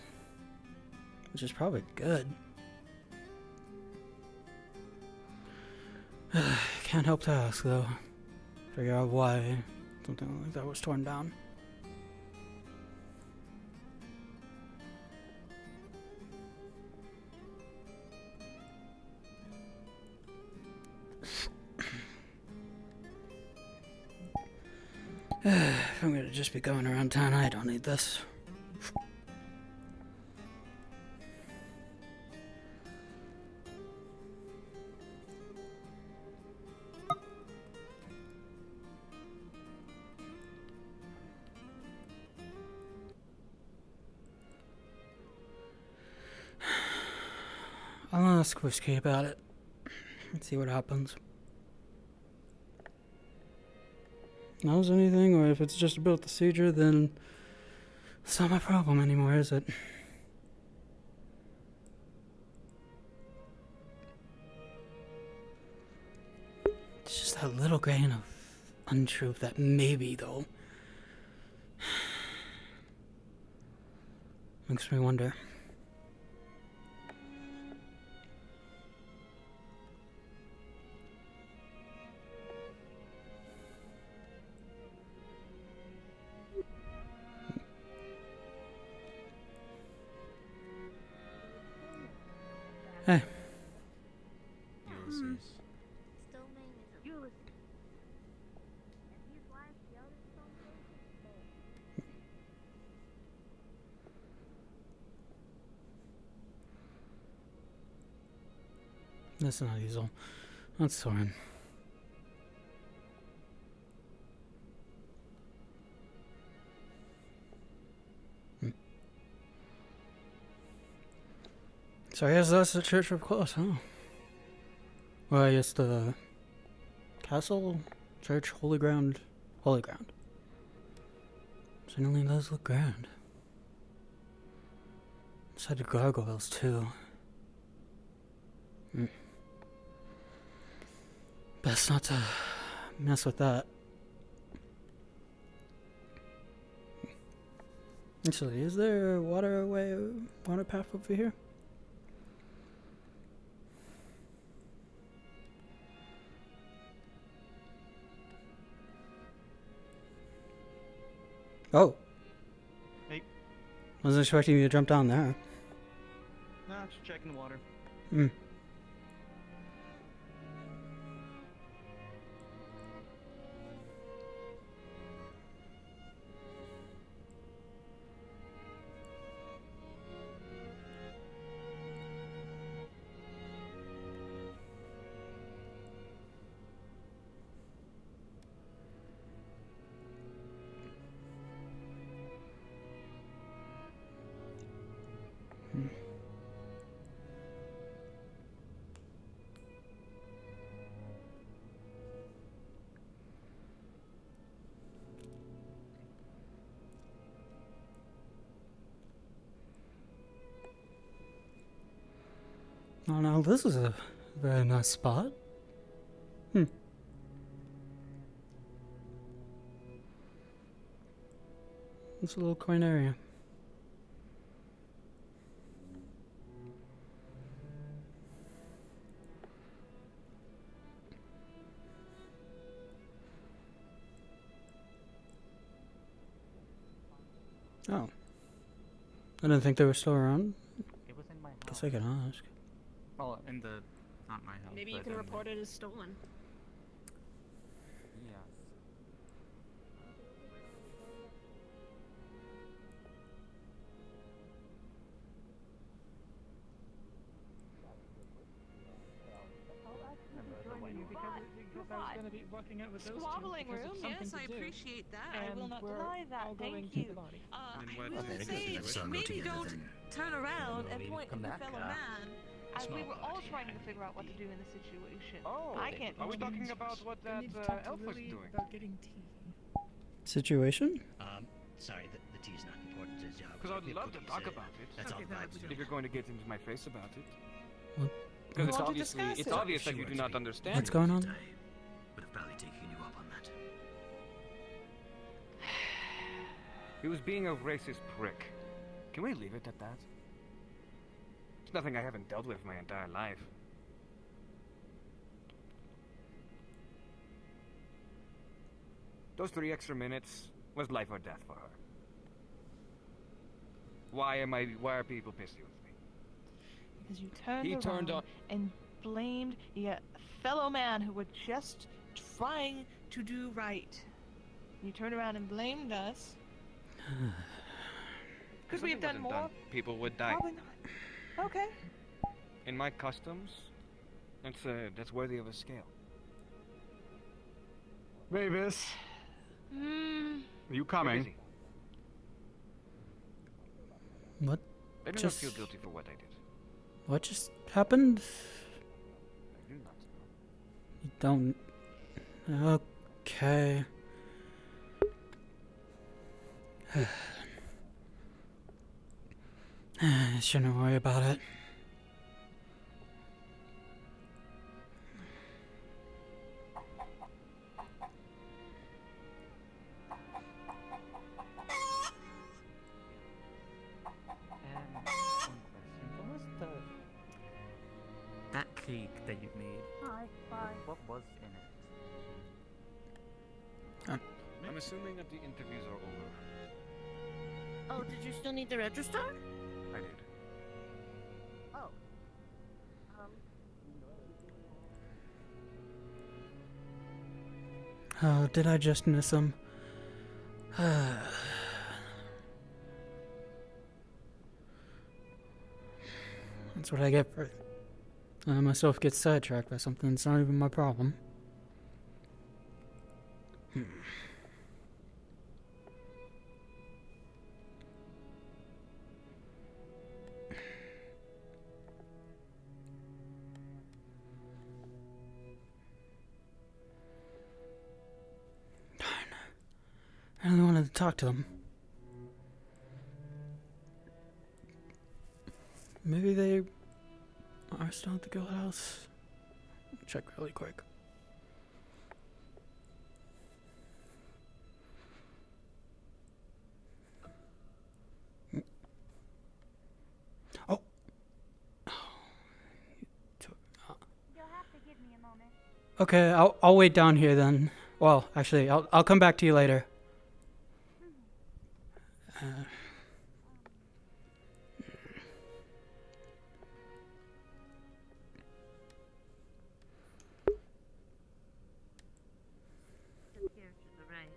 Which is probably good. Can't help to ask, though. Figure out why something like that was torn down. If I'm gonna just be going around town, I don't need this. ask Whiskey about it. Let's see what happens. Knows anything, or if it's just about the seizure, then it's not my problem anymore, is it? It's just that little grain of untruth, that maybe, though. Makes me wonder. Hey. That's not Easel. That's Soren. So I guess that's the Church of Kraus, huh? Well, I guess the castle, church, holy ground. Holy ground. Certainly does look grand. Inside the gargoyles, too. Best not to mess with that. Actually, is there a water path over here? Oh. Hey. Wasn't expecting you to jump down there. Nah, just checking the water. Hmm. Oh, now this is a very nice spot. It's a little coin area. Oh. I didn't think they were still around. It was in my house. Guess I can ask. Well, in the not my house. Maybe you but can in report it as stolen. Yes. Squabbling room, yes, I appreciate that. I will not deny that. Thank you. I will say, maybe don't turn around and point at your fellow man. As we were all trying to figure out what to do in the situation. Oh, I can't. are we talking about what that elf was doing? About getting tea. Situation? Sorry, the tea's not important to his job. Because I'd love to talk about it. That's all the vibes we If you're going to get into my face about it. What? Because it's Want to obviously, discuss it's it? obvious that you do not understand. What's going on? would have probably taken you up on that. He was being a racist prick. Can we leave it at that? It's nothing I haven't dealt with my entire life. Those 3 extra minutes was life or death for her. Why are people pissed with me? Because you turned He around turned on- and blamed your fellow man who were just trying to do right. You turned around and blamed us. Could we have done Something more? wasn't people would die. Probably not. Okay. In my customs, that's worthy of a scale. Mavis, are you coming? What? I do not Just- feel guilty for what I did. What just happened? I do not know. You don't... Okay. Shouldn't worry about it. What was That cake that you made. what was in it? I'm assuming that the interviews are over. Oh, did you still need the register? I did. Oh. Oh, did I just miss him? That's what I get for letting myself get sidetracked by something that's not even my problem. I really wanted to talk to them. Maybe they are still at the guild house. Check really quick. Oh. You'll have to give me a moment. Okay, I'll wait down here then. Well, actually, I'll come back to you later. Just here to the right.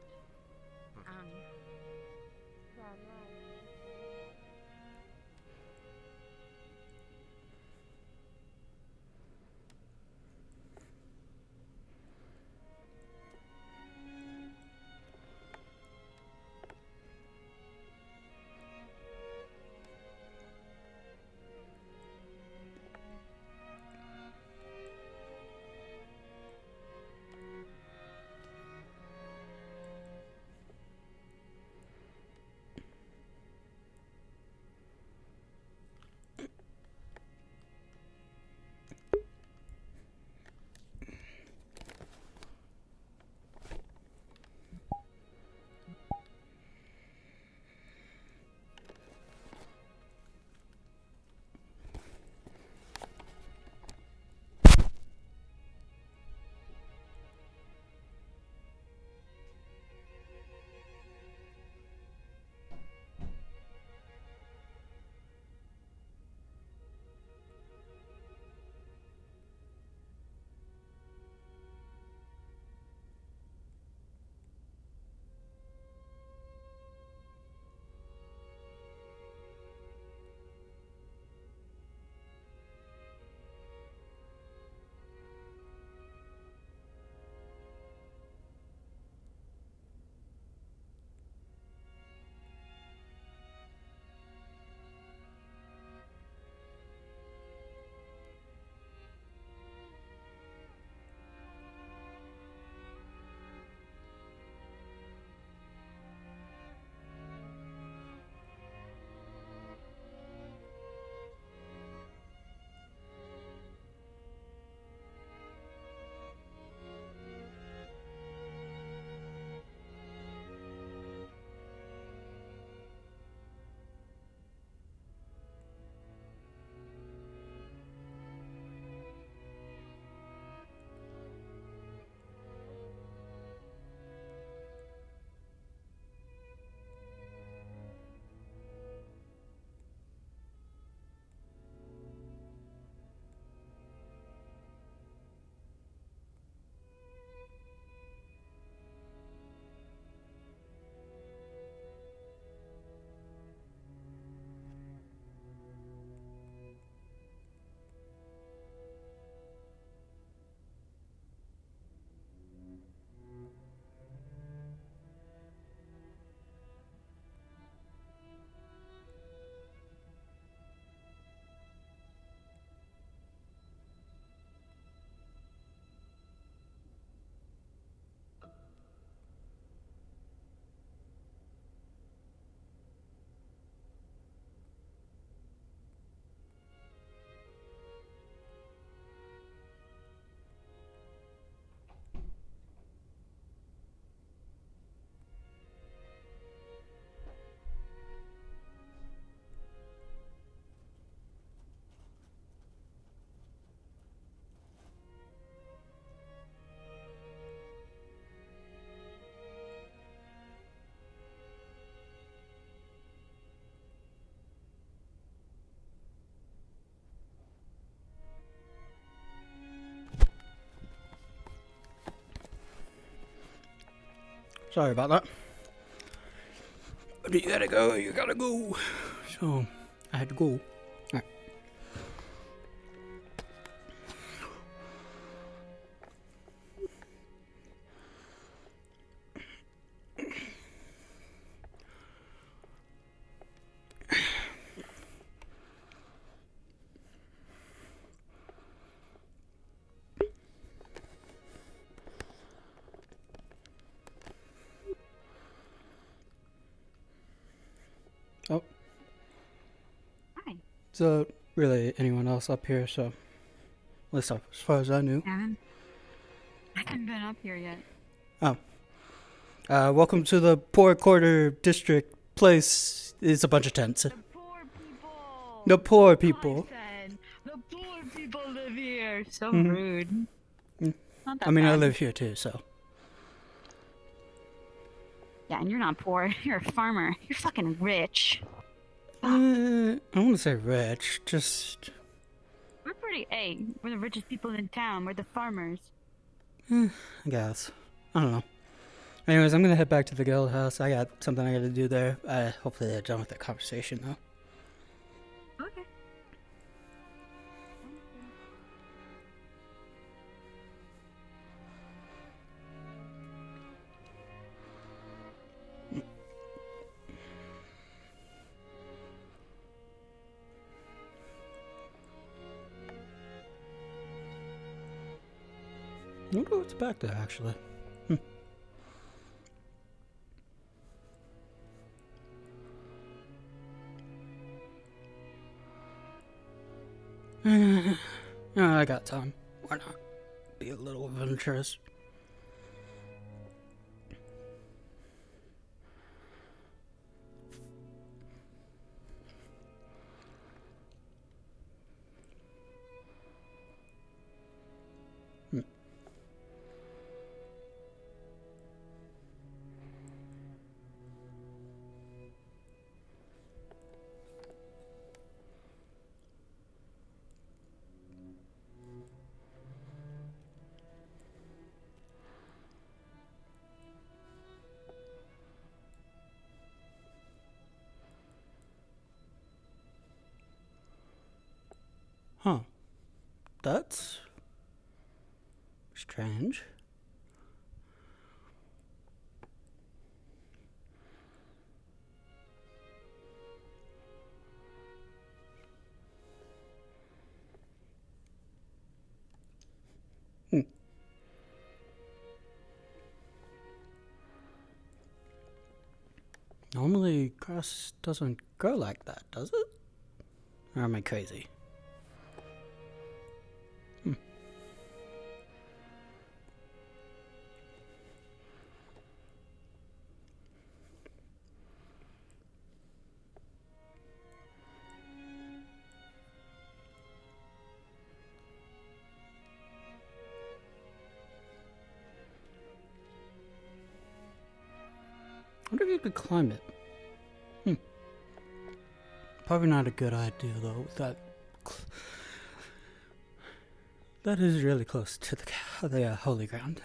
Sorry about that. But you gotta go, you gotta go. So, I had to go. Alright. Oh. Hi. So, really, anyone else up here, so... At least as far as I knew. I haven't been up here yet. Oh. Welcome to the Poor Quarter District place. It's a bunch of tents. The poor people. The poor people live here. So Mhm. rude. Not that I mean, I bad. live here too, so... Yeah, and you're not poor. You're a farmer. You're fucking rich. I wouldn't say rich, just... We're pretty. Hey, we're the richest people in town. We're the farmers. I guess. I don't know. Anyways, I'm gonna head back to the guild house. I got something I gotta do there. Hopefully they're done with that conversation, though. Okay. I wonder what's back there, actually. I got time. Why not? Be a little adventurous. Huh. That's... strange. Normally, grass doesn't grow like that, does it? Or am I crazy? I wonder if you could climb it. Probably not a good idea, though. That is really close to the holy ground.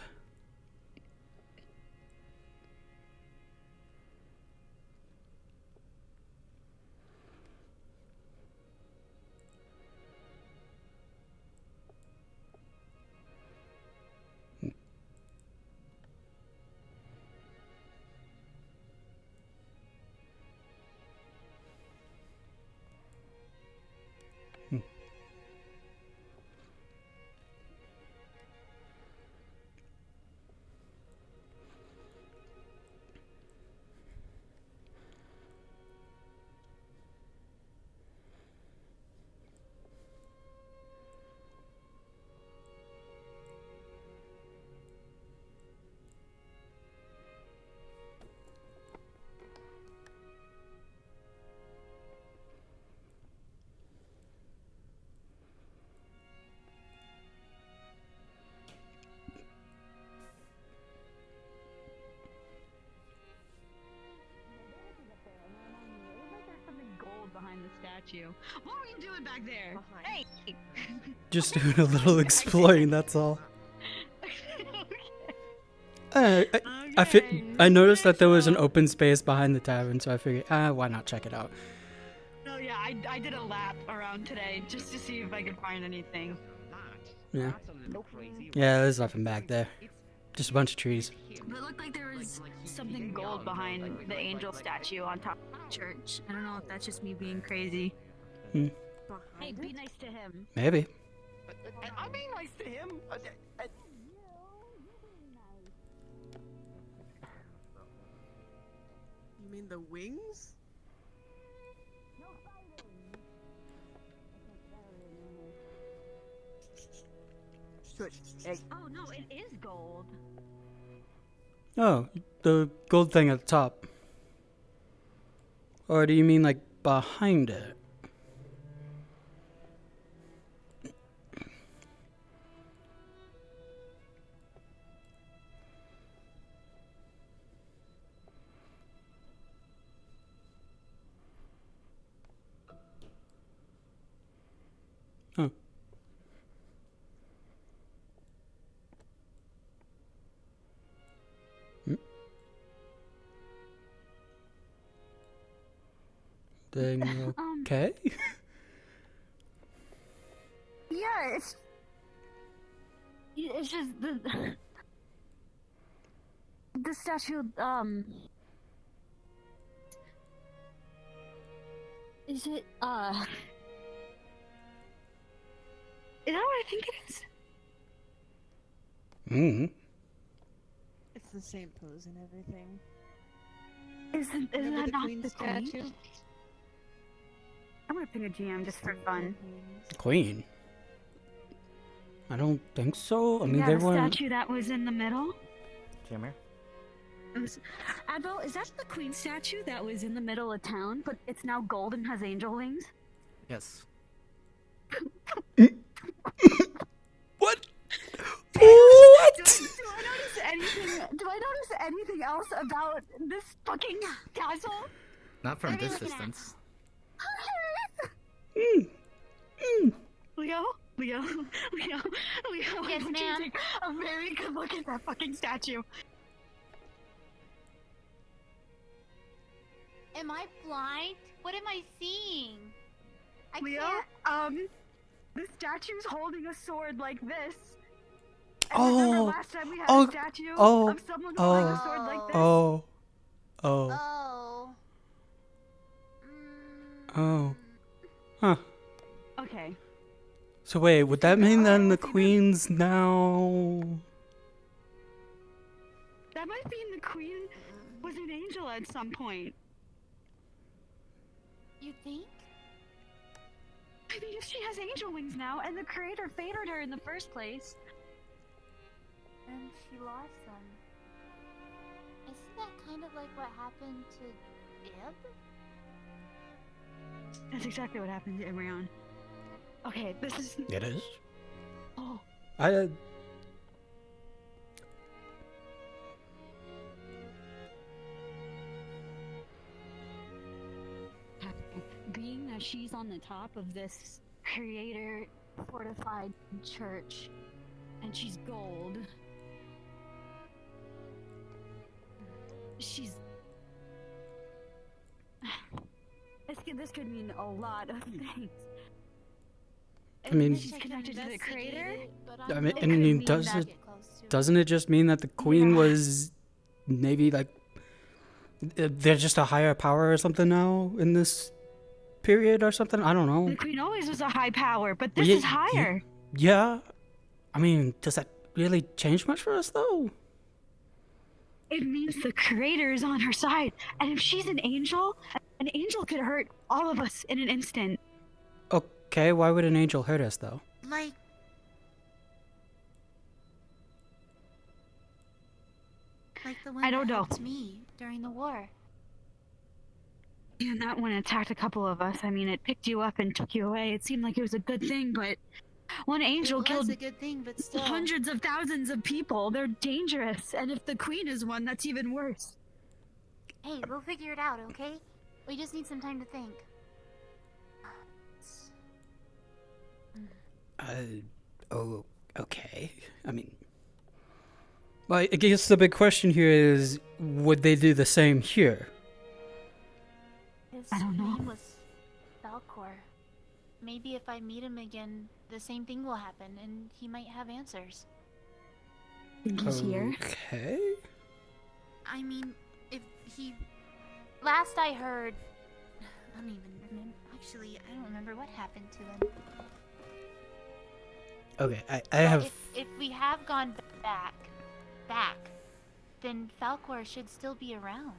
Behind the statue. What were you doing back there? Hey! Just doing a little exploring, that's all. I I noticed that there was an open space behind the tavern, so I figured, why not check it out? Oh yeah, I did a lap around today just to see if I could find anything. Yeah. Yeah, there's nothing back there. Just a bunch of trees. But it looked like there was something gold behind the angel statue on top of the church. I don't know if that's just me being crazy. Hmm. Hey, be nice to him. Maybe. I'm being nice to him. You mean the wings? Oh no, it is gold. Oh, the gold thing at the top. Or do you mean like behind it? Huh. Thing okay? Yeah, it's just the statue. Is it Is that what I think it is? Mm-hmm. It's the same pose and everything. Isn't Remember that not Queen the statue? queen? I'm gonna pick a GM just for fun. Queen? I don't think so. I mean, yeah, they the weren't. statue that was in the middle. Jimmer? Advil, is that the queen statue that was in the middle of town, but it's now gold and has angel wings? Yes. What? Do I notice anything else about this fucking castle? Not from this distance. Leo? Leo? Yes, I want you to ma'am. take a very good look at that fucking statue. Am I blind? What am I seeing? Leo, can't. the statue's holding a sword like this. And Oh. remember last time we had Oh. a statue Oh. of someone holding a Oh. sword like this? Oh. Oh. Oh. Oh. Huh. Okay. So wait, would that mean then the queen's now? That might mean the queen was an angel at some point. You think? I mean, if she has angel wings now, and the creator favored her in the first place. And she lost them. Isn't that kind of like what happened to Ib? That's exactly what happened to Imrion. Okay, this is... It is. Oh. Being that she's on the top of this creator fortified church, and she's gold, she's... This could mean a lot of things. I mean, she's connected to the creator. I mean, doesn't it just mean that the queen was maybe like they're just a higher power or something now in this period or something? I don't know. The queen always was a high power, but this Yeah, is higher. Yeah. I mean, does that really change much for us though? It means the creator is on her side, and if she's an angel could hurt all of us in an instant. Okay, why would an angel hurt us though? Like the one I don't that know. helped me during the war. And that one attacked a couple of us. I mean, it picked you up and took you away. It seemed like it was a good thing, but one angel It was killed a good thing, but still. hundreds of thousands of people. They're dangerous, and if the queen is one, that's even worse. Hey, we'll figure it out, okay? We just need some time to think. Oh, okay. I mean, But I guess the big question here is, would they do the same here? His I don't know. name was Falcor. Maybe if I meet him again, the same thing will happen, and he might have answers. Think he's here? Okay. I mean, if he... Last I heard... I don't even remember. Actually, I don't remember what happened to him. Okay, I But have... If we have gone back, then Falcor should still be around.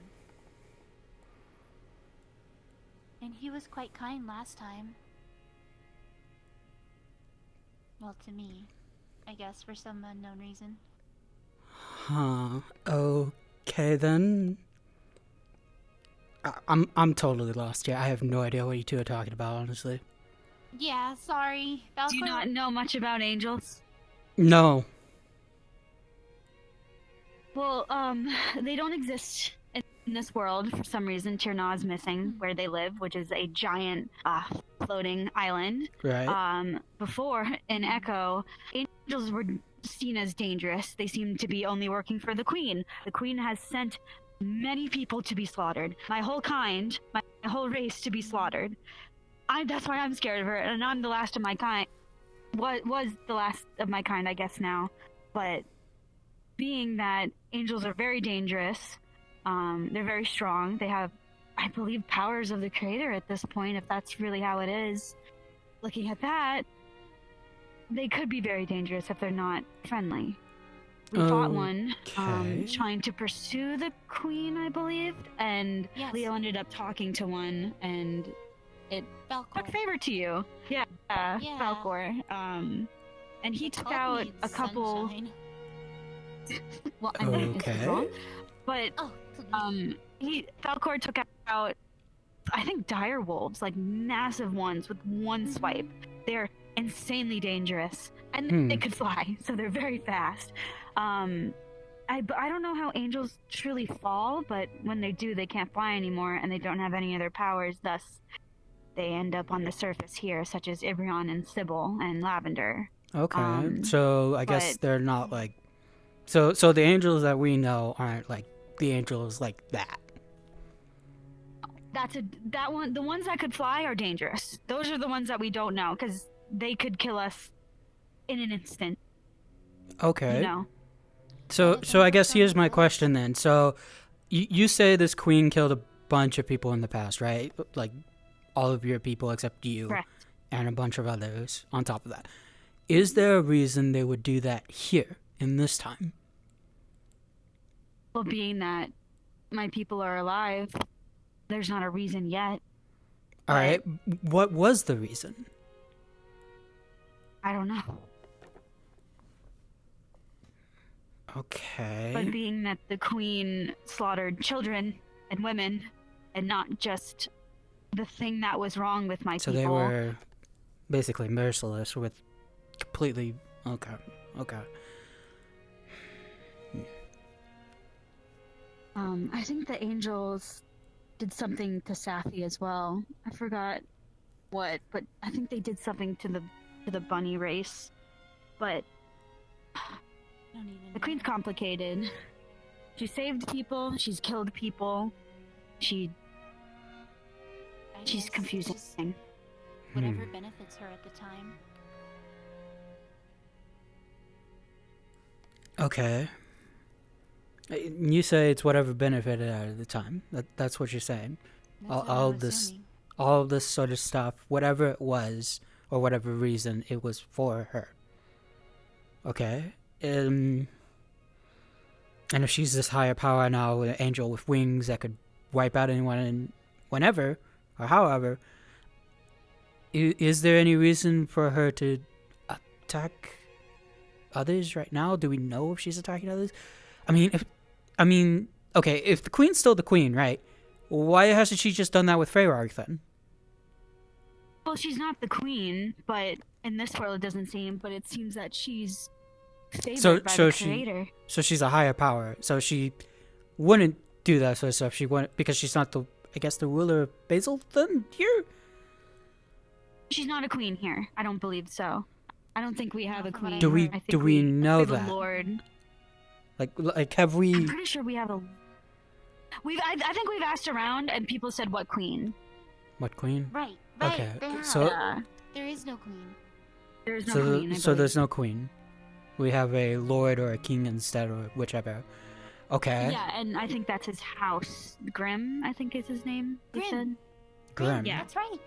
And he was quite kind last time. Well, to me. I guess, for some unknown reason. Huh. Okay, then. I'm totally lost here. I have no idea what you two are talking about, honestly. Yeah, sorry. Falcor... Do you not know much about angels? No. Well, they don't exist in this world for some reason. Tirna is missing where they live, which is a giant floating island. Right. Before in Echo, angels were seen as dangerous. They seem to be only working for the Queen. The Queen has sent many people to be slaughtered. My whole kind, my whole race to be slaughtered. That's why I'm scared of her, and I'm the last of my kind. What was the last of my kind, I guess now. But being that angels are very dangerous, they're very strong. They have, I believe, powers of the Creator at this point, if that's really how it is. Looking at that, they could be very dangerous if they're not friendly. We fought one, trying to pursue the Queen, I believe, and Leo ended up talking to one, and it took favor to you. Yeah, Falcor. And he took out a couple. Well, I mean, it's wrong, but Falcor took out, I think, dire wolves, like massive ones with one swipe. They're insanely dangerous, and they could fly, so they're very fast. I don't know how angels truly fall, but when they do, they can't fly anymore, and they don't have any other powers. Thus, they end up on the surface here, such as Ibrion and Sybil and Lavender. Okay, so I guess they're not like... So the angels that we know aren't like the angels like that. The ones that could fly are dangerous. Those are the ones that we don't know, because they could kill us in an instant. Okay. You know? So I guess here's my question then. So you say this queen killed a bunch of people in the past, right? Like all of your people except you. Correct. And a bunch of others on top of that. Is there a reason they would do that here in this time? Well, being that my people are alive, there's not a reason yet. All right. What was the reason? I don't know. Okay. But being that the queen slaughtered children and women, and not just the thing that was wrong with my people. So they were basically merciless with completely... Okay. I think the angels did something to Safi as well. I forgot what, but I think they did something to the bunny race. But the queen's complicated. She saved people. She's killed people. She's confusing. Whatever benefits her at the time. Okay. You say it's whatever benefited her at the time. That's what you're saying. All this sort of stuff, whatever it was, or whatever reason, it was for her. Okay. And if she's this higher power now, an angel with wings that could wipe out anyone and whenever or however, is there any reason for her to attack others right now? Do we know if she's attacking others? Okay, if the queen's still the queen, right? Why hasn't she just done that with Freyarg then? Well, she's not the queen, but in this world it doesn't seem, but it seems that she's favored by the creator. So she's a higher power. So she wouldn't do that sort of stuff. She wouldn't, because she's not the ruler of Basil then here? She's not a queen here. I don't believe so. I don't think we have a queen. Do we know that? Lord. Like have we? I'm pretty sure we have a. I think we've asked around and people said what queen. What queen? Right. Okay, They have. so There is no queen. There's no so queen. I so believe. there's no queen. We have a lord or a king instead, or whichever. Okay. Yeah, and I think that's his house. Grim, I think is his name. He said. Grim. Yeah, that's right.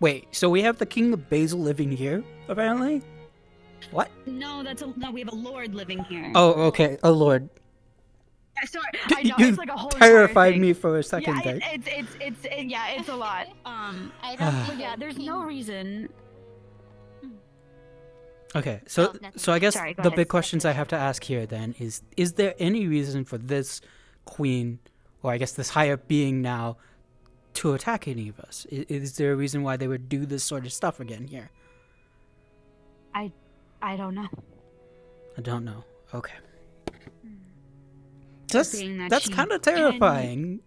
Wait, so we have the king of Basil living here, apparently? What? No, no. We have a lord living here. Oh, okay, a lord. Yeah, sorry, I know You it's like a whole terrified entire me thing. for a second Yeah, there. it's a lot. I but yeah, there's no reason. Okay, so I guess Sorry, go the ahead. big questions I have to ask here then is there any reason for this queen, or I guess this higher being now, to attack any of us? Is there a reason why they would do this sort of stuff again here? I don't know. I don't know. Okay. Being that That's she kind of can- terrifying.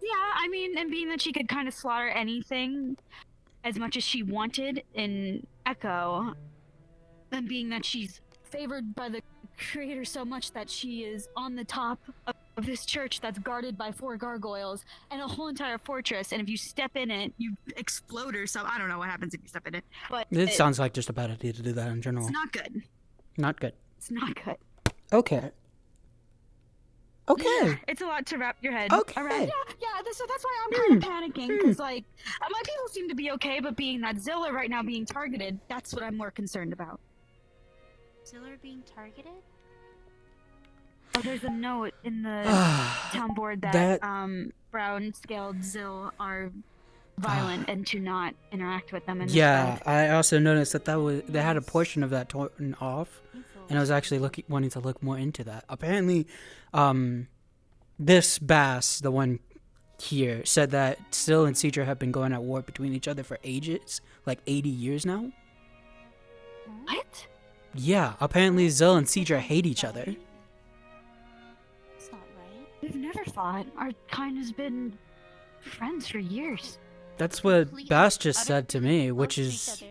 Yeah, I mean, and being that she could kind of slaughter anything as much as she wanted in Echo, and being that she's favored by the creator so much that she is on the top of this church that's guarded by 4 gargoyles and a whole entire fortress, and if you step in it, you explode or something. I don't know what happens if you step in it, but It sounds like just a bad idea to do that in general. it's not good. Not good. It's not good. Okay. Okay. Yeah, it's a lot to wrap your head Okay. around. Yeah. So that's why I'm kind of panicking, because like my people seem to be okay, but being that Zilla right now being targeted, that's what I'm more concerned about. Ziller being targeted? Oh, there's a note in the town board that, That- brown scaled Zill are violent and to not interact with them. In Yeah, this I also noticed that they had a portion of that torn off, and I was actually wanting to look more into that. Apparently, this Bass, the one here, said that Syl and Cedra have been going at war between each other for ages, like 80 years now. What? Yeah, apparently Syl and Cedra hate each other. That's not right. We've never fought. Our kind has been friends for years. That's what Bass just said to me, which is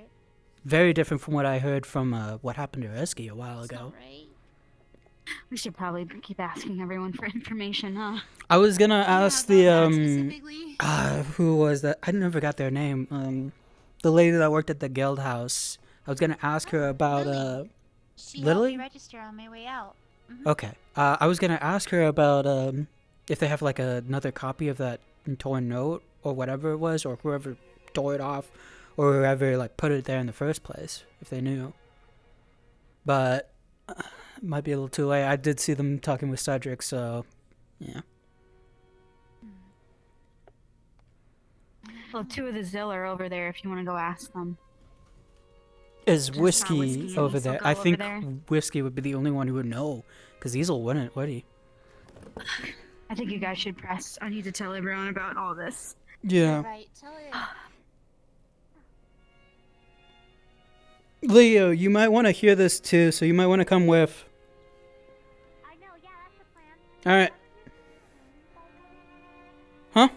very different from what I heard from what happened to Eski a while ago. We should probably keep asking everyone for information, huh? I was gonna ask the who was that? I never got their name. The lady that worked at the guild house. I was gonna ask her about She Lily? helped me register on my way out. Okay. I was gonna ask her about if they have like another copy of that torn note or whatever it was, or whoever tore it off, or whoever like put it there in the first place, if they knew. But it might be a little too late. I did see them talking with Cedric, so yeah. Well, 2 of the Zill are over there if you want to go ask them. Is Just Whiskey Whiskey and over Weasel there? go I over think there? Whiskey would be the only one who would know, because Easel wouldn't, would he? I think you guys should press. I need to tell everyone about all this. Yeah. Right, tell her. Leo, you might want to hear this too, so you might want to come with. I know, yeah, that's the plan. Alright. Huh?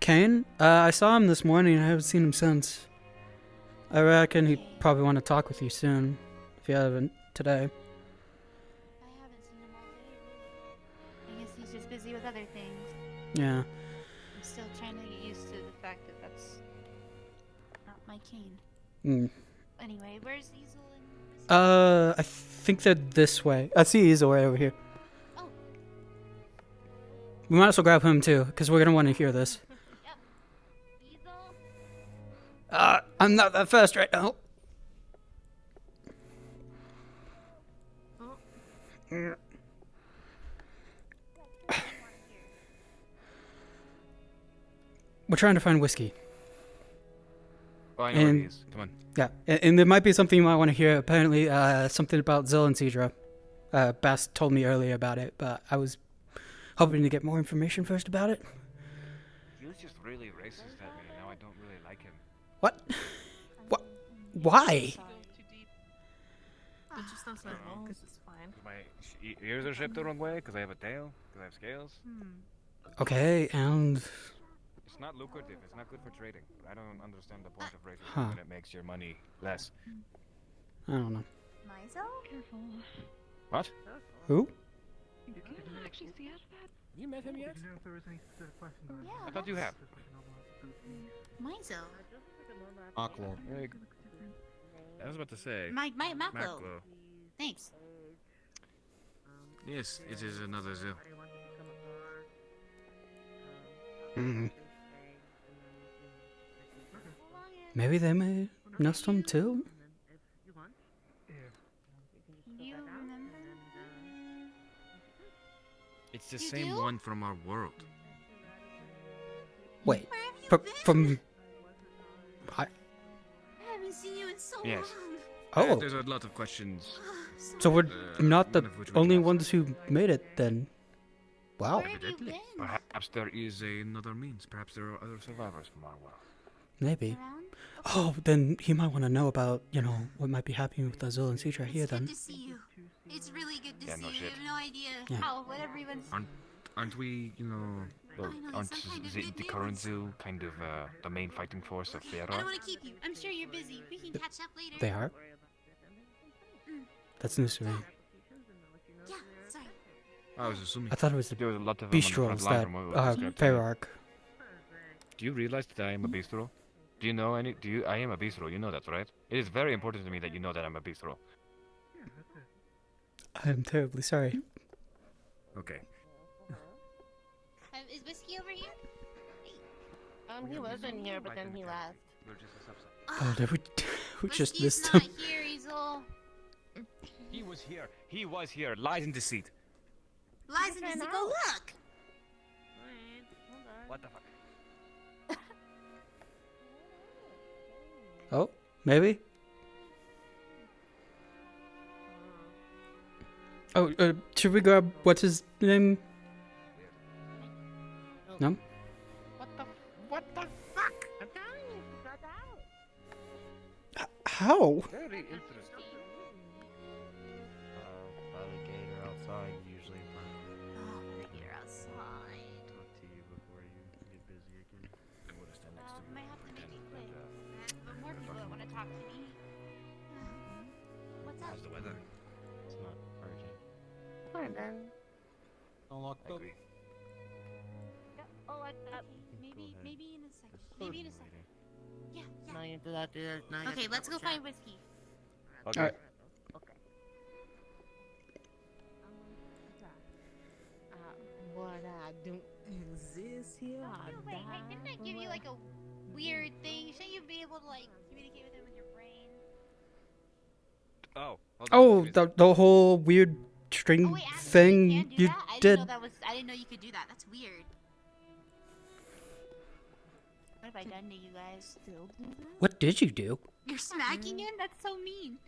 Kane? I saw him this morning. I haven't seen him since. I reckon he'd probably want to talk with you soon, if you haven't today. I haven't seen him all day. I guess he's just busy with other things. Yeah. I'm still trying to get used to the fact that that's not my cane. Anyway, where's Easel and I think they're this way. I see Easel right over here. Oh. We might as well grab him too, because we're gonna want to hear this. I'm not that fast right now. Yeah. We're trying to find Whiskey. Oh, I know where he is. Come on. Yeah, and there might be something you might want to hear. Apparently, something about Zill and Cedra. Bass told me earlier about it, but I was hoping to get more information first about it. He was just really racist at me, and now I don't really like him. What? What? Why? But just outside walls is fine. My ears are shaped the wrong way because I have a tail, because I have scales. Okay, and It's not lucrative. It's not good for trading. I don't understand the point of racism Huh. when it makes your money less. I don't know. Mizo? Careful. What? Who? Did you actually see out of that? You met him yet? Did you know if there was any specific questions? Yeah, I thought you have. Mizo. Aqua. I was about to say. Maclo. Maclo. Thanks. Yes, it is another Zil. Maybe they may know some too? Do you remember? It's the You same do? one from our world. Wait, Where have you been? from... I haven't seen you in so Yes. Oh. There's a lot of questions. So we're not the none of which we only can ones who made it then. Wow. Where have you been? Perhaps there is another means. Perhaps there are other survivors from our world. Maybe. Oh, then he might want to know about, you know, what might be happening with Azul and Citra here It's then. good to see you. It's really good to Yeah, see no you. shit. You have no idea Yeah. how whatever even. Aren't we, you know, well, I know, aren't some kind of the good current news. Zil kind of the main fighting force of I don't Fera? want to keep you. I'm sure you're busy. We can catch up later. They are? Mm. That's news to me. Yeah, sorry. I was assuming. I thought it was there was a lot of Bistrolls that Ferarch. Do you realize that I am a bistro? Do you know any? I am a bistro. You know that, right? It is very important to me that you know that I'm a bistro. I'm terribly sorry. Okay. Is Whiskey over here? He wasn't here, but then he left. Oh, did we just Whiskey's missed not him. here, Easel. He was here. He was here. Lies and deceit. Lies in this. Go look. What the fuck? Oh, maybe? Oh, should we grab, what's his name? No? What the fuck? I'm telling you, he got out. How? Very interesting. Alligator outside usually. Oh, you're outside. Talk to you before you get busy again. What is that next to Might have to make it quick. But more people that want to talk to me. What's up? How's the weather? It's not urgent. Fine then. Don't lock up. Oh, maybe in a second. Maybe in a second. Yeah, yeah. Now you do that. Now you Okay, have to let's go double check. find Whiskey. Okay. Alright. Okay. What I do exist here. No, wait, hey, didn't I give you like a weird thing? Shouldn't you be able to like communicate with him with your brain? Oh. Oh, the whole weird string Oh wait, actually, thing you can do you that? did. I didn't know you could do that. That's weird. What have I done to you guys? Still do that? What did you do? You're smacking him? That's so mean.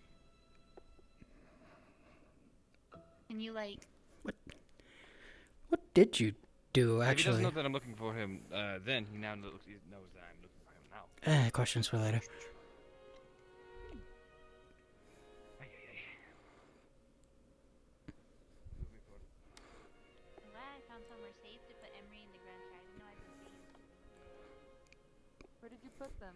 Can you like? What did you do, If he actually? doesn't know that I'm looking for him, then he now knows that I'm looking for him now. Questions for later. I'm glad I found somewhere safe to put Emery and the Grand Tribe. You know I've been waiting. Where did you put them?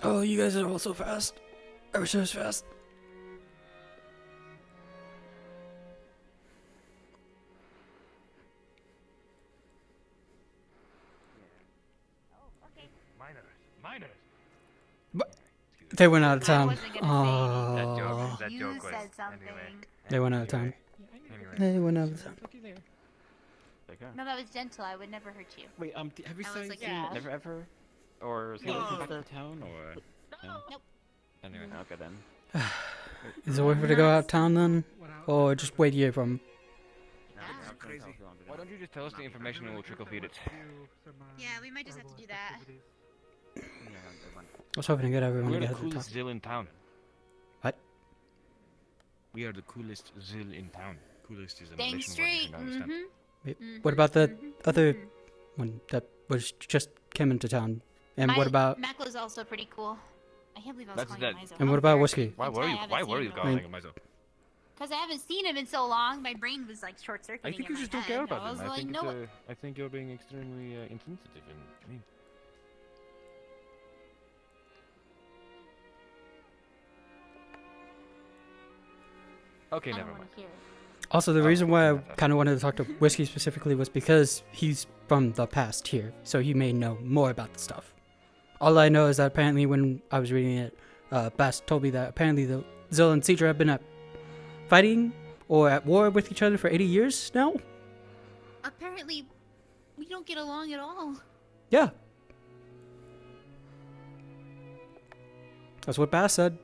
Oh, you guys are all so fast. Ever so fast. Miners. But they went out of town. That Oh, joke You was said something. they went out of town. They went out of town. No, that was gentle. I would never hurt you. Wait, have you I was seen like, Never Ever? Or is he looking back to town? Or no? Nope. Anyway, okay then. Is there a way for to go out of town then? Or just wait here from... Crazy. Why don't you just tell us the information and we'll trickle feed it? Yeah, we might just have to do that. I was hoping to get everyone We're the together to talk. coolest Zil in town. What? We are the coolest Zil in town. coolest is a Staying Malaysian one, you straight. can understand. Wait, what about the other one that was just came into town? And what about? Makla's also pretty cool. I can't believe I was That's calling that. him Mizo. And what about Whiskey? Why were you calling him Mizo? Because I haven't seen him in so long, my brain was like short circuiting. I think in you just my don't care head. about I was him. like, no. I think you're being extremely insensitive and mean. Okay, never mind. Also, the reason why I kind of wanted to talk to Whiskey specifically was because he's from the past here, so he may know more about the stuff. All I know is that apparently when I was reading it, Bass told me that apparently the Zill and Cedra have been fighting or at war with each other for 80 years now? Apparently, we don't get along at all. Yeah. That's what Bass said.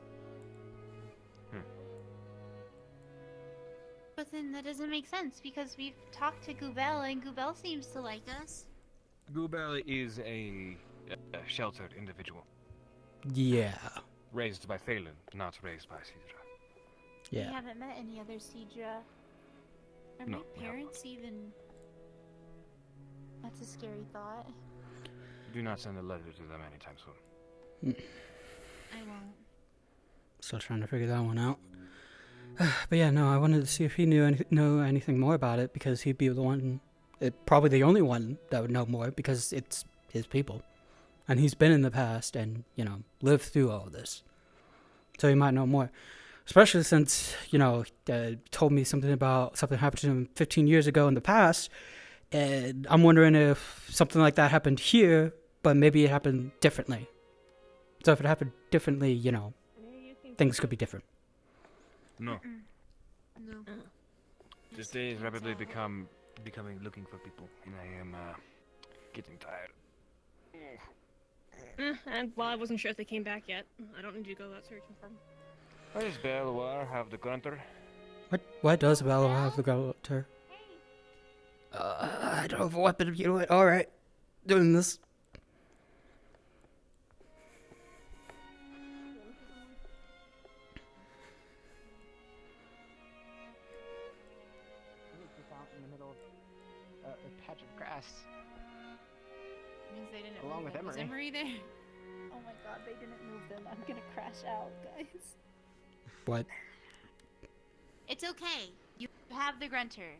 But then that doesn't make sense because we've talked to Gubel and Gubel seems to like us. Gubel is a sheltered individual. Yeah. Raised by Phelan, not raised by Cedra. Yeah. We haven't met any other Cedra. Are No, my we have parents even... That's a scary thought. Do not send a letter to them anytime soon. I won't. Still trying to figure that one out. But yeah, no, I wanted to see if he know anything more about it because he'd be the one, probably the only one that would know more because it's his people. And he's been in the past and, lived through all of this. So he might know more. Especially since, told me something happened to him 15 years ago in the past. And I'm wondering if something like that happened here, but maybe it happened differently. So if it happened differently, things could be different. No. No. This day is rapidly becoming looking for people, and I am getting tired. And well, I wasn't sure if they came back yet. I don't need to go out searching for them. Why does Belwar have the grunter? Why does Valor have the grunter? I don't have a weapon. You know what? All right, doing this. In the middle of a patch of grass. Means they didn't Along move with them. Is Emery. Emery there? Oh my god, they didn't move them. I'm gonna crash out, guys. What? It's okay. You have the grunter.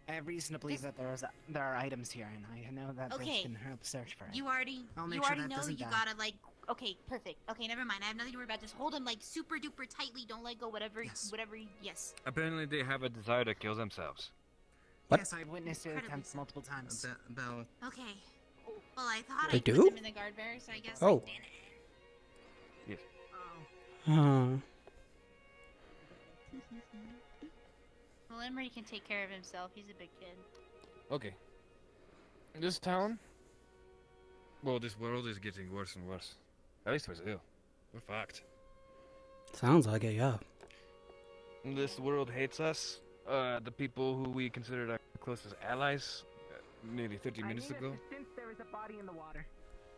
I have reason to believe that there are items here, and I know that Okay. Bruce can help search for it. You already I'll make you sure already that know doesn't you die. gotta okay, perfect. Okay, never mind. I have nothing to worry about. Just hold him super duper tightly. Don't let go. Whatever. Yes. Apparently, they have a desire to kill themselves. What? Yes, I've witnessed it attempts multiple times. Okay. Well, I thought They I do? put them in the guard bearer, so I guess Oh. I didn't. Yes. Well, Emery can take care of himself. He's a big kid. Okay. This town. Well, this world is getting worse and worse. At least we're ill. We're fucked. Sounds like it, yeah. This world hates us. The people who we considered our closest allies, nearly 30 minutes ago. Since there is a body in the water.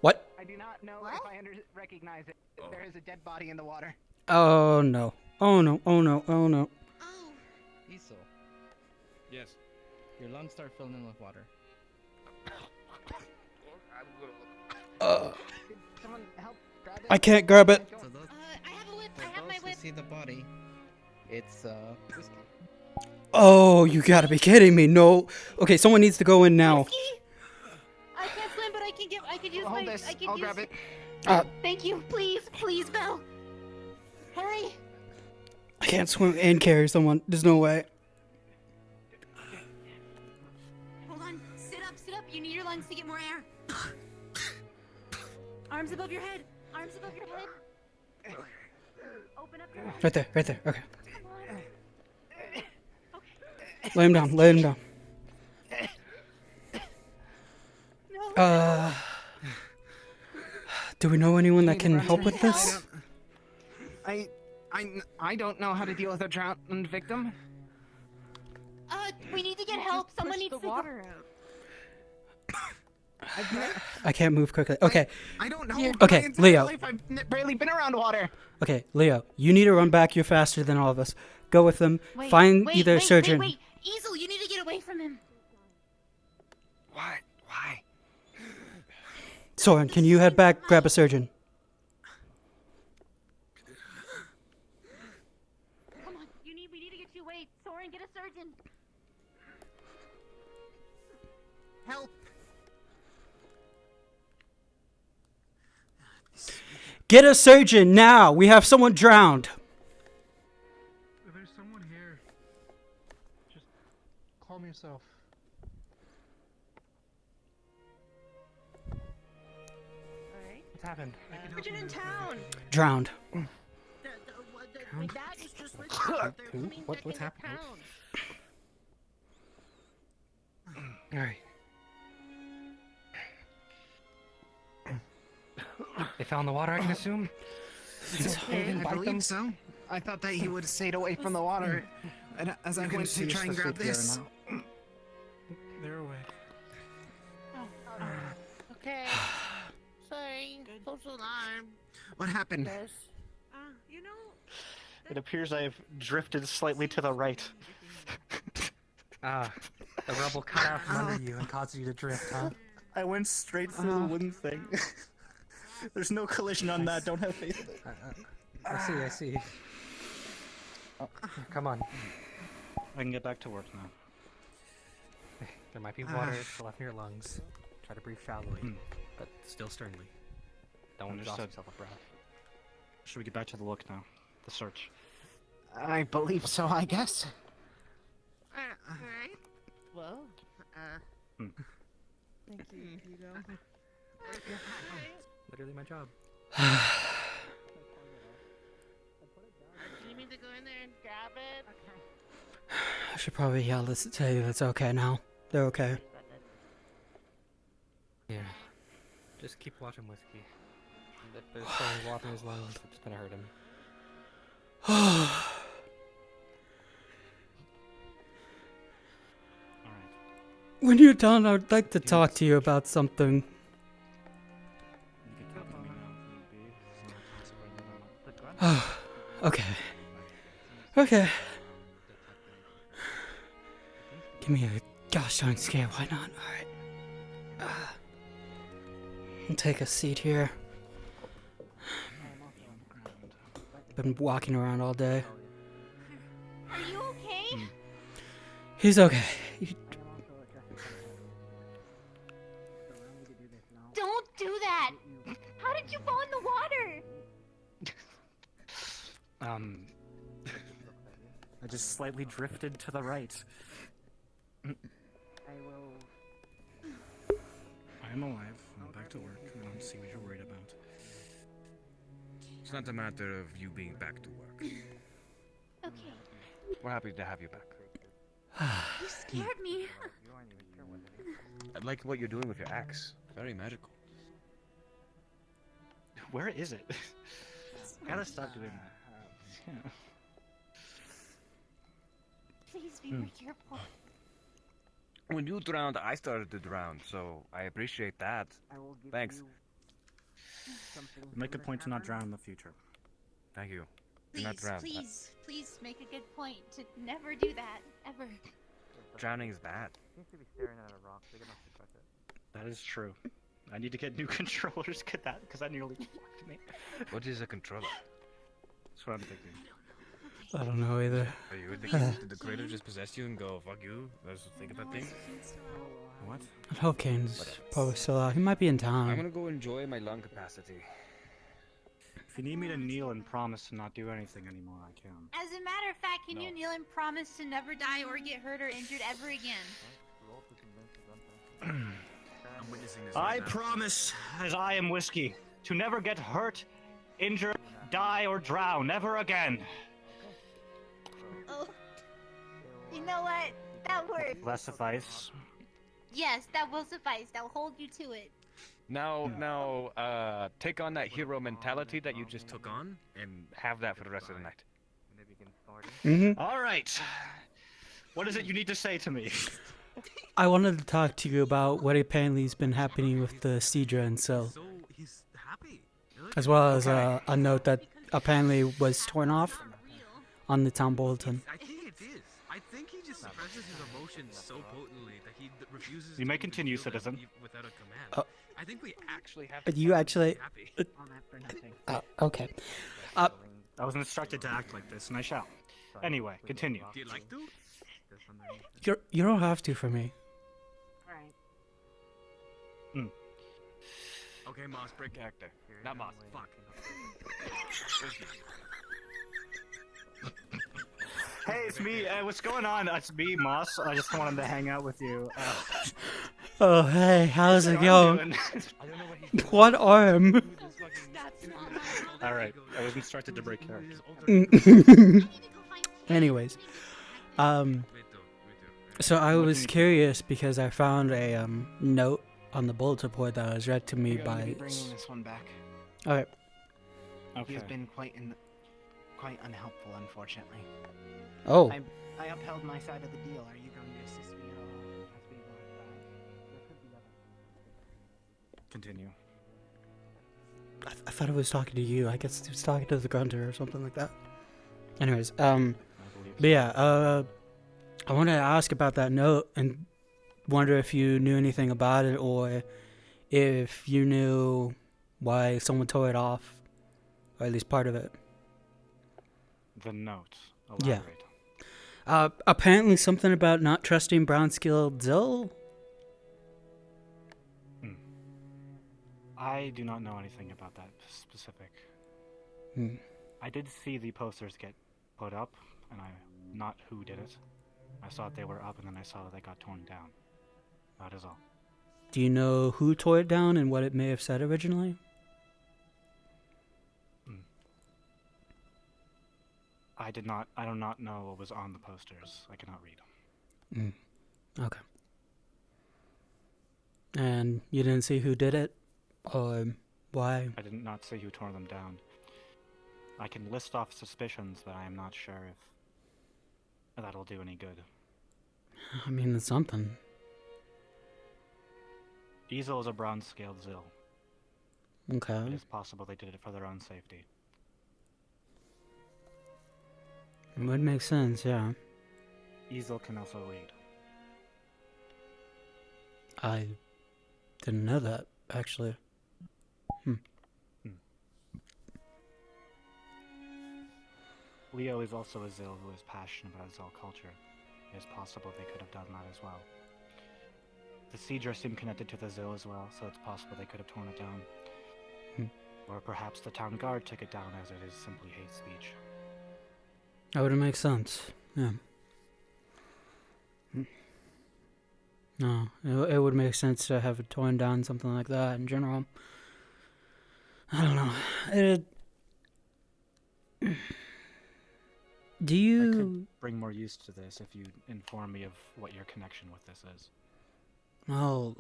What? I do not know if I recognize it. There is a dead body in the water. Oh no! Oh no! Oh no! Oh no! Diesel, Yes. your lungs start filling in with water. Someone help grab it. I can't grab it. So those, I have a whip. for I have my those who whip. see the body, it's whiskey. Oh, you gotta be kidding me! No. Okay, someone needs to go in now. I can't swim, but I can use Hold my. this. I can I'll use. grab it. Thank you. Please, Belle. Hurry. I can't swim and carry someone. There's no way. Hold on. Sit up. You need your lungs to get more air. Arms above your head. Open up your mouth. Right there. Okay. Lay him down. Do we know anyone that can help with this? I don't know how to deal with a drowned victim. We need to get help. Someone needs to water I can't move quickly. Okay. I don't know. Okay, My entire Leo. life I've barely been around water. Okay, Leo, you need to run back. You're faster than all of us. Go with them. Wait, Find wait, either wait, surgeon. Wait, Easel, you need to get away from him. Why? Why? Soren, can you head back, grab a surgeon? Come on, we need to get you away. Soren, get a surgeon. Help! Get a surgeon now! We have someone drowned. There's someone here. Just calm yourself. What's happened? Surgeon in town! Drowned. My dad was just listening. Who? What's happening? Alright. They fell in the water, I can assume? I believe so. I thought that he would have stayed away from the water. And as I went to try and grab this. They're away. Okay. Sorry. False alarm. What happened? Yes. You know. It appears I have drifted slightly to the right. The rubble cut out from under you and caused you to drift, huh? I went straight through the wooden thing. There's no collision on that. Don't have faith in it. I see. Oh, come on. I can get back to work now. There might be water still left in your lungs. Try to breathe shallowly, but still sternly. Don't exhaust Understood. yourself of breath. Should we get back to the look now? The search. I believe so, I guess. Alright. Well, Thank you, Hugo. Literally my job. Do you mean to go in there and grab it? I should probably yell this to tell you it's okay now. They're okay. Yeah. Just keep watching Whiskey. If there's throwing water in his lungs, it's gonna hurt him. When you're done, I would like to talk to you about something. Okay. Okay. Give me a gosh darn scare, why not? Alright. I'll take a seat here. Been walking around all day. Are you okay? He's okay. Don't do that! How did you fall in the water? I just slightly drifted to the right. I will. I am alive. I'm back to work. I don't see what you're worried about. It's not a matter of you being back to work. Okay. We're happy to have you back. You scared me. I like what you're doing with your axe. Very magical. Where is it? Gotta stop doing that. Yeah. Please be more careful. When you drowned, I started to drown, so I appreciate that. Thanks. Make a point to not drown in the future. Thank you. Please, You're not drowned. please make a good point to never do that, ever. Drowning is bad. That is true. I need to get new controllers because that nearly fucked me. What is a controller? That's what I'm thinking. I don't know either. Are you thinking did the creator just possess you and go, fuck you? Let's think about things? What? I hope Kane's probably still out. He might be in I'm town. gonna go enjoy my lung capacity. If you need me to kneel and promise to not do anything anymore, I can. As a matter of fact, can you kneel and promise to never die or get hurt or injured ever again? I promise, as I am Whiskey, to never get hurt, injured, die, or drown. Never again. Oh. You know what? That works. That suffice. Yes, that will suffice. I'll hold you to it. Now, take on that hero mentality that you just took on, and have that for the rest of the night. All right. What is it you need to say to me? I wanted to talk to you about what apparently has been happening with the Cedra and Sil. He's happy. As well as a note that apparently was torn off on the town bulletin. I think it is. I think he just suppresses his emotions so potently that he refuses. You may to even continue, feel them citizen. without a command. Oh. I think we actually have. But to you actually. happy. Okay. I was instructed to act like this, and I shall. Anyway, continue. Do you like to? You don't have to for me. Alright. Okay, Moss, break character. Not Moss. Fuck. Hey, it's me. What's going on? It's me, Moss. I just wanted to hang out with you. Oh, hey, how's it I'm going? doing. What arm? All right, I was instructed to break character. Anyways, so I was curious because I found a note on the bulletin board that was read to me You're gonna by. be bringing this one back. Okay. He has been quite unhelpful, unfortunately. Oh. I upheld my side of the deal. Are you going to assist me at all as we go back? Continue. I thought it was talking to you. I guess it was talking to the grunter or something like that. Anyways, but yeah, I wanted to ask about that note and wonder if you knew anything about it or if you knew why someone tore it off, or at least part of it. The note. Yeah. Elaborate. Apparently something about not trusting brown-skilled Zill. I do not know anything about that specific. I did see the posters get put up, and not who did it. I saw that they were up, and then I saw that they got torn down. That is all. Do you know who tore it down and what it may have said originally? I do not know what was on the posters. I cannot read. Okay. And you didn't see who did it? Or why? I did not see who tore them down. I can list off suspicions, but I am not sure if that'll do any good. I mean, it's something. Easel is a bronze-scaled Zill. Okay. It is possible they did it for their own safety. It would make sense, yeah. Easel can also read. I didn't know that, actually. Leo is also a Zill who is passionate about Zill culture. It is possible they could have done that as well. The Seeger seemed connected to the Zill as well, so it's possible they could have torn it down. Or perhaps the town guard took it down as it is simply hate speech. That would make sense, yeah. No, it would make sense to have it torn down, something like that in general. I don't know. Do you... I could bring more use to this if you inform me of what your connection with this is. Oh,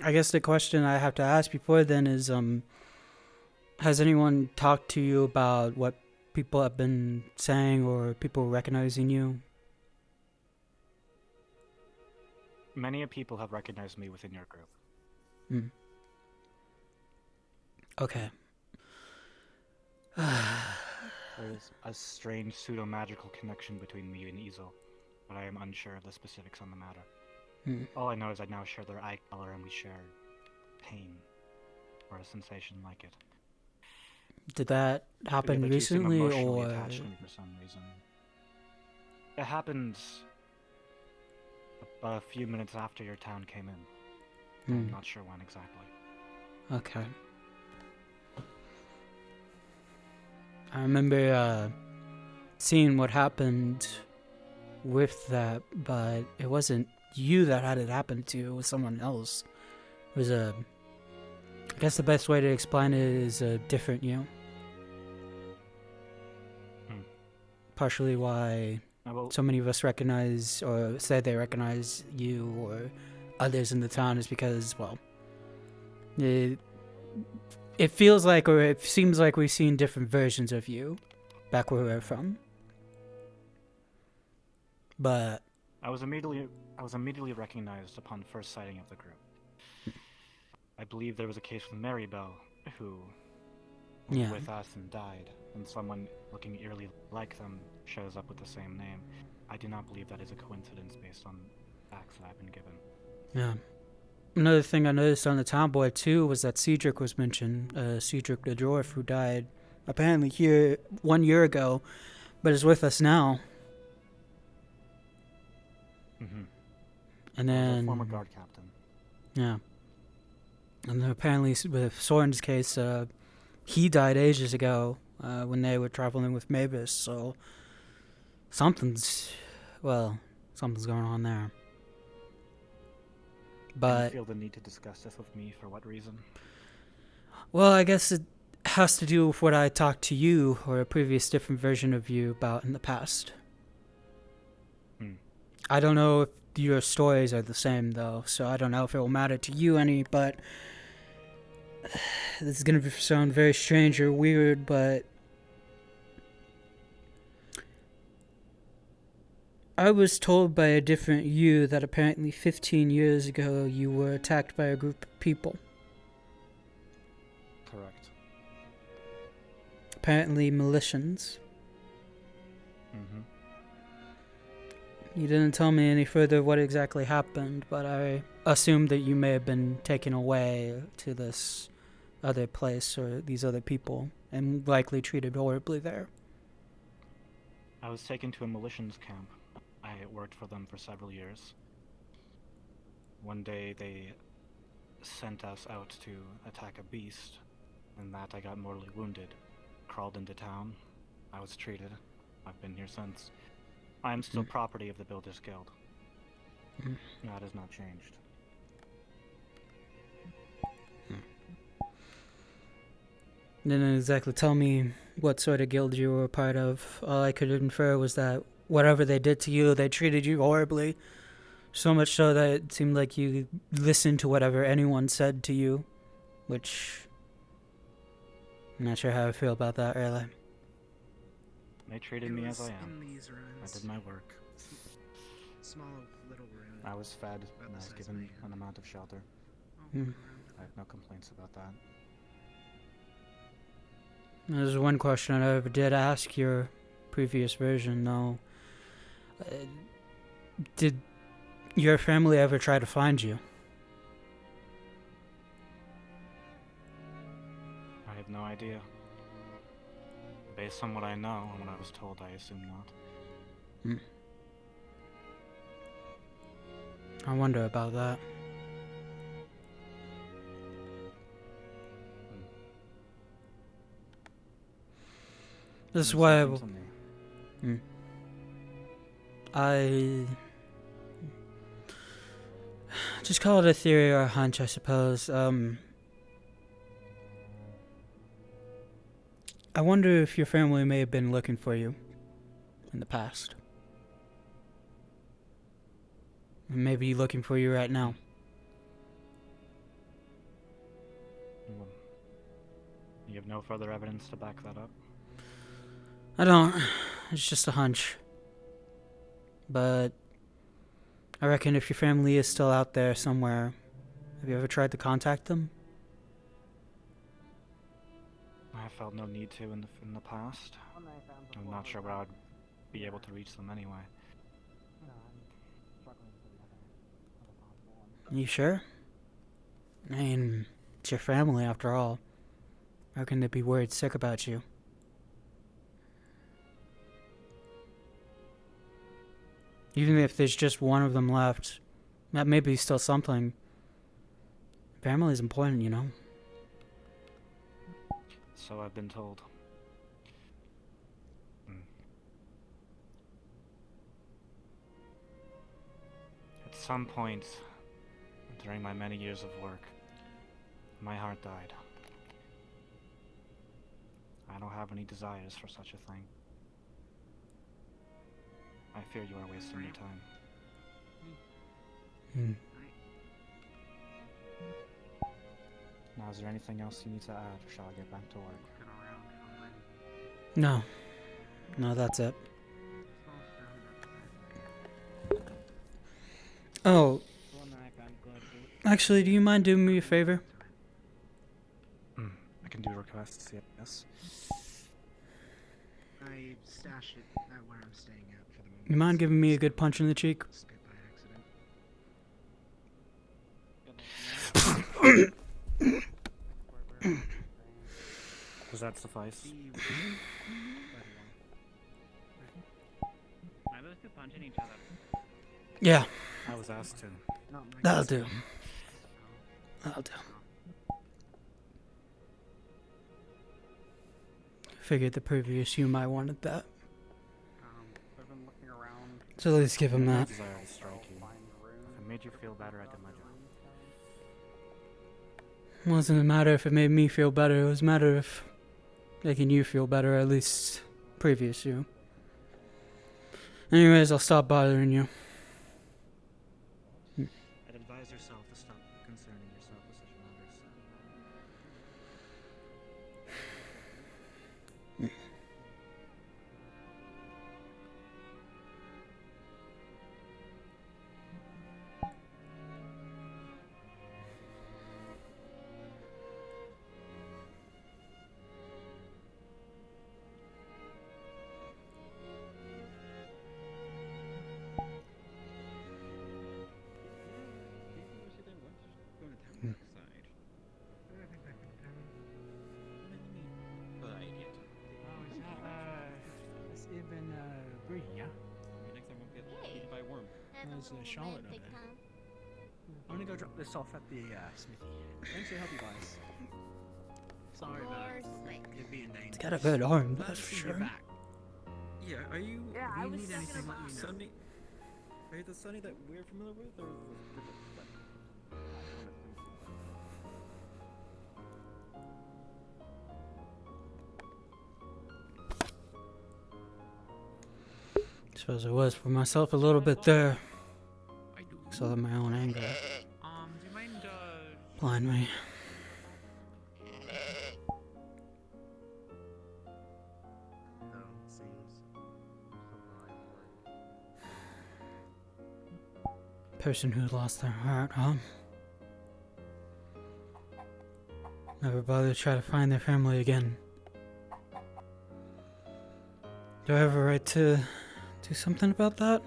I guess the question I have to ask before then is, has anyone talked to you about what people have been saying or people recognizing you? Many people have recognized me within your group. Okay. There's a strange pseudo-magical connection between me and Easel, but I am unsure of the specifics on the matter. All I know is I now share their eye color and we share pain, or a sensation like it. Did that happen recently, or...? Attached to me for some reason. It happened about a few minutes after your town came in. I'm not sure when exactly. Okay. I remember seeing what happened with that, but it wasn't you that had it happen to, it was someone else. It was I guess the best way to explain it is a different you. Partially why so many of us recognize or say they recognize you or others in the town is because, well, it feels like, or it seems like we've seen different versions of you back where we're from. But I was immediately recognized upon first sighting of the group. I believe there was a case with Marybelle, who was Yeah. with us and died, and someone looking eerily like them shows up with the same name. I do not believe that is a coincidence based on facts that I've been given. Yeah. Another thing I noticed on the town board too was that Cedric was mentioned. Cedric the dwarf, who died apparently here 1 year ago, but is with us now. Mm-hmm. And He was then a former guard captain. Yeah. And then apparently with Soren's case, he died ages ago when they were traveling with Mavis. So something's going on there. And But you feel the need to discuss this with me for what reason? well, I guess it has to do with what I talked to you or a previous different version of you about in the past. I don't know if your stories are the same though, so I don't know if it will matter to you any, but this is going to sound very strange or weird, but I was told by a different you that apparently 15 years ago you were attacked by a group of people. Correct. Apparently militians. Mm-hmm. You didn't tell me any further what exactly happened, but I assumed that you may have been taken away to this other place or these other people and likely treated horribly there. I was taken to a militians camp. I worked for them for several years. One day they sent us out to attack a beast, and that I got mortally wounded. Crawled into town. I was treated. I've been here since. I am still property of the Builders Guild. That has not changed. Didn't exactly tell me what sort of guild you were a part of. All I could infer was that whatever they did to you, they treated you horribly. So much so that it seemed like you listened to whatever anyone said to you, which I'm not sure how I feel about that, really. They treated me as I am. I did my work. Small little room. I was fed, and I was given an amount of shelter. I have no complaints about that. There's one question I ever did ask your previous version, though. Did your family ever try to find you? I have no idea. Based on what I know and what I was told, I assume not. I wonder about that. This is why I just call it a theory or a hunch, I suppose. I wonder if your family may have been looking for you in the past. And maybe looking for you right now. You have no further evidence to back that up? I don't. It's just a hunch. But I reckon if your family is still out there somewhere, have you ever tried to contact them? I have felt no need to in the past. I'm not sure where I'd be able to reach them anyway. You sure? I mean, it's your family after all. How can they be worried sick about you? Even if there's just one of them left, that may be still something. Family's important, you know? So I've been told. At some point, during my many years of work, my heart died. I don't have any desires for such a thing. I fear you are wasting your time. Now, is there anything else you need to add, or shall I get back to work? No. No, that's it. Oh. Actually, do you mind doing me a favor? I can do a request. requests, yes. I stash it at where I'm staying at for the moment. You mind giving me a good punch in the cheek? Skip by accident. Does that suffice? Are those two punching each other? Yeah. I was asked to. That'll do. That'll do. Figured the previous you might wanted that. I've been looking around. So let's give him that. Desire to strike you. If it made you feel better, I did my job. It wasn't a matter if it made me feel better, it was a matter of making you feel better, at least previous you. Anyways, I'll stop bothering you. I'd advise yourself to stop concerning yourself with such matters. Charlotte over there. I'm gonna go drop this off at the smithy. Thanks for your help, you guys. Sorry about it being dangerous. It's got a good arm, that's for sure. Yeah, are you? Yeah, if I you was need talking anything, let about me know. Sunny, are you the Sunny that we're familiar with, or is this different? Suppose I was for myself a little bit there. So that my own anger Do you mind, blind me. No, seems. Person who lost their heart, huh? Never bother to try to find their family again. Do I have a right to do something about that?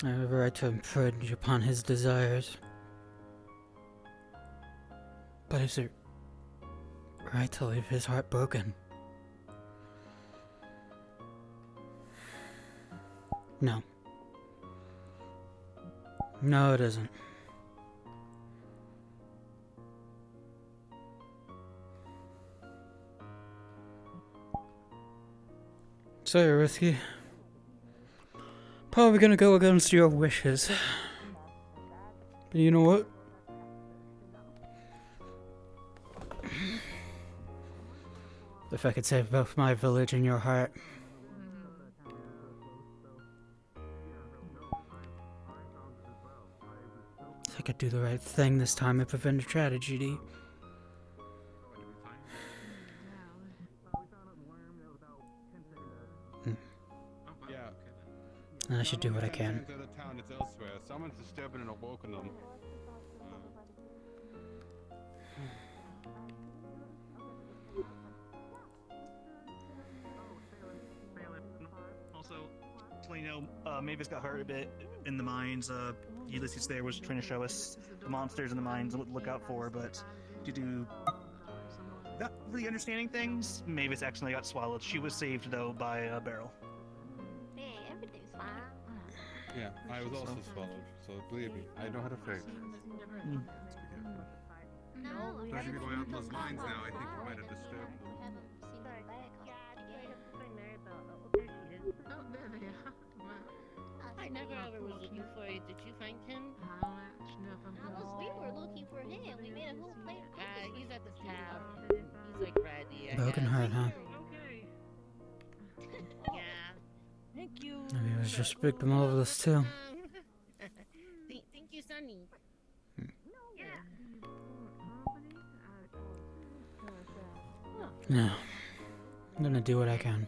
I have a right to infringe upon his desires. But is it right to leave his heart broken? No. No, it isn't. Sorry, Risky. Probably gonna go against your wishes. But you know what? If I could save both my village and your heart. I could do the right thing this time and prevent a tragedy. And I should do what I can. Someone's disturbing and awoken them. Also, so you know, Mavis got hurt a bit in the mines. Ulysses there was trying to show us the monsters in the mines to look out for, but due to not really understanding things, Mavis accidentally got swallowed. She was saved though by a barrel. Hey, everything's fine. Yeah, I was also swallowed, so believe me, I know how to fight. No, Especially if you're going out in those mines now, I think you might have disturbed them. I never ever was looking for you. Did you find him? We were looking for him. We made a whole plate. He's at the tab. He's like ready. Broken heart, huh? Yeah. Thank you. Maybe I was just victim of this too. Thank you, Sonny. No. I'm gonna do what I can.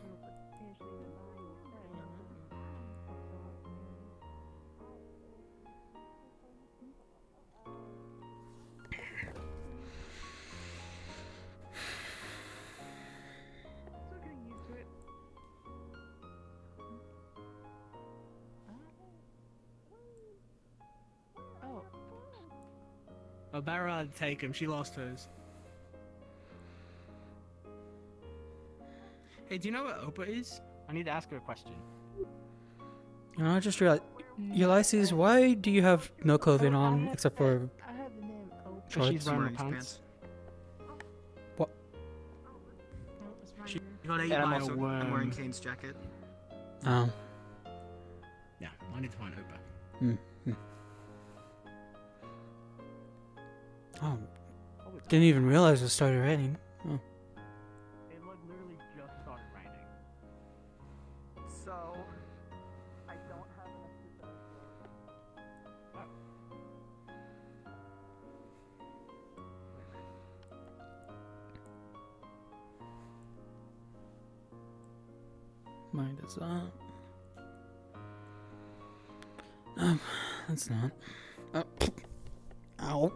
Barra had to take him. She lost hers. Hey, do you know what Opa is? I need to ask her a question. You know, I just realized, Ulysses, why do you have no clothing on except for I have the name Opa. Because she's shorts? wearing the pants. What? She got ate And I'm by also a wearing- wearing Kane's jacket. Oh. Yeah, I need to find Opa. Oh. Didn't even realize it started raining. Oh. It literally just started raining. So, I don't have enough Mine is up. No, that's not. Oh. Ow.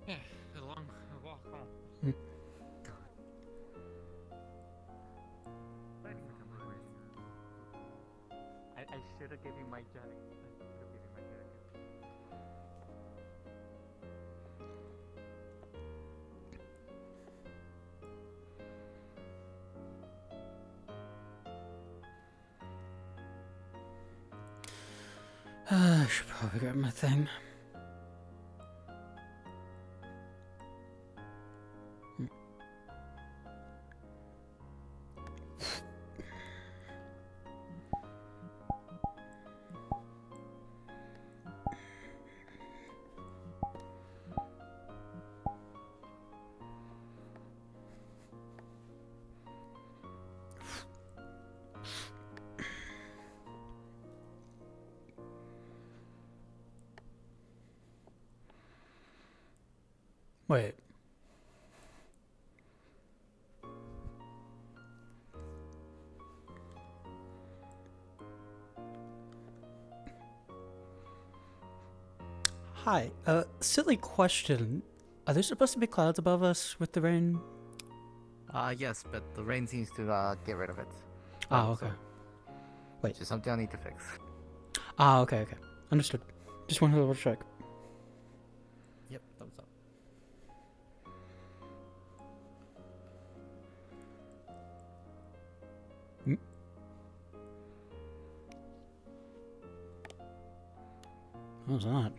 Yeah, a long walk home. I should have given you my jacket. I should have given you my jacket. I should probably grab my thing. Wait. Hi, silly question. Are there supposed to be clouds above us with the rain? Yes, but the rain seems to get rid of it. Oh, okay. Wait. Just something I need to fix. Ah, okay. Understood. Just wanted to double check. Yep, thumbs up. What was that?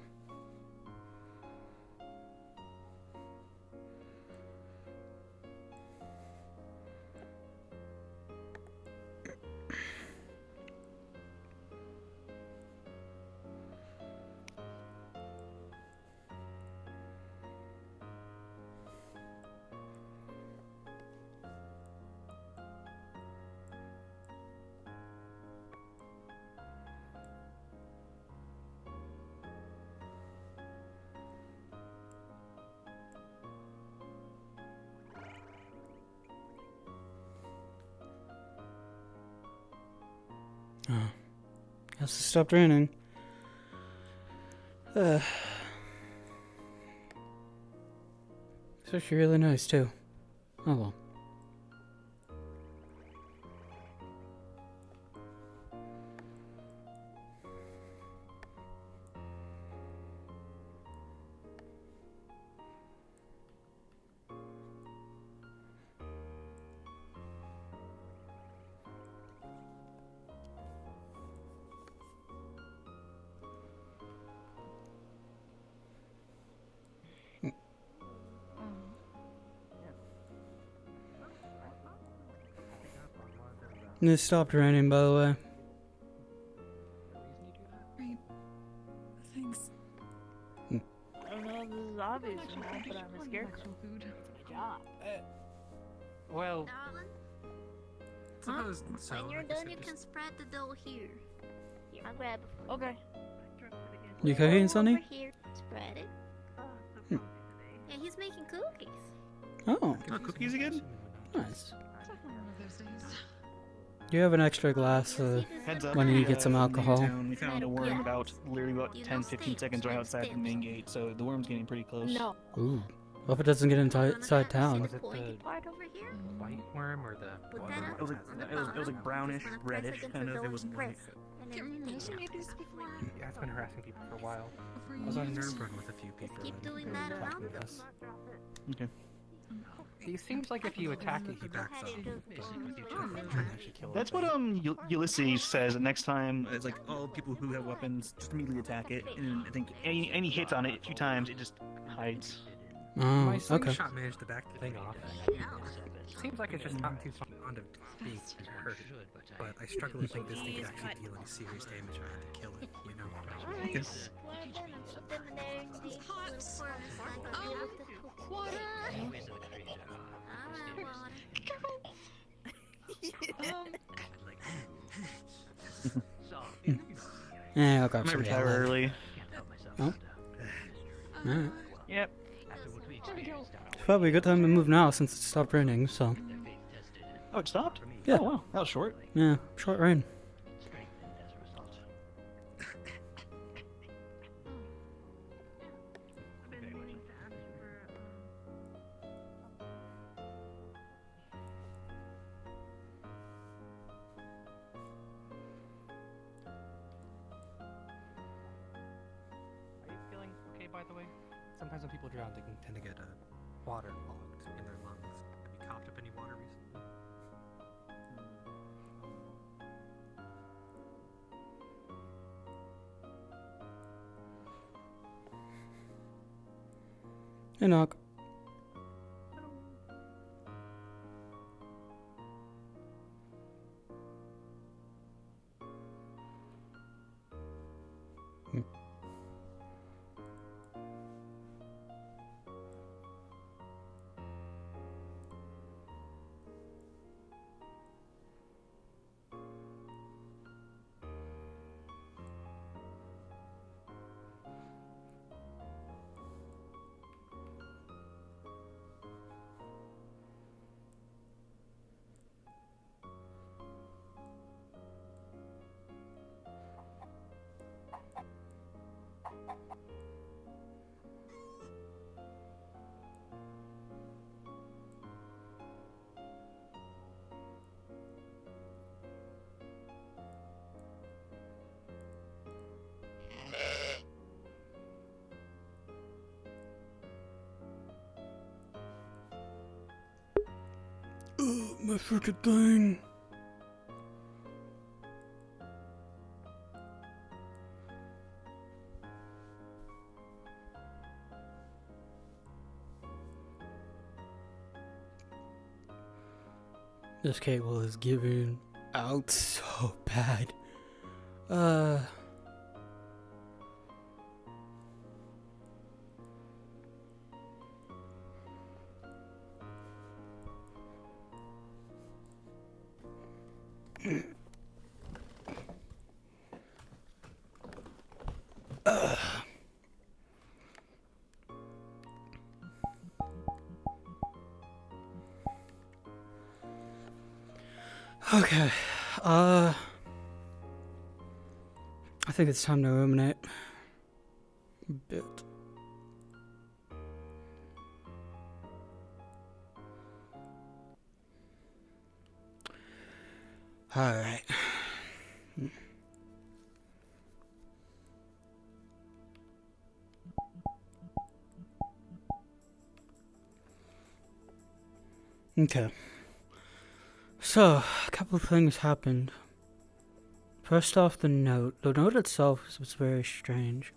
Oh, guess it stopped raining. It's actually really nice too. Oh well. And it stopped raining, by the way. Right. Thanks. I don't know if this is obvious or not, but I'm a scarecrow. Food. It's my job. Well, Suppose so. When you're I guess done, it you just- can spread the dough here. I'll grab it. Okay. You cooking, Sonny? Over here. Spread it. Yeah, he's making cookies. Oh, cookies again? nice. Do you have an extra glass Heads up, when you get some in the alcohol? town, we found a worm about literally about 10-15 seconds right outside the main gate, so the worm's getting pretty close. No. Ooh. Hope it doesn't get inside town. Was it the white worm or the water worm? It was like brownish, reddish kind of. It wasn't white. Yeah, Yeah, it's been harassing people for a while. I was on Nuremberg with a few people. Keep doing and that they were around talking to them. us. Okay. He seems like if you attack it, he backs up. That's what Ulysses says. Next time, it's like all people who have weapons just immediately attack it, and I think any hits on it a few times, it just hides. Oh, My okay. slingshot managed to back the thing off. Seems like it's just not too fond of being hurt, but I struggle to think this thing could actually deal any serious damage if I had to kill it, you know? Okay. Yeah, I'll grab I might some retire yellow. early. Oh. Alright. Yep. It's probably a good time to move now since it stopped raining, so. Oh, it stopped? Yeah. Oh, wow. That was short. Yeah, short rain. Are you feeling okay, by the way? Sometimes when people drown, they can tend to get water logged in their lungs. Have you coughed up any water recently? Hey, knock. My freaking thing. This cable is giving out so bad. Okay, I think it's time to ruminate a bit. Alright. Okay. So, a couple of things happened. First off, the note. The note itself was very strange.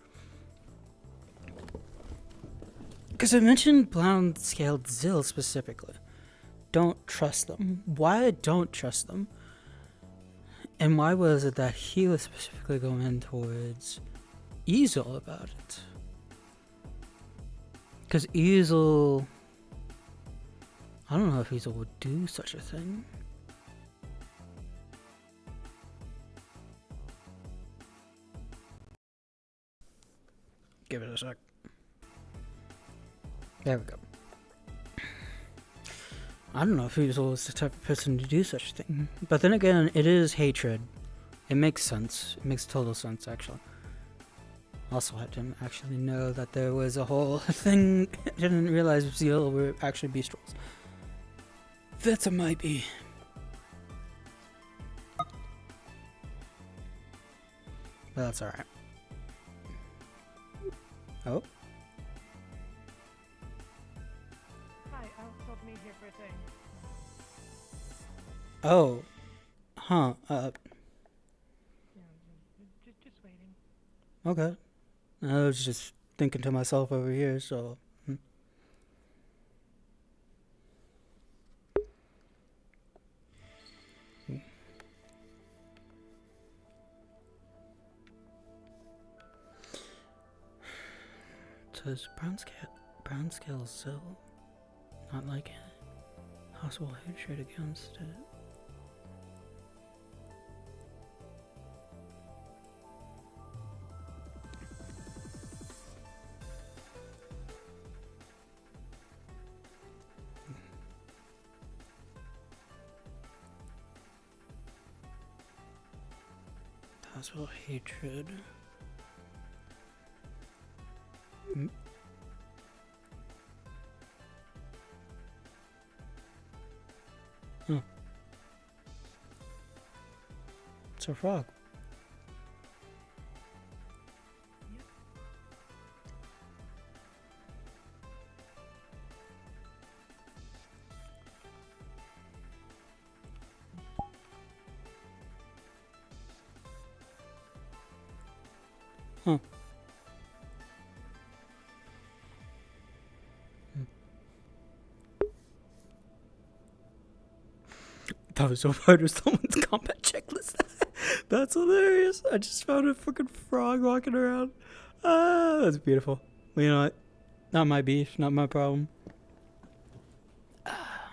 Because I mentioned brown-scaled Zill specifically. Don't trust them. Why I don't trust them? And why was it that he was specifically going towards Easel about it? Because Easel... I don't know if Easel would do such a thing. give it a sec. There we go. I don't know if Hazel is the type of person to do such a thing. But then again, it is hatred. It makes sense. It makes total sense, actually. Also, I didn't actually know that there was a whole thing. I didn't realize Zeal were actually beastrels. That's a might be. But that's alright. Oh. Hi, I was told to meet here for a thing. Oh. Huh. Just waiting. Okay. I was just thinking to myself over here, so. Says brown scale Zill. Not like hostile hatred against it. Hostile hatred. Huh. It's a frog. Huh. That was so part of someone's combat checklist. That's hilarious. I just found a fucking frog walking around. Ah, that's beautiful. Well, you know what? Not my beef, not my problem. Alright.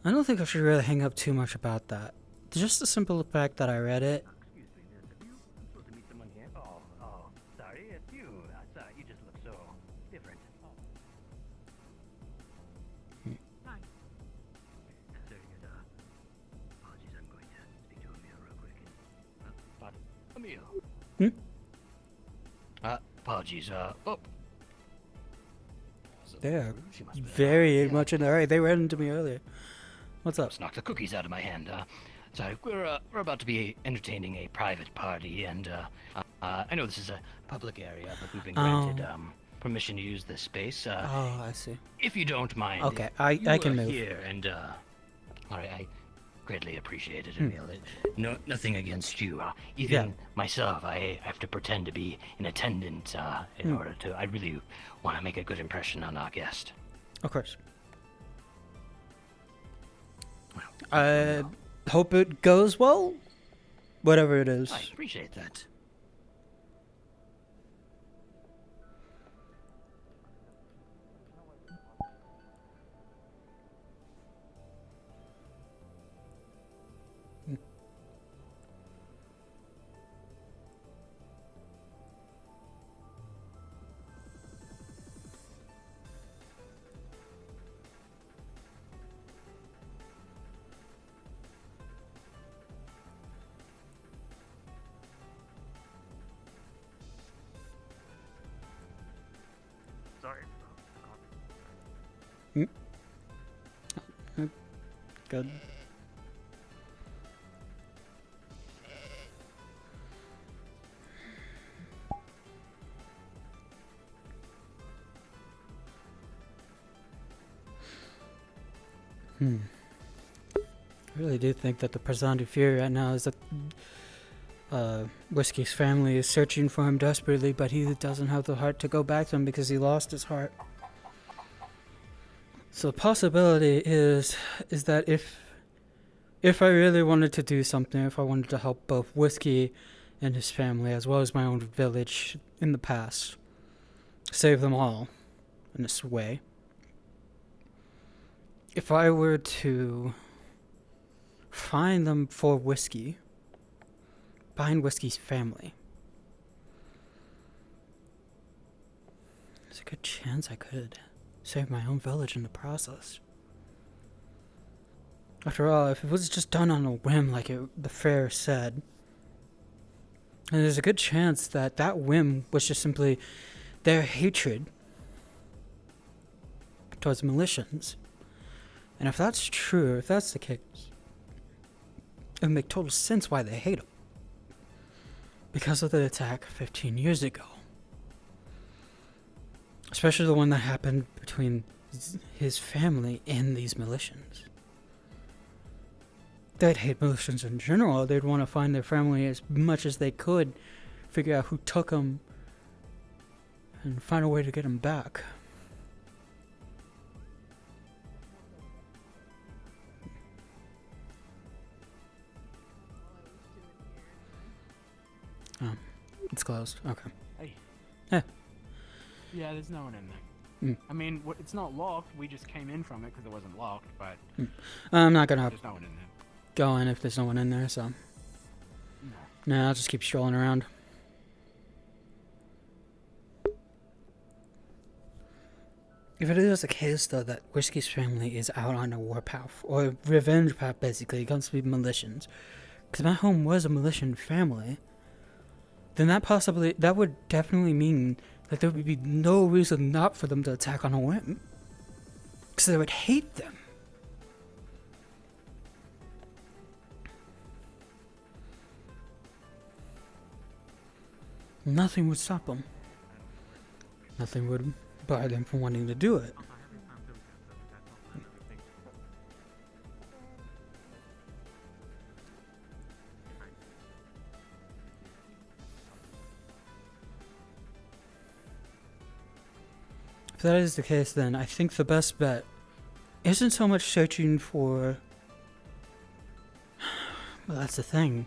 I don't think I should really hang up too much about that. Just the simple fact that I read it. Sorry, it's you. You just look so different. Hi. Sir, apologies, I'm going to speak to Emil real quick. Emil. Apologies, oh. They're very much in the hurry. They ran into me earlier. What's up? Just knocked the cookies out of my hand. Sorry, we're about to be entertaining a private party, and I know this is a public area, but we've been granted permission to use this space. Oh, I see. If you don't mind, okay, I can move here, and all right, I greatly appreciate it, Emil. No, nothing against you. Even myself, I have to pretend to be in attendance in order to. I really want to make a good impression on our guest. Of course. I hope it goes well. Whatever it is. I appreciate that. Sorry. Good. I really do think that the Presidente Fury right now is that Whiskey's family is searching for him desperately, but he doesn't have the heart to go back to him because he lost his heart. So the possibility is that if I really wanted to do something, if I wanted to help both Whiskey and his family, as well as my own village in the past, save them all in this way, if I were to find them for whiskey, find Whiskey's family, there's a good chance I could save my own village in the process. After all, if it was just done on a whim like the fair said, and there's a good chance that that whim was just simply their hatred towards Militians. And if that's true, if that's the case, it would make total sense why they hate him. Because of the attack 15 years ago. Especially the one that happened between his family and these Militians. They'd hate Militians in general. They'd want to find their family as much as they could, figure out who took them, and find a way to get them back. Oh, it's closed. Okay. Hey. Yeah. Yeah, there's no one in there. Mm. I mean, it's not locked. We just came in from it because it wasn't locked, but... I'm not gonna There's no one in there. go in if there's no one in there, so... No, I'll just keep strolling around. If it is the case, though, that Whiskey's family is out on a warpath, or a revenge path, basically, against the Militians, because my home was a Militian family, then that would definitely mean that there would be no reason not for them to attack on a whim. Because they would hate them. Nothing would stop them. Nothing would bar them from wanting to do it. If that is the case, then I think the best bet isn't so much searching for... Well, that's the thing.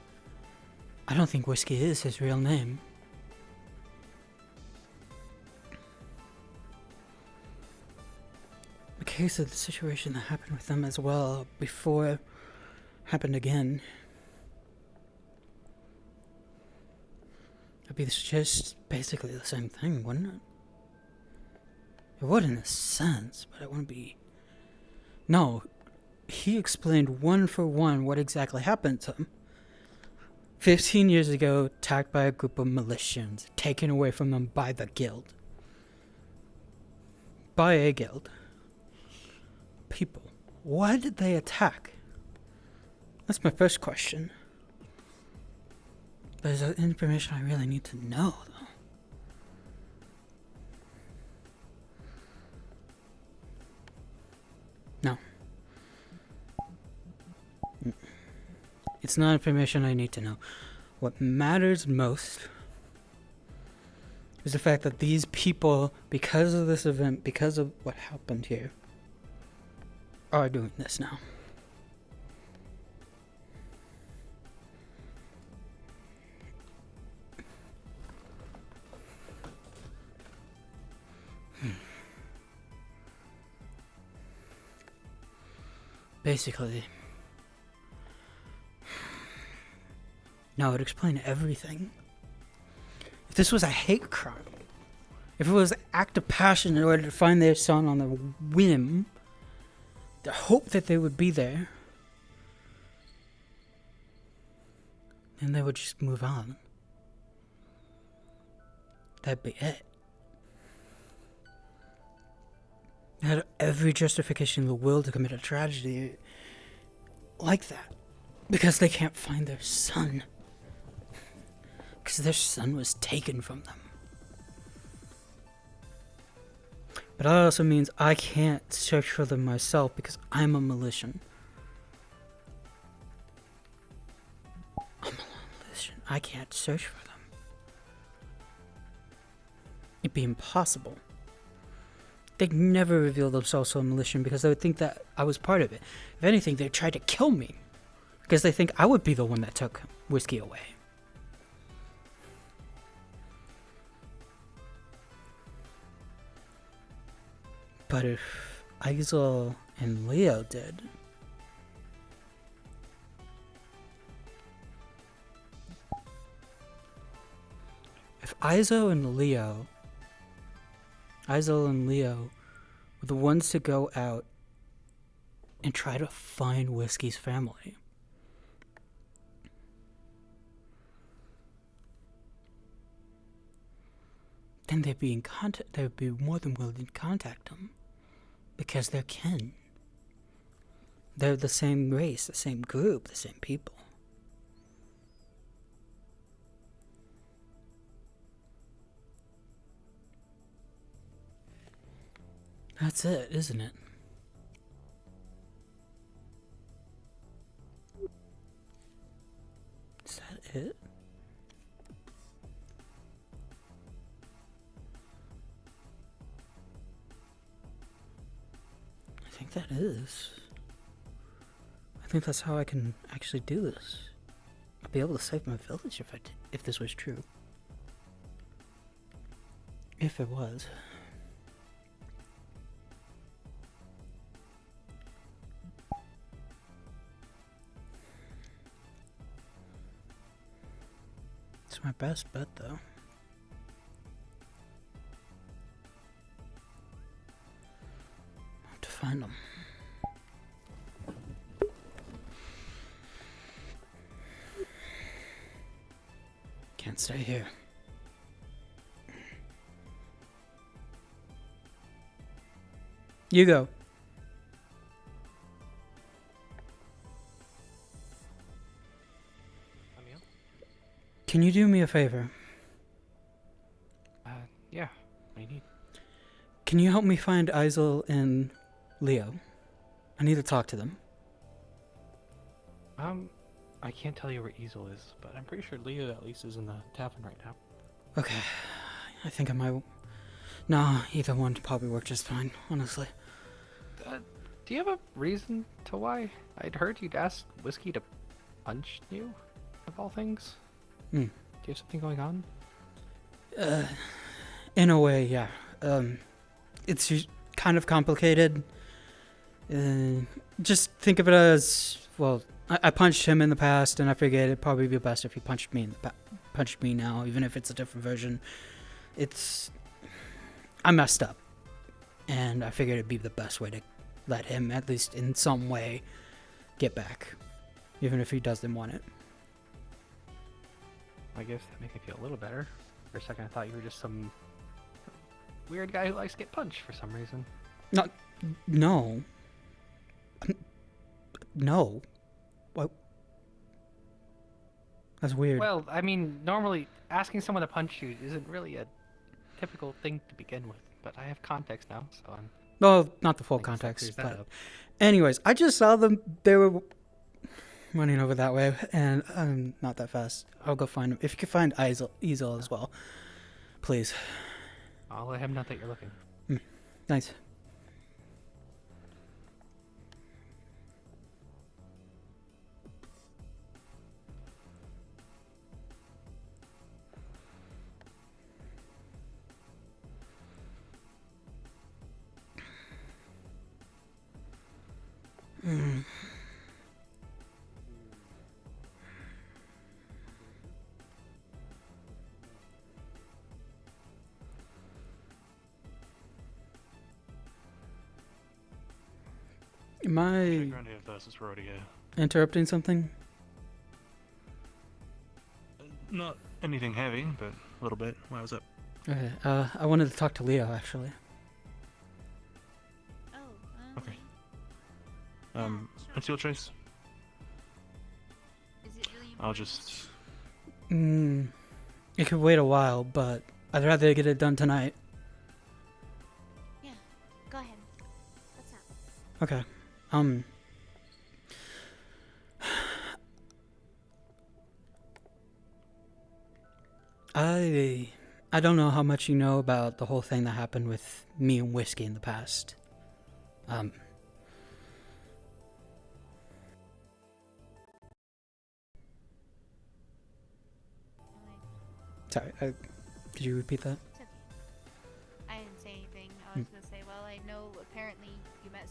I don't think Whiskey is his real name. The case of the situation that happened with them as well before happened again. It'd be just basically the same thing, wouldn't it? It would in a sense, but it wouldn't be... No, he explained one for one what exactly happened to him. 15 years ago, attacked by a group of Militians, taken away from them by the guild. By a guild. People. Why did they attack? That's my first question. There's information I really need to know, though. No. It's not information I need to know. What matters most is the fact that these people, because of this event, because of what happened here, are doing this now. Basically, now it would explain everything. If this was a hate crime, if it was an act of passion in order to find their son on a whim, the hope that they would be there, then they would just move on. That'd be it. They had every justification in the world to commit a tragedy like that. Because they can't find their son. Because their son was taken from them. But that also means I can't search for them myself because I'm a Militian. I'm a Militian. I can't search for them. It'd be impossible. They'd never reveal themselves to a Militian because they would think that I was part of it. If anything, they'd try to kill me. Because they think I would be the one that took Whiskey away. But if Aizel and Leo did. If Izo and Leo were the ones to go out and try to find Whiskey's family, then they'd be in contact. They would be more than willing to contact them because they're kin. They're the same race, the same group, the same people. That's it, isn't it? Is that it? I think that is. I think that's how I can actually do this. I'd be able to save my village if this was true. If it was. It's my best bet, though. I have to find them. Can't stay here. You go. Emil? Can you do me a favor? Yeah. What do you need? Can you help me find Isel and Leo? I need to talk to them. I can't tell you where Easel is, but I'm pretty sure Leo at least is in the tavern right now. Okay. I think I might... No, either one probably work just fine, honestly. Do you have a reason to why? I'd heard you'd ask Whiskey to punch you, of all things. Do you have something going on? In a way, yeah. It's kind of complicated. Just think of it as, well, I punched him in the past, and I figured it'd probably be best if he punched me punched me now, even if it's a different version. I messed up, and I figured it'd be the best way to let him, at least in some way, get back, even if he doesn't want it. I guess that makes me feel a little better. For a second, I thought you were just some weird guy who likes to get punched for some reason. No. No. What? That's weird. Well, I mean, normally asking someone to punch you isn't really a typical thing to begin with, but I have context now, so I'm... Well, not the full context, but... Anyways, I just saw them. They were running over that way, and I'm not that fast. I'll go find them. If you could find Easel as well, please. I'll let him know that you're looking. Nice. Am I interrupting something? Not anything heavy, but a little bit. Why was up? Okay, I wanted to talk to Leo, actually. Okay. Until Trace. I'll just... It could wait a while, but I'd rather get it done tonight. Yeah, go ahead. What's up? Okay. I don't know how much you know about the whole thing that happened with me and Whiskey in the past. Sorry, could you repeat that? It's okay. I didn't say anything. I was gonna say, well, I know apparently you met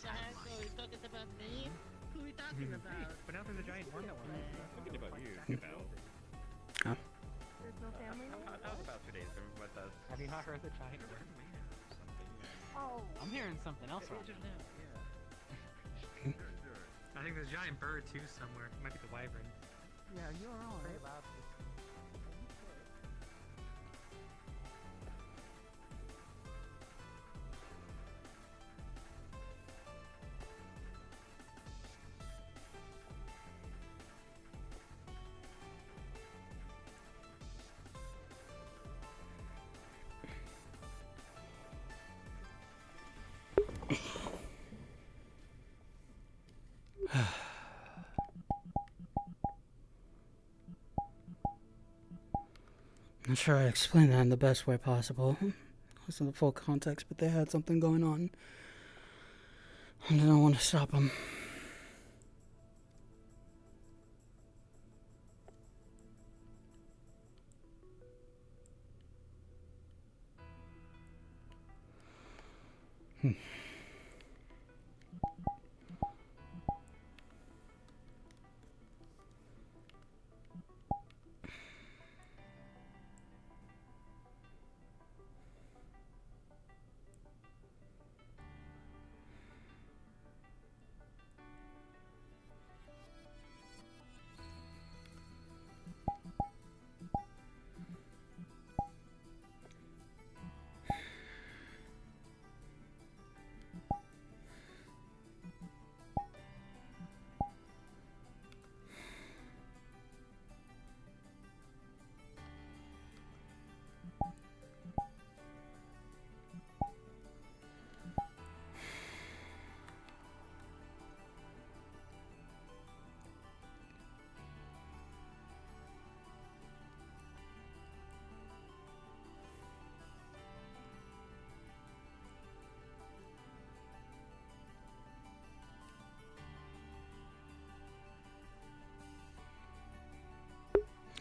What the heck? Are you talking about me? Who are we talking about? But now there's a giant market one. Thinking about you, Emil. Oh. There's no family. That was about 2 days ago, but that's... Have you not heard the giant worm? Oh. I'm hearing something else right now. I think there's a giant bird too somewhere. It might be the wyvern. Yeah, you're on. Very loud. I'm sure I explained that in the best way possible. It wasn't the full context, but they had something going on. I didn't want to stop them.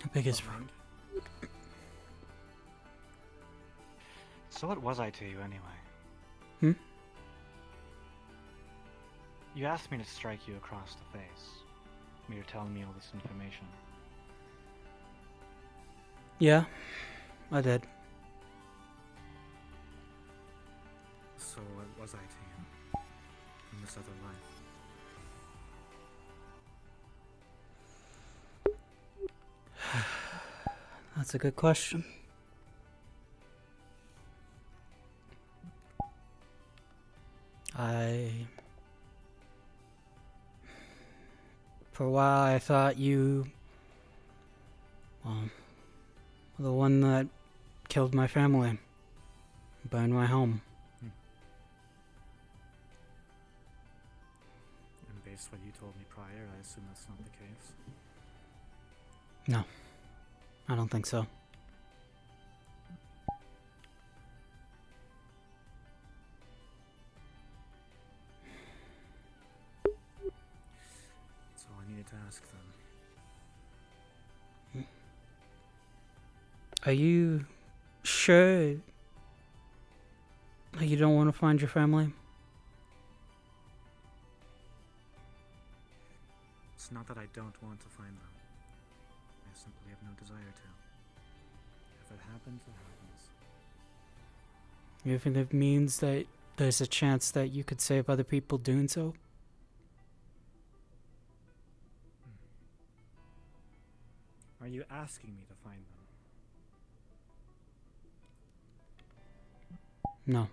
How big is room? So what was I to you anyway? Hmm? You asked me to strike you across the face. You're telling me all this information. Yeah, I did. So what was I to you in this other life? That's a good question. For a while I thought you, were the one that killed my family, burned my home. And based on what you told me prior, I assume that's not the case. No, I don't think so. That's all I needed to ask them. Are you sure that you don't want to find your family? It's not that I don't want to find them. I simply have no desire to. If it happens, it happens. Even if it means that there's a chance that you could save other people doing so? Are you asking me to find them? No.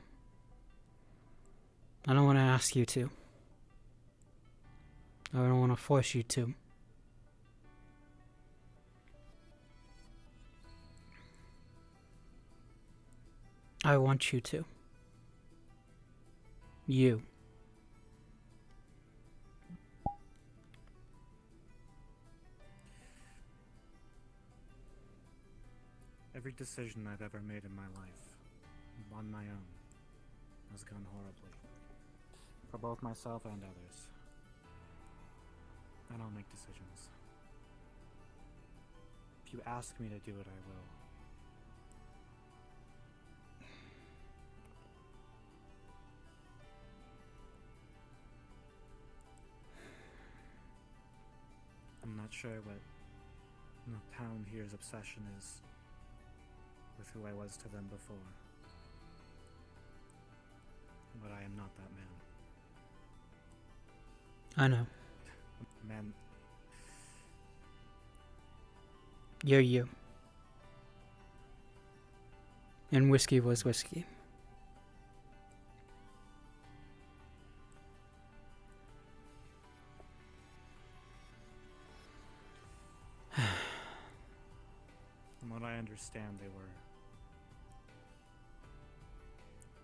I don't want to ask you to. I don't want to force you to. I want you to. You. Every decision I've ever made in my life, on my own, has gone horribly. For both myself and others. I don't make decisions. If you ask me to do it, I will. not sure what the town here's obsession is with who I was to them before. But I am not that man. I know. Man, You're you. And whiskey was whiskey. from what I understand, they were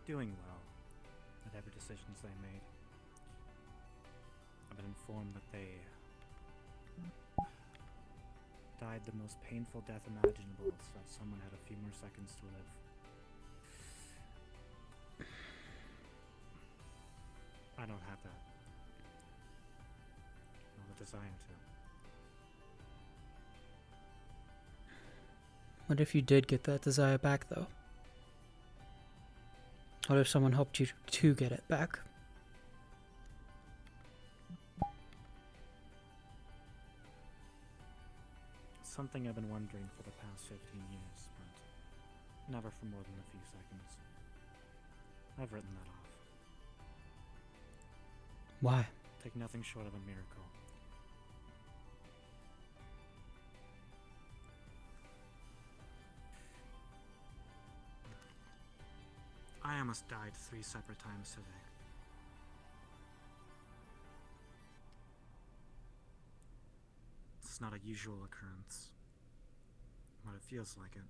doing well with every decisions they made. I've been informed that they died the most painful death imaginable, so that someone had a few more seconds to live. I don't have that. Nor the desire to. What if you did get that desire back, though? What if someone helped you to get it back? Something I've been wondering for the past 15 years, but never for more than a few seconds. I've written that off. Why? Take nothing short of a miracle. I almost died 3 separate times today. It's not a usual occurrence, but it feels like it.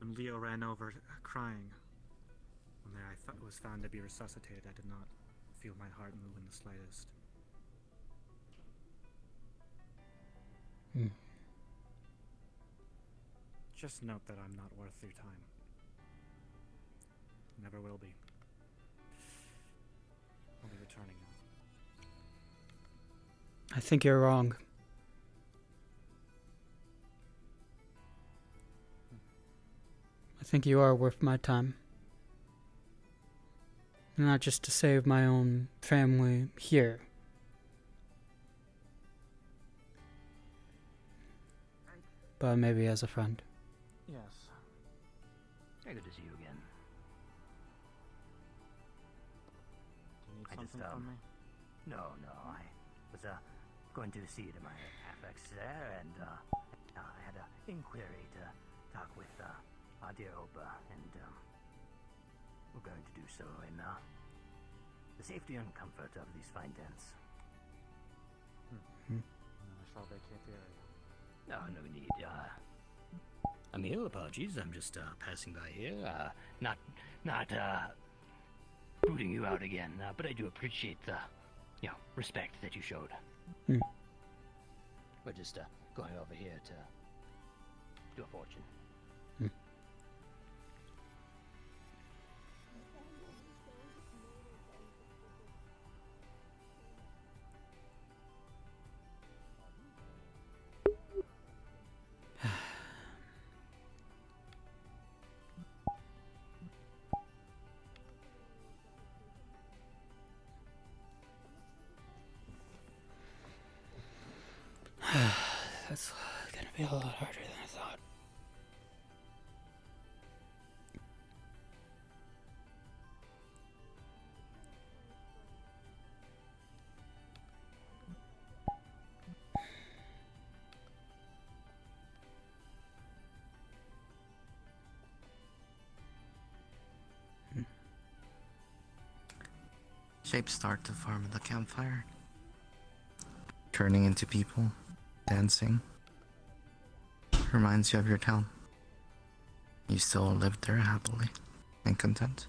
When Leo ran over crying, when I was found to be resuscitated, I did not feel my heart move in the slightest. Just note that I'm not worth your time. Never will be. I'll be returning now. I think you're wrong. I think you are worth my time. Not just to save my own family here. But maybe as a friend. Yes. Very good to see you again. Do you need I something just, from me? No, I was going to see to my affects there, and I had an inquiry to talk with our dear Opa, and we're going to do so in the safety and comfort of these fine dens. I shall vacate the area. No need. Emil, apologies. I'm just passing by here. Not booting you out again, but I do appreciate the, respect that you showed. We're just going over here to do a fortune. That's gonna be a lot harder than I thought. Shapes start to form at the campfire, turning into people, dancing. Reminds you of your town. You still live there happily and content.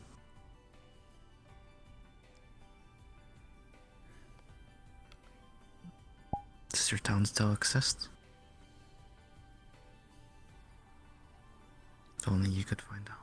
Does your town still exist? If only you could find out.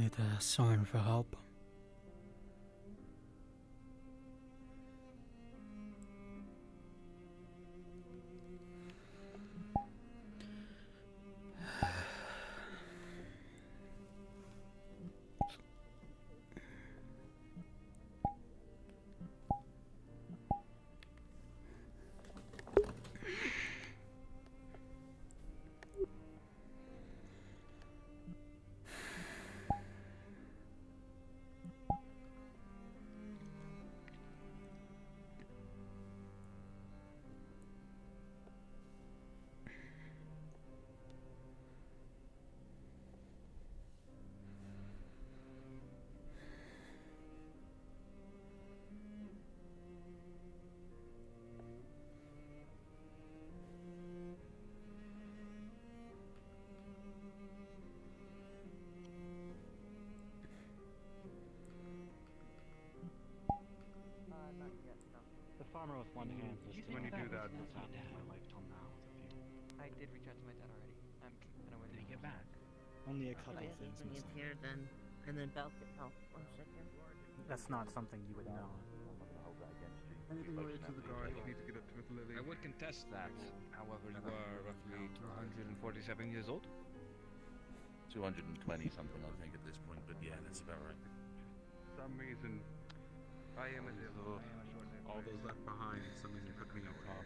need someone for help. The farmer with one hand was When you do that, my life till now. I did reach out to my dad already. I'm kind of waiting. Did he get back? Only a couple Okay, of things when he's missing. here, then and then Belle can help. 1 second. That's not something you would know. Anything related to the guard, you need to get up with Lily. I would contest that. However, you are roughly 247 years old. 220 something, I think, at this point, but yeah, that's about right. For some reason, I am a little. All those left behind, for some reason put me on top.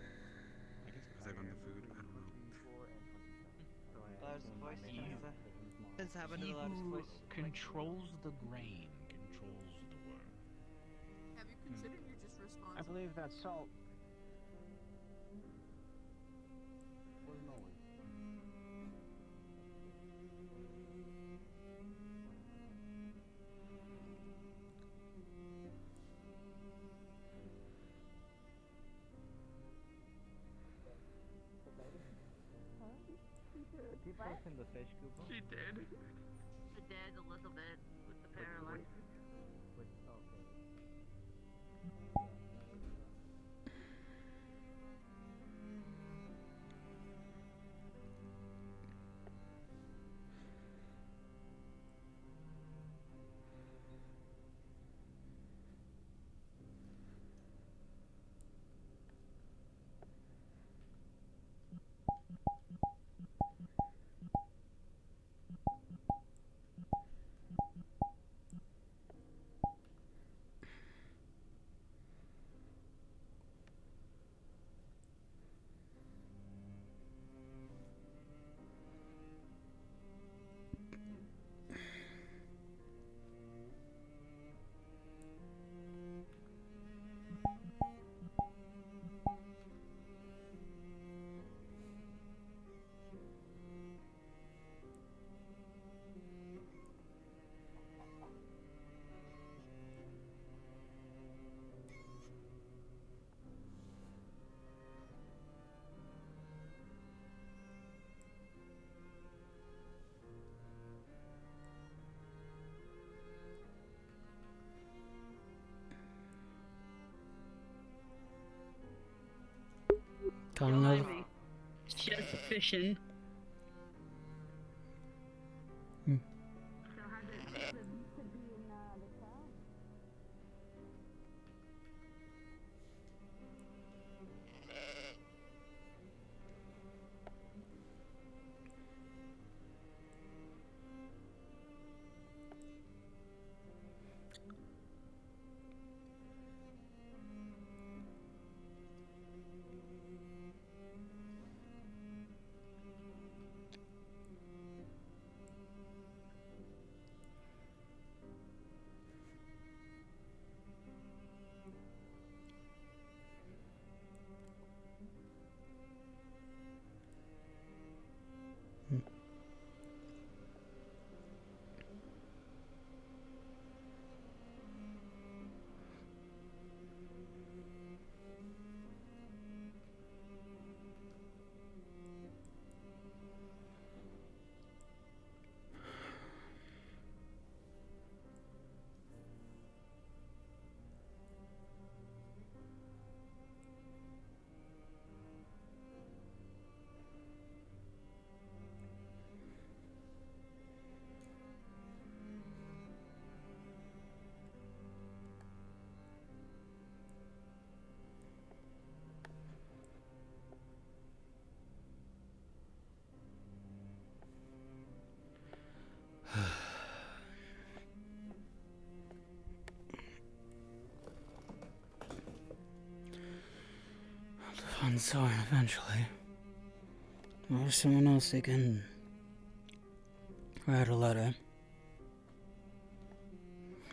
I guess because I run the food, I don't know. Loudest voice. What's happened to He the loudest who voice? controls the grain controls the world. Have you considered you're just responsible? I believe that salt was noise. Keep pushing the fish scoop. She did. I did a little bit with the paralyzed. Got another. Just fishing. find Sawyer eventually. Or someone else they can write a letter.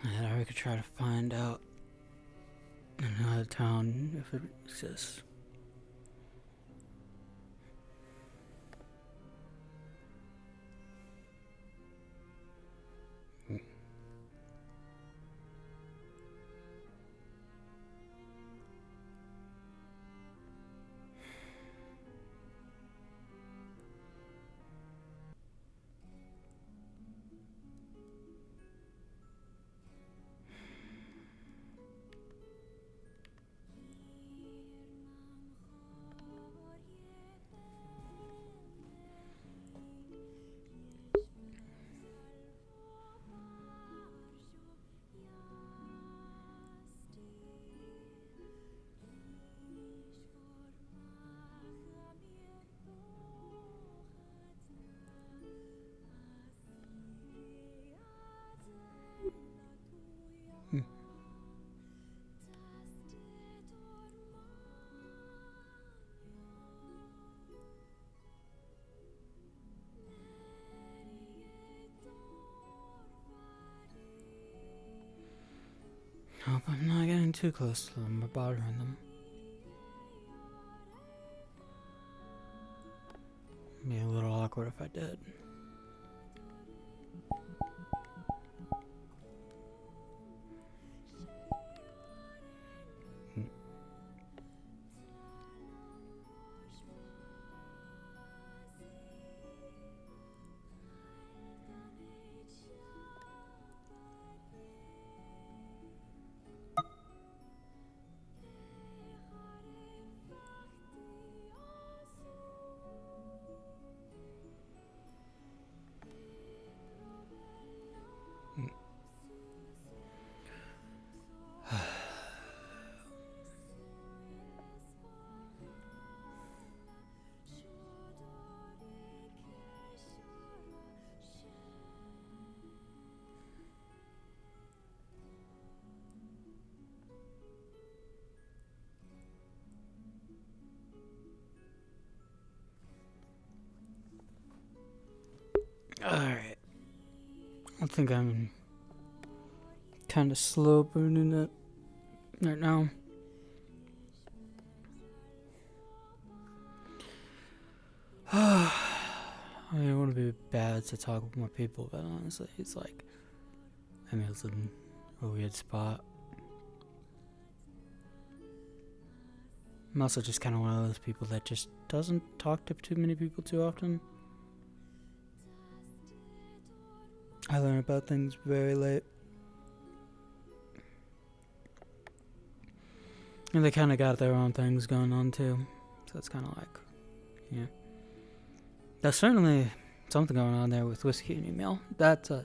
And we could try to find out in another town if it exists. Hope I'm not getting too close to them or bothering them. Be a little awkward if I did. Alright. I think I'm kind of slow burning it right now. I mean, it wouldn't be bad to talk with more people, but honestly, it's like Emil's in a weird spot. I'm also just kind of one of those people that just doesn't talk to too many people too often. I learn about things very late. And they kind of got their own things going on too. So it's kind of like, yeah. There's certainly something going on there with Whiskey and Emil. That's an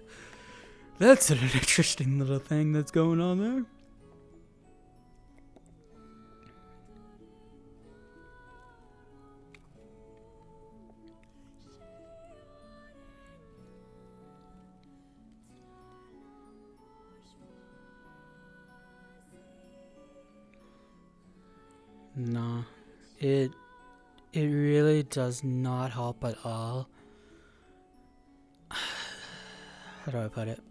interesting little thing that's going on there. No, it really does not help at all. How do I put it?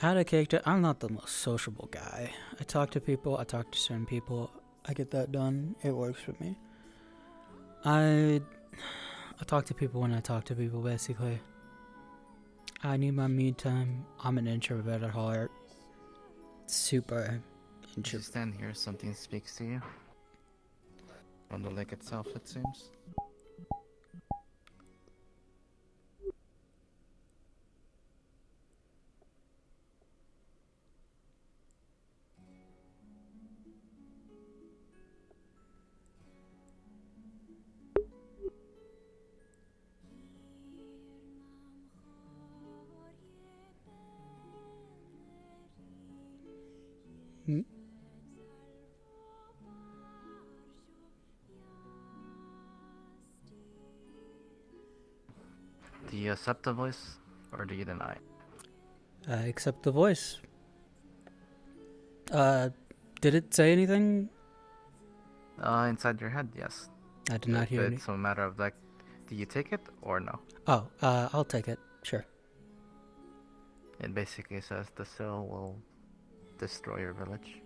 Out of character, I'm not the most sociable guy. I talk to people, I talk to certain people, I get that done, it works for me. I talk to people when I talk to people, basically. I need my me time. I'm an introvert at heart. Super As you stand here, something speaks to you. From the lake itself, it seems. Do you accept the voice, or do you deny? I accept the voice. Did it say anything? Inside your head, yes. I did not hear It's a matter of like, do you take it or no? Oh, I'll take it. Sure. It basically says the cell will destroy your village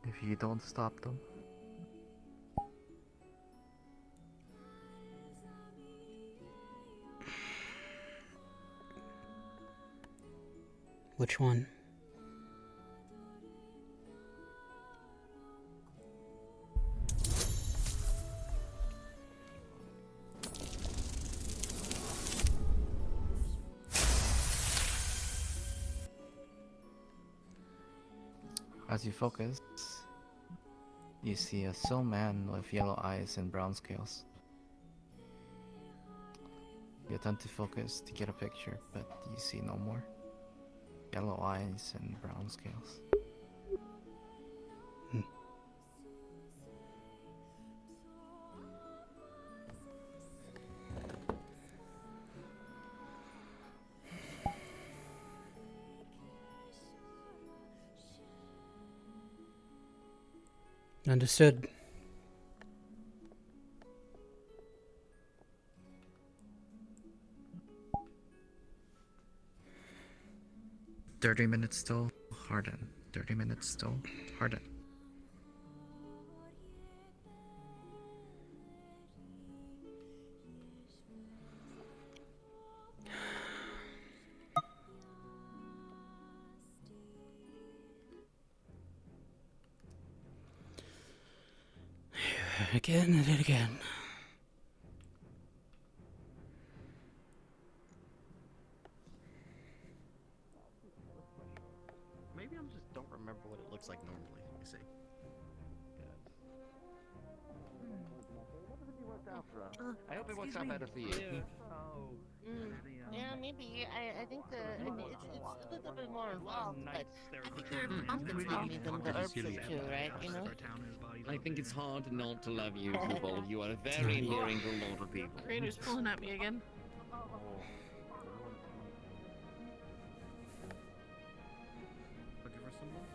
if you don't stop them. Which one? As you focus, you see a soul man with yellow eyes and brown scales. You attempt to focus to get a picture, but you see no more. Yellow eyes and brown scales. Understood. "30 minutes still, harden. 30 minutes still, harden." Again and again. Maybe I just don't remember what it looks like normally. Let me see. I hope it works out better for you. Yeah, maybe. I think it's a little bit more involved, but I think there are pumpkins maybe than the herbs are too, right? You know? I think it's hard not to love you, Rubal. You are very endearing to a lot of people. Creator's pulling at me again. Looking for someone?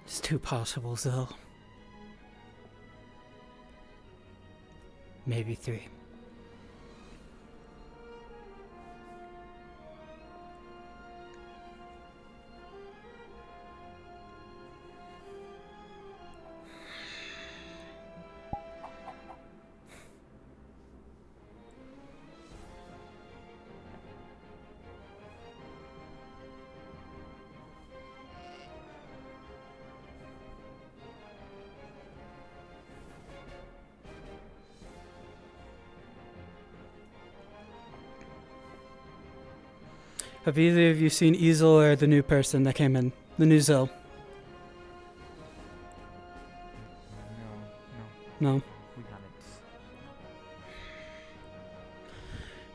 It's two possibles, though. Maybe three. Have either of you seen Easel or the new person that came in? The new Zill? No? We haven't.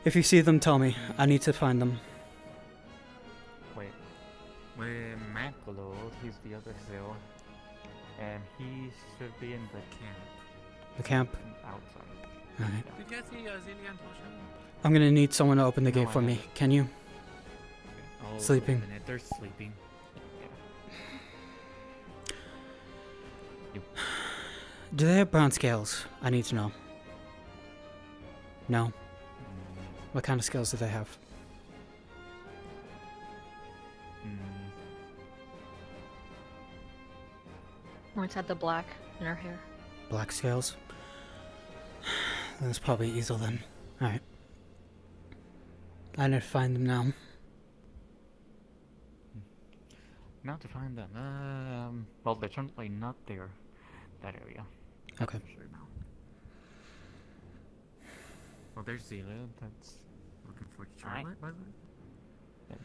If you see them, tell me. I need to find them. Wait. Maclo, he's the other Zill. And he should be in the camp. The camp? Outside. Alright. Did you guys see Zillian Potion? I'm gonna need someone to open the gate I for me. Can you? Oh, Sleeping. wait a minute, they're sleeping. Do they have brown scales? I need to know. No? What kind of scales do they have? One's had the black in her hair. Black scales? That's probably Easel then. Alright. I need to find them now. Not to find them. Well, they're certainly not there. That area. Okay. For sure now. Well, there's Zila. That's looking for Charlotte, by the way.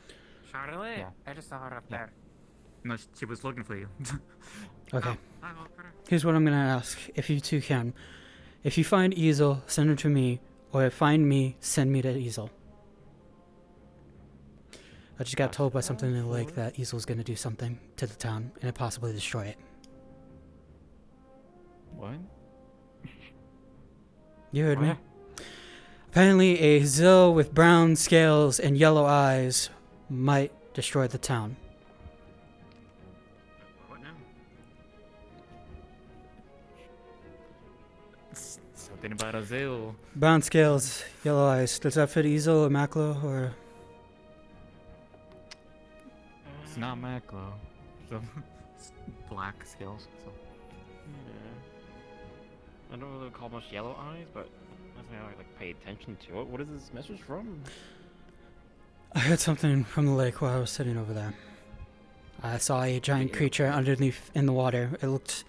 Charlotte? Yeah. I just saw her up there. No, she was looking for you. Okay. Oh, Here's what I'm gonna ask, if you two can. If you find Easel, send her to me, or if find me, send me to Easel. I just got told by something in the lake that Easel's gonna do something to the town and possibly destroy it. What? You heard me. Apparently, a Zill with brown scales and yellow eyes might destroy the town. What now? Something about a Zil. Brown scales, yellow eyes. Does that fit Easel or Maklo or? It's not Maklo. So it's black scales. So. Yeah. I don't really call much yellow eyes, but that's why I like pay attention to it. What is this message from? I heard something from the lake while I was sitting over there. I saw a giant creature underneath in the water. It looked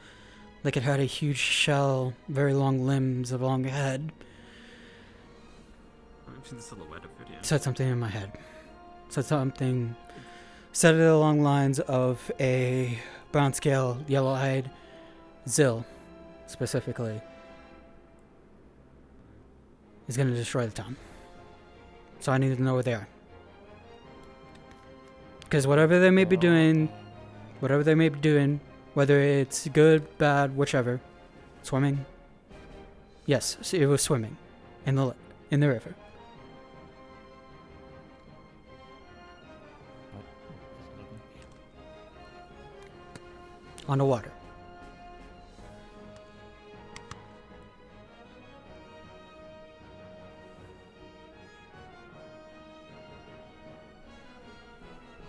like it had a huge shell, very long limbs, a long head. I've seen the silhouette of it, yeah. Said something in my head. Said it along lines of a brown scale, yellow-eyed Zill, specifically, is going to destroy the town. So I need to know where they are. Because whatever they may be doing, whether it's good, bad, whichever, swimming. Yes, it was swimming in the river. On the water.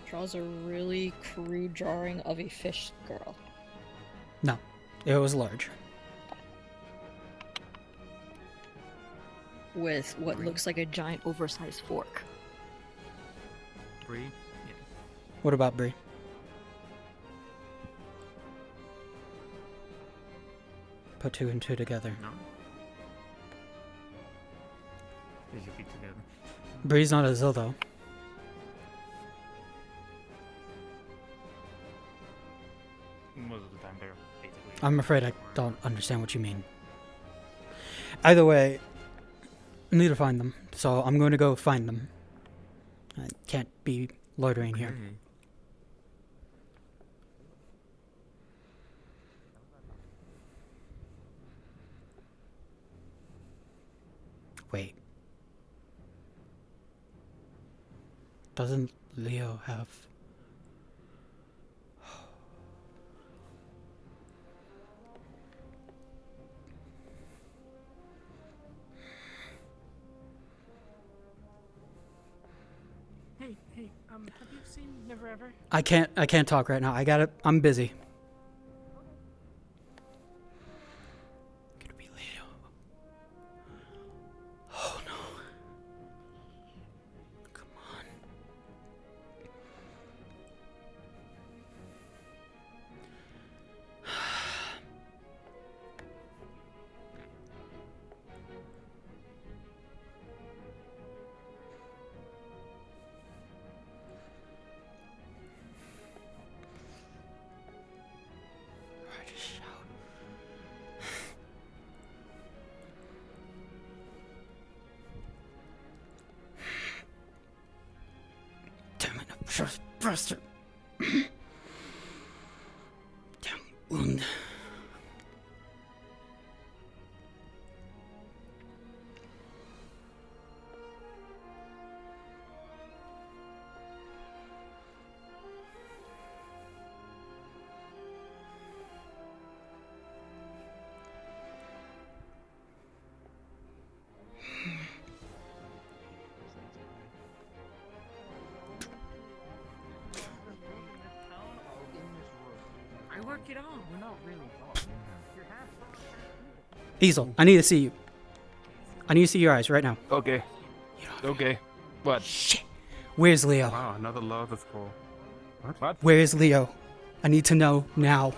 Draws a really crude drawing of a fish girl. No, it was large. With what looks like a giant oversized fork. Bree? Yeah. What about Bree? Put two and two together. No. They should be together. Bree's not a Zill though. Most of the time they're basically... I'm afraid I don't understand what you mean. Either way, I need to find them, so I'm going to go find them. I can't be loitering here. Wait. Doesn't Leo have... Hey, have you seen Never Ever? I can't talk right now. I'm busy. Could it be Leo? Oh no. Come on. Damn it, bastard. Damn wound. I work it out. We're not really talking. Easel, I need to see you. I need to see your eyes right now. Okay. Okay. What? Shit. Where's Leo? Wow, another love is full. What? Where is Leo? I need to know now.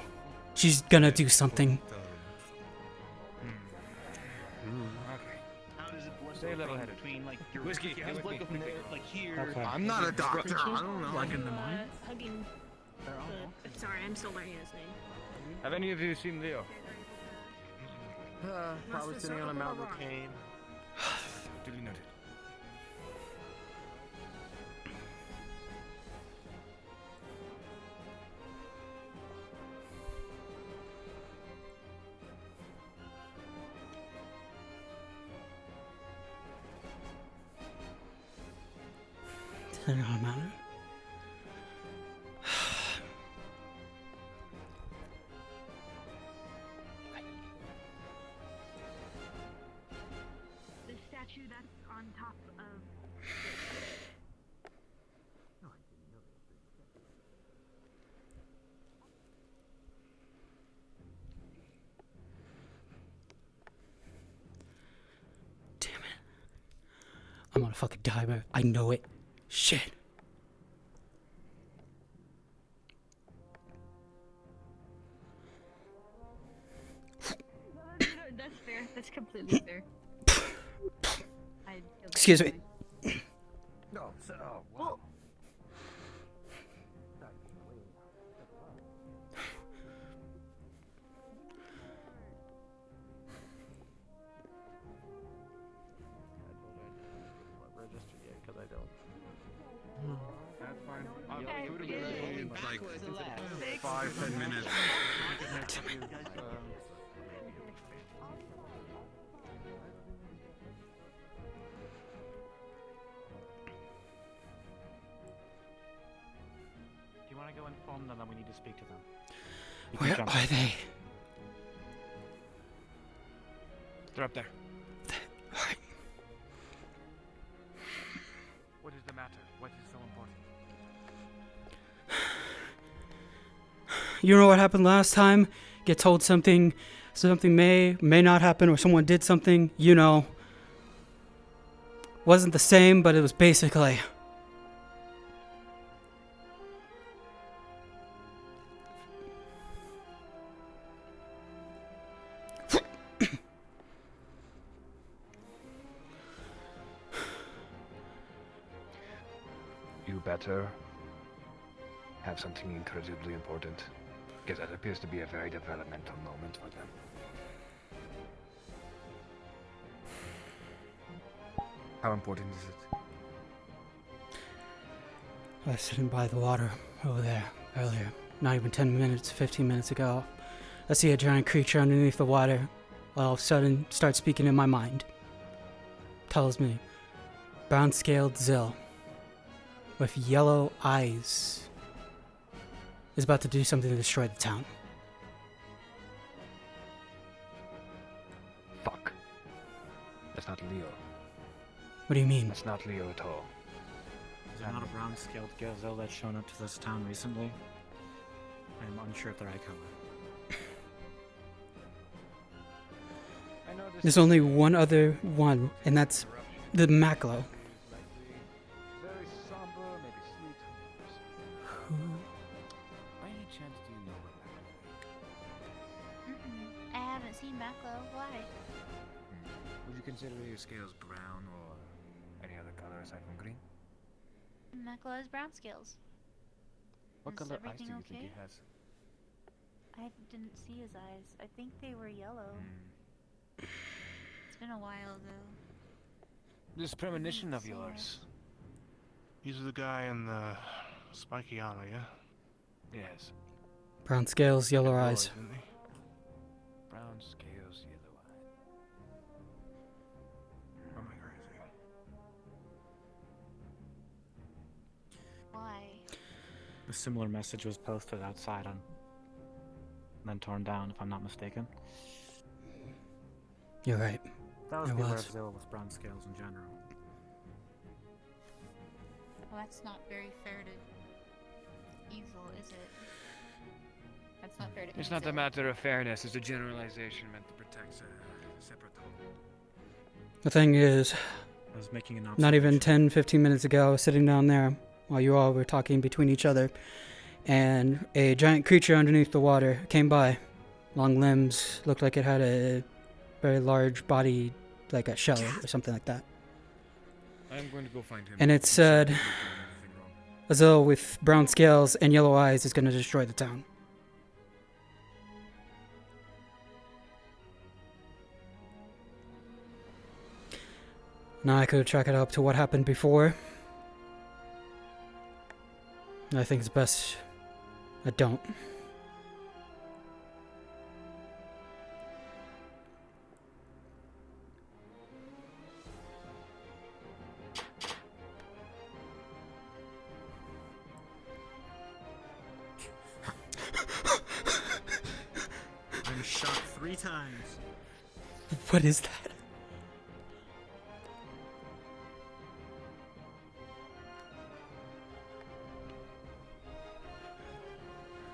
She's gonna do something. How does it blood Stay level-headed. between like your Whiskey, how's give blood me go from there, like here? Okay. I'm not a doctor. I don't know. Like in the mind? Hugging. Sorry, I'm still learning his name. Have any of you seen Leo? Probably sitting on a mountain cane. Duly noted. Sitting on a mountain. The statue that's on top of. I'm gonna fucking die, bro. I know it. Shit. That's fair. That's completely fair. Excuse me. No, so, wow. Registered yet because I don't. That's fine. It's like 5-10 minutes. Do you want to go inform them that we need to speak to them? You can Where jump. are they? They're up there. Alright. What is the matter? What is so important? You know what happened last time? Get told something may not happen, or someone did something, you know. Wasn't the same, but it was basically. You better have something incredibly important, because that appears to be a very developmental moment for them. How important is it? I was sitting by the water over there earlier. Not even 10 minutes, 15 minutes ago. I see a giant creature underneath the water. All of a sudden, starts speaking in my mind. Tells me, brown-scaled Zill, with yellow eyes, is about to do something to destroy the town. Fuck. That's not Leo. What do you mean? That's not Leo at all. Is there not a brown-scaled gazelle that's shown up to this town recently? I'm unsure of the right color. There's only one other one, and that's the Maclo. Very somber, maybe sweet. By any chance do you know what I haven't seen Maclo. Why? Would you consider your scales brown or any other color aside from green? Maclo has brown scales. What Is color eyes do everything you think okay? he has? I didn't see his eyes. I think they were yellow. It's been a while though. This premonition of yours. He's the guy in the spiky armor, yeah? Yes. Brown scales, yellow eyes. Brown scales, yellow eyes. Am I crazy? Why? A similar message was posted outside on, then torn down, if I'm not mistaken. You're right. That was It beware was. of Zill with brown scales in general. Well, that's not very fair to Easel, is it? That's not fair to It's not a Easel. matter of fairness, it's a generalization meant to protect a separate whole. The thing is, I was making an not even 10, 15 minutes ago, I was sitting down there while you all were talking between each other, and a giant creature underneath the water came by. Long limbs, looked like it had a very large body, like a shell or something like that. I'm going to go find him. And it said, Azil with brown scales and yellow eyes is going to destroy the town. Now I could track it up to what happened before. I think it's best I don't. I'm shot 3 times. What is that?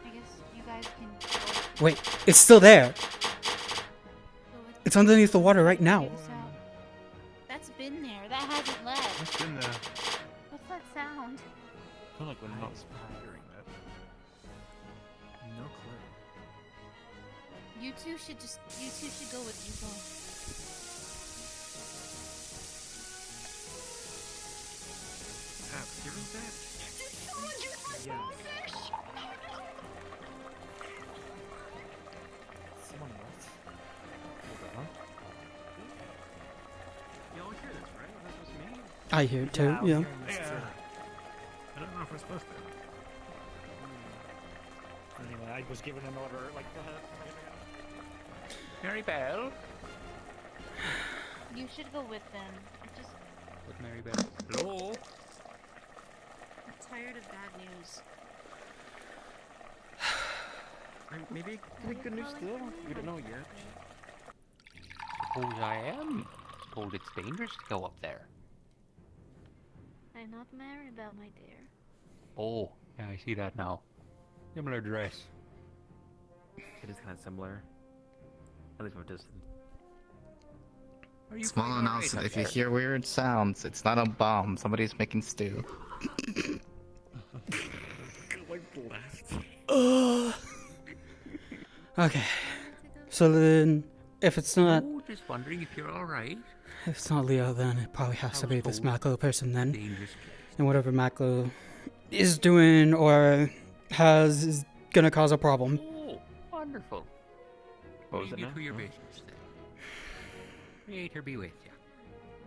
I guess you guys can. Wait, it's still there. It's underneath the water right now. That's been there. That hasn't left. It's been there. What's that sound? I feel like we're not hearing that. No clue. You two should go with Emil. Hearing that? Someone else? Y'all hear this, right? That's just me? I hear it too, yeah. I don't know if we're supposed to. Anyway, I was given an order, like, Mary Bell? You should go with them. Just. With Mary Bell. Hello? I'm tired of bad news. Maybe good news still? We don't know yet. Suppose I am told it's dangerous to go up there. I'm not Maribel, my dear. Oh, yeah, I see that now. Similar dress. It is kind of similar. At least from a distance. Are you Small feeling all right announcement, up if you there? hear weird sounds, it's not a bomb. Somebody's making stew. Like blast. Okay. So then, if it's not, Oh, just wondering if you're alright. if it's not Leo, then it probably has to be this Household. Maclo person then. Dangerous And whatever Maclo is doing or has is gonna cause a problem. Oh, wonderful. What was Leave it you now? to your business then. Creator be with you.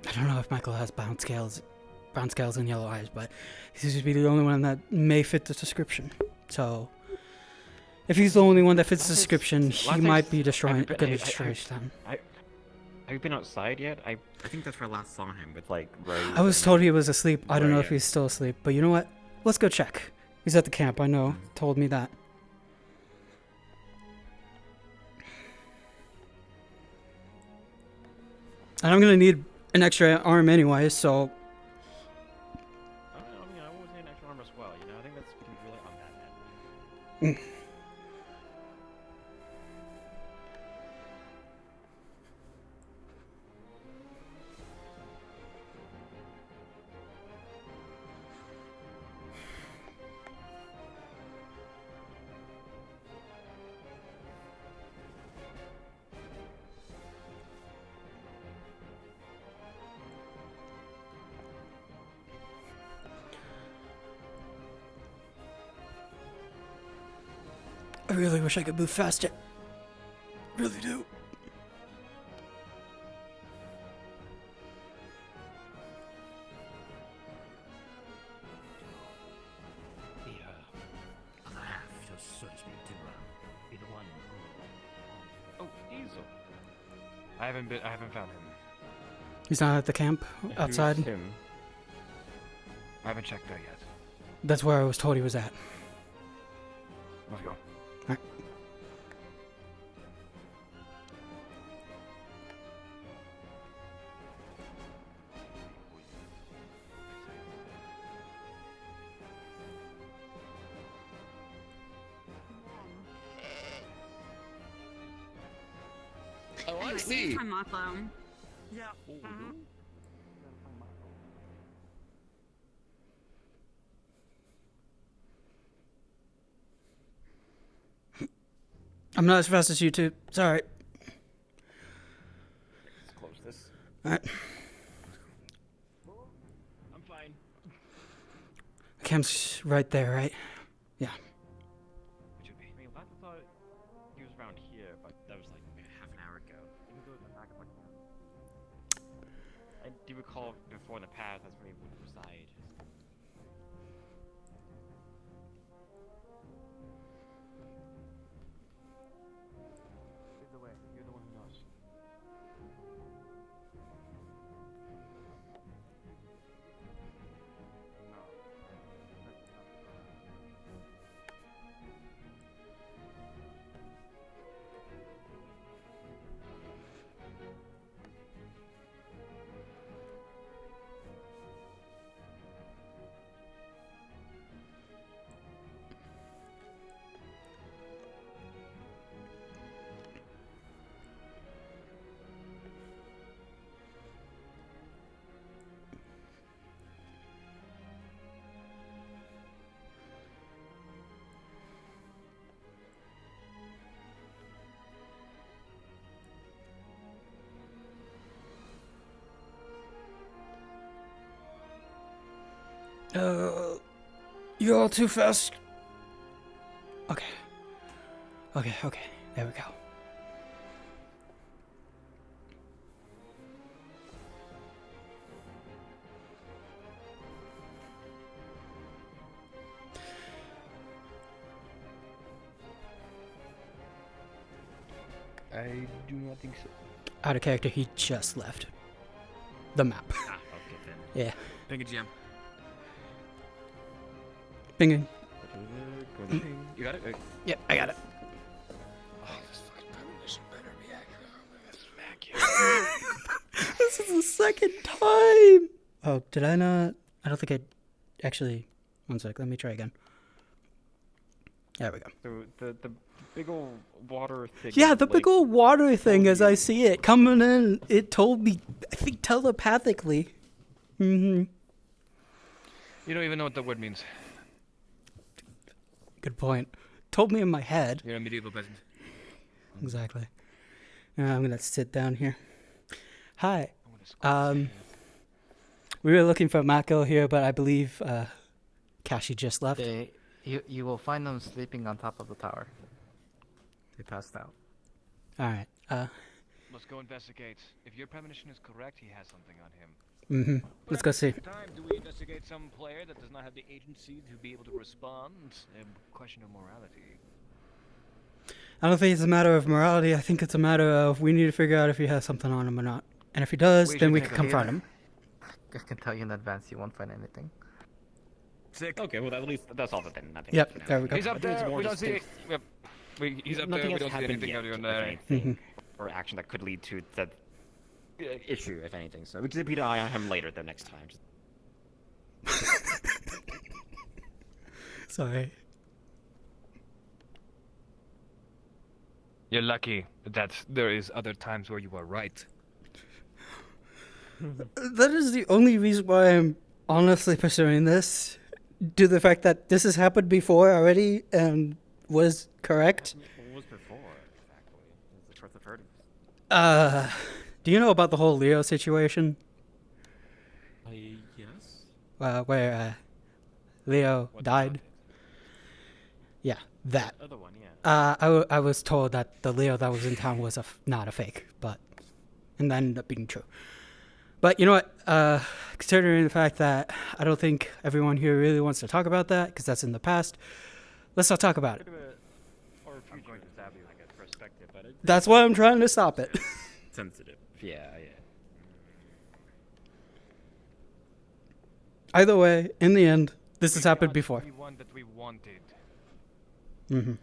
I don't know if Michael has brown scales and yellow eyes, but he seems to be the only one that may fit the description. So, if he's the only one that fits the description, he might be destroying, gonna destroy them. Have you been outside yet? I think that's where I last saw him with like Rose. I was told he was asleep. I don't know Right, if he's still asleep, but you know what? Let's go check. He's at the camp. I know. Told me that. And I'm gonna need an extra arm anyway, so I would say an extra arm as well. You know, I think that's we can rely on that. Man. I really wish I could move faster. Really do. The other half, so to speak, to be the one who. Oh, Diesel. I haven't found him. He's not at the camp outside. Who's him? I haven't checked there yet. That's where I was told he was at. Let's go. Alright. Oh, I Anyway, see. next time, Mothlo. Yeah. I'm not as fast as you two. Sorry. Let's close this. Alright. I'm fine. Camp's right there, right? Yeah. It should be. I mean, I thought he was around here, but that was like half an hour ago. You can go to the back of my camp. I do recall before in the past that's where he would reside. Lead the way. You're the one who knows. You're all too fast. Okay. There we go. I do not think so. Out of character, he just left the map. Ah, okay then. Yeah. Thank you, GM. Pinging. You got it? Yep, I got it. Oh, this fucking premonition better be accurate. This is the second time. Oh, did I not? I don't think I actually. One sec. Let me try again. There we go. So the big old water thing. Yeah, the big old water thing. As I see it coming in, it told me. I think telepathically. You don't even know what the word means. Good point. Told me in my head. You're a medieval peasant. Exactly. I'm gonna sit down here. Hi. We were looking for Mako here, but I believe Kashi just left. You will find them sleeping on top of the tower. They passed out. All right. Let's go investigate. If your premonition is correct, he has something on him. Let's go see. Time, do we investigate some player that does not have the agency to be able to respond? A question of morality. I don't think it's a matter of morality. I think it's a matter of we need to figure out if he has something on him or not. And if he does, then we can confront him. I can tell you in advance you won't find anything. Sick. Okay, well at least that's all. Then nothing. Yep, there we go. He's up there. We don't see. Yep. He's up there. Nothing We has don't see happened anything yet, out if there. anything, or action that could lead to that issue, if anything. So we just keep an eye on him later the next time. Sorry. You're lucky that there is other times where you are right. That is the only reason why I'm honestly pursuing this. Due to the fact that this has happened before already and was correct. What was before, exactly? Is the truth of hurting? Do you know about the whole Leo situation? Yes. Where Leo died? Yeah, that. Other one, yeah. I was told that the Leo that was in town was not a fake, and that ended up being true. But you know what? Considering the fact that I don't think everyone here really wants to talk about that, because that's in the past, let's not talk about it. I'm going to stab you like a perspective, but That's why I'm trying to stop it. sensitive. Yeah. Either way, in the end, this has happened before. The one that we wanted. Mm-hmm.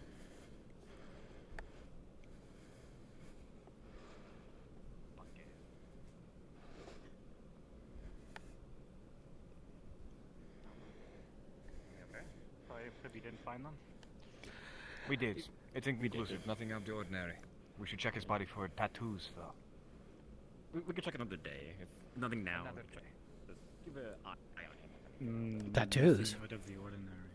We didn't find them? We did. It's inconclusive. Nothing out of the ordinary. We should check his body for tattoos, though. We could check another day. If nothing now. Another day. Just give an eye on him. Tattoos. Out of the ordinary.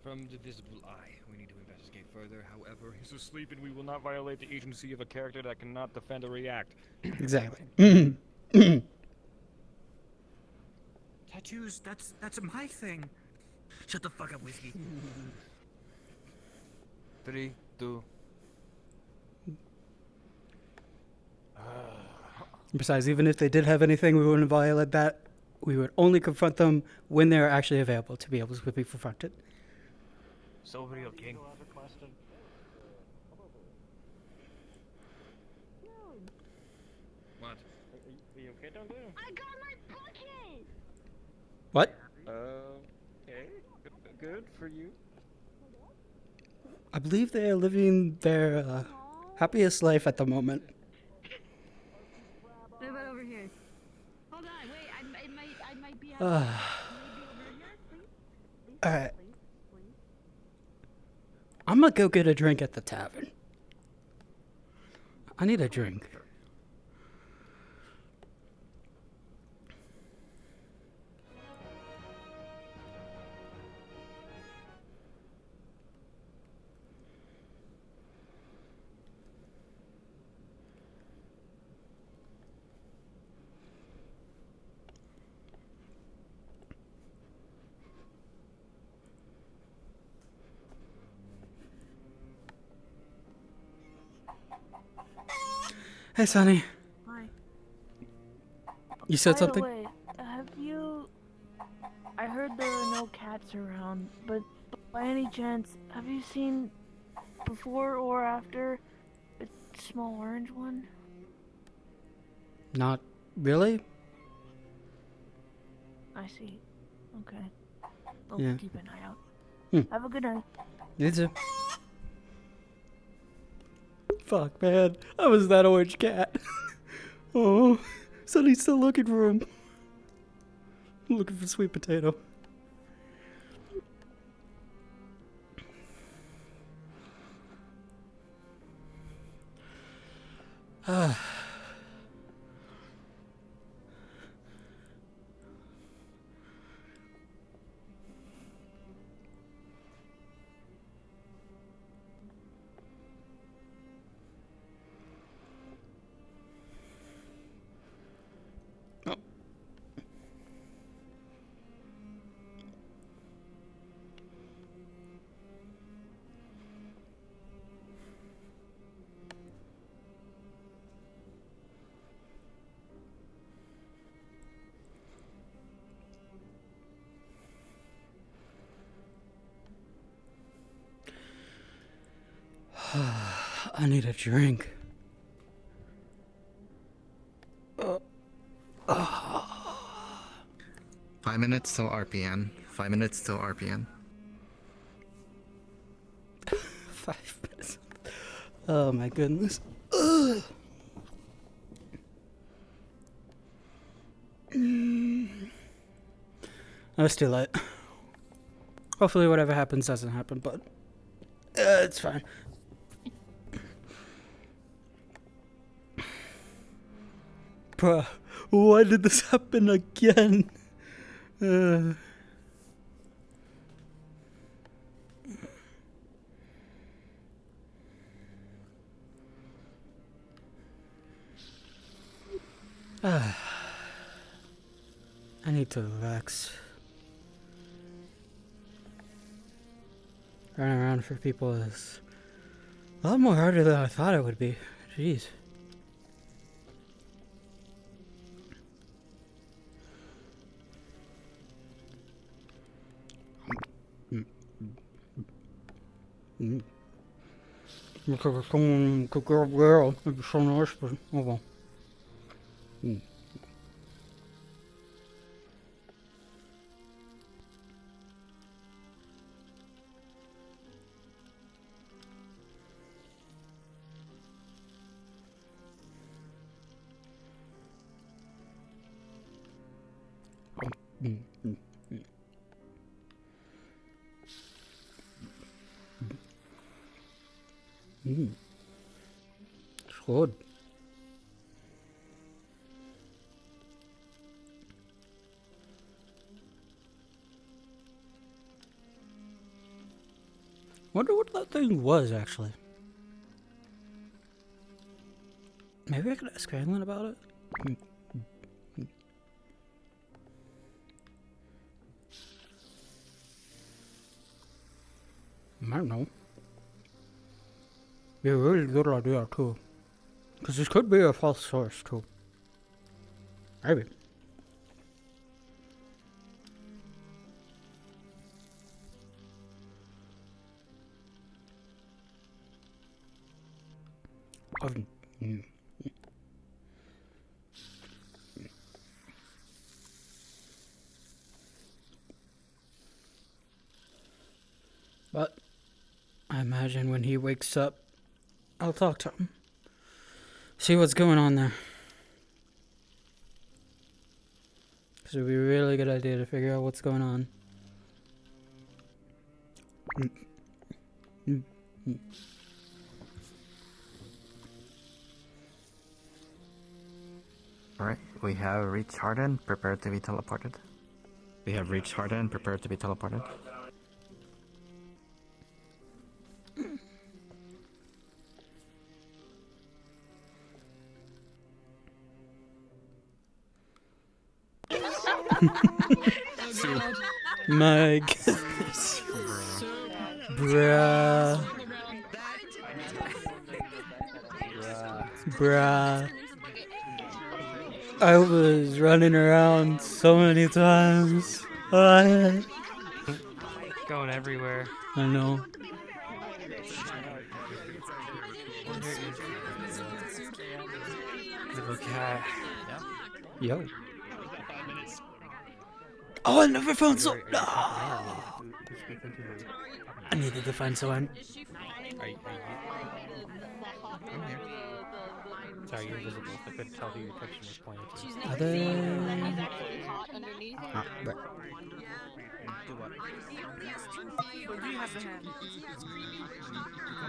From the visible eye, we need to investigate further. However, he's asleep and we will not violate the agency of a character that cannot defend or react. Exactly. Tattoos, that's my thing. Shut the fuck up, Whiskey. 3, 2. Besides, even if they did have anything, we wouldn't violate that. We would only confront them when they're actually available to be able to be confronted. So real, King. What? Are you okay down there? I got my bucket! What? Okay. Good for you. I believe they are living their happiest life at the moment. What about over here? Hold on, wait, I might be Alright. I'm gonna go get a drink at the tavern. I need a drink. Hey, Sonny. Hi. You said By something? the way, have you... I heard there are no cats around, but by any chance, have you seen before or after a small orange one? Not really? I see. Okay. I'll Yeah. keep an eye out. Hmm. Have a good night. You too. Fuck, man. I was that orange cat. Oh, Sonny's still looking for him. Looking for sweet potato. Ah. I need a drink. 5 minutes till RPN. 5 minutes till RPN. 5 minutes. Oh my goodness. Ugh. No, it's too late. Hopefully whatever happens doesn't happen, but it's fine. Bruh, why did this happen again? I need to relax. Running around for people is a lot more harder than I thought it would be. Jeez. Because someone could grab girl, it'd be so nice, but oh well. It's good. Wonder what that thing was, actually. Maybe I could ask Granlin about it? I don't know. Be a really good idea, too. Because this could be a false source, too. Maybe. But I imagine when he wakes up, I'll talk to him. See what's going on there. Because it would be a really good idea to figure out what's going on. Alright, we have reached Harden, prepared to be teleported. We have reached Harden, prepared to be teleported. My goodness. Bruh. Bruh. I was running around so many times. Going everywhere. I know. Little cat. Yo. Oh, I never found so. No. I needed to find someone. Sorry, you're invisible. I couldn't tell who your picture was pointed to. Right.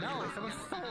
No, someone stole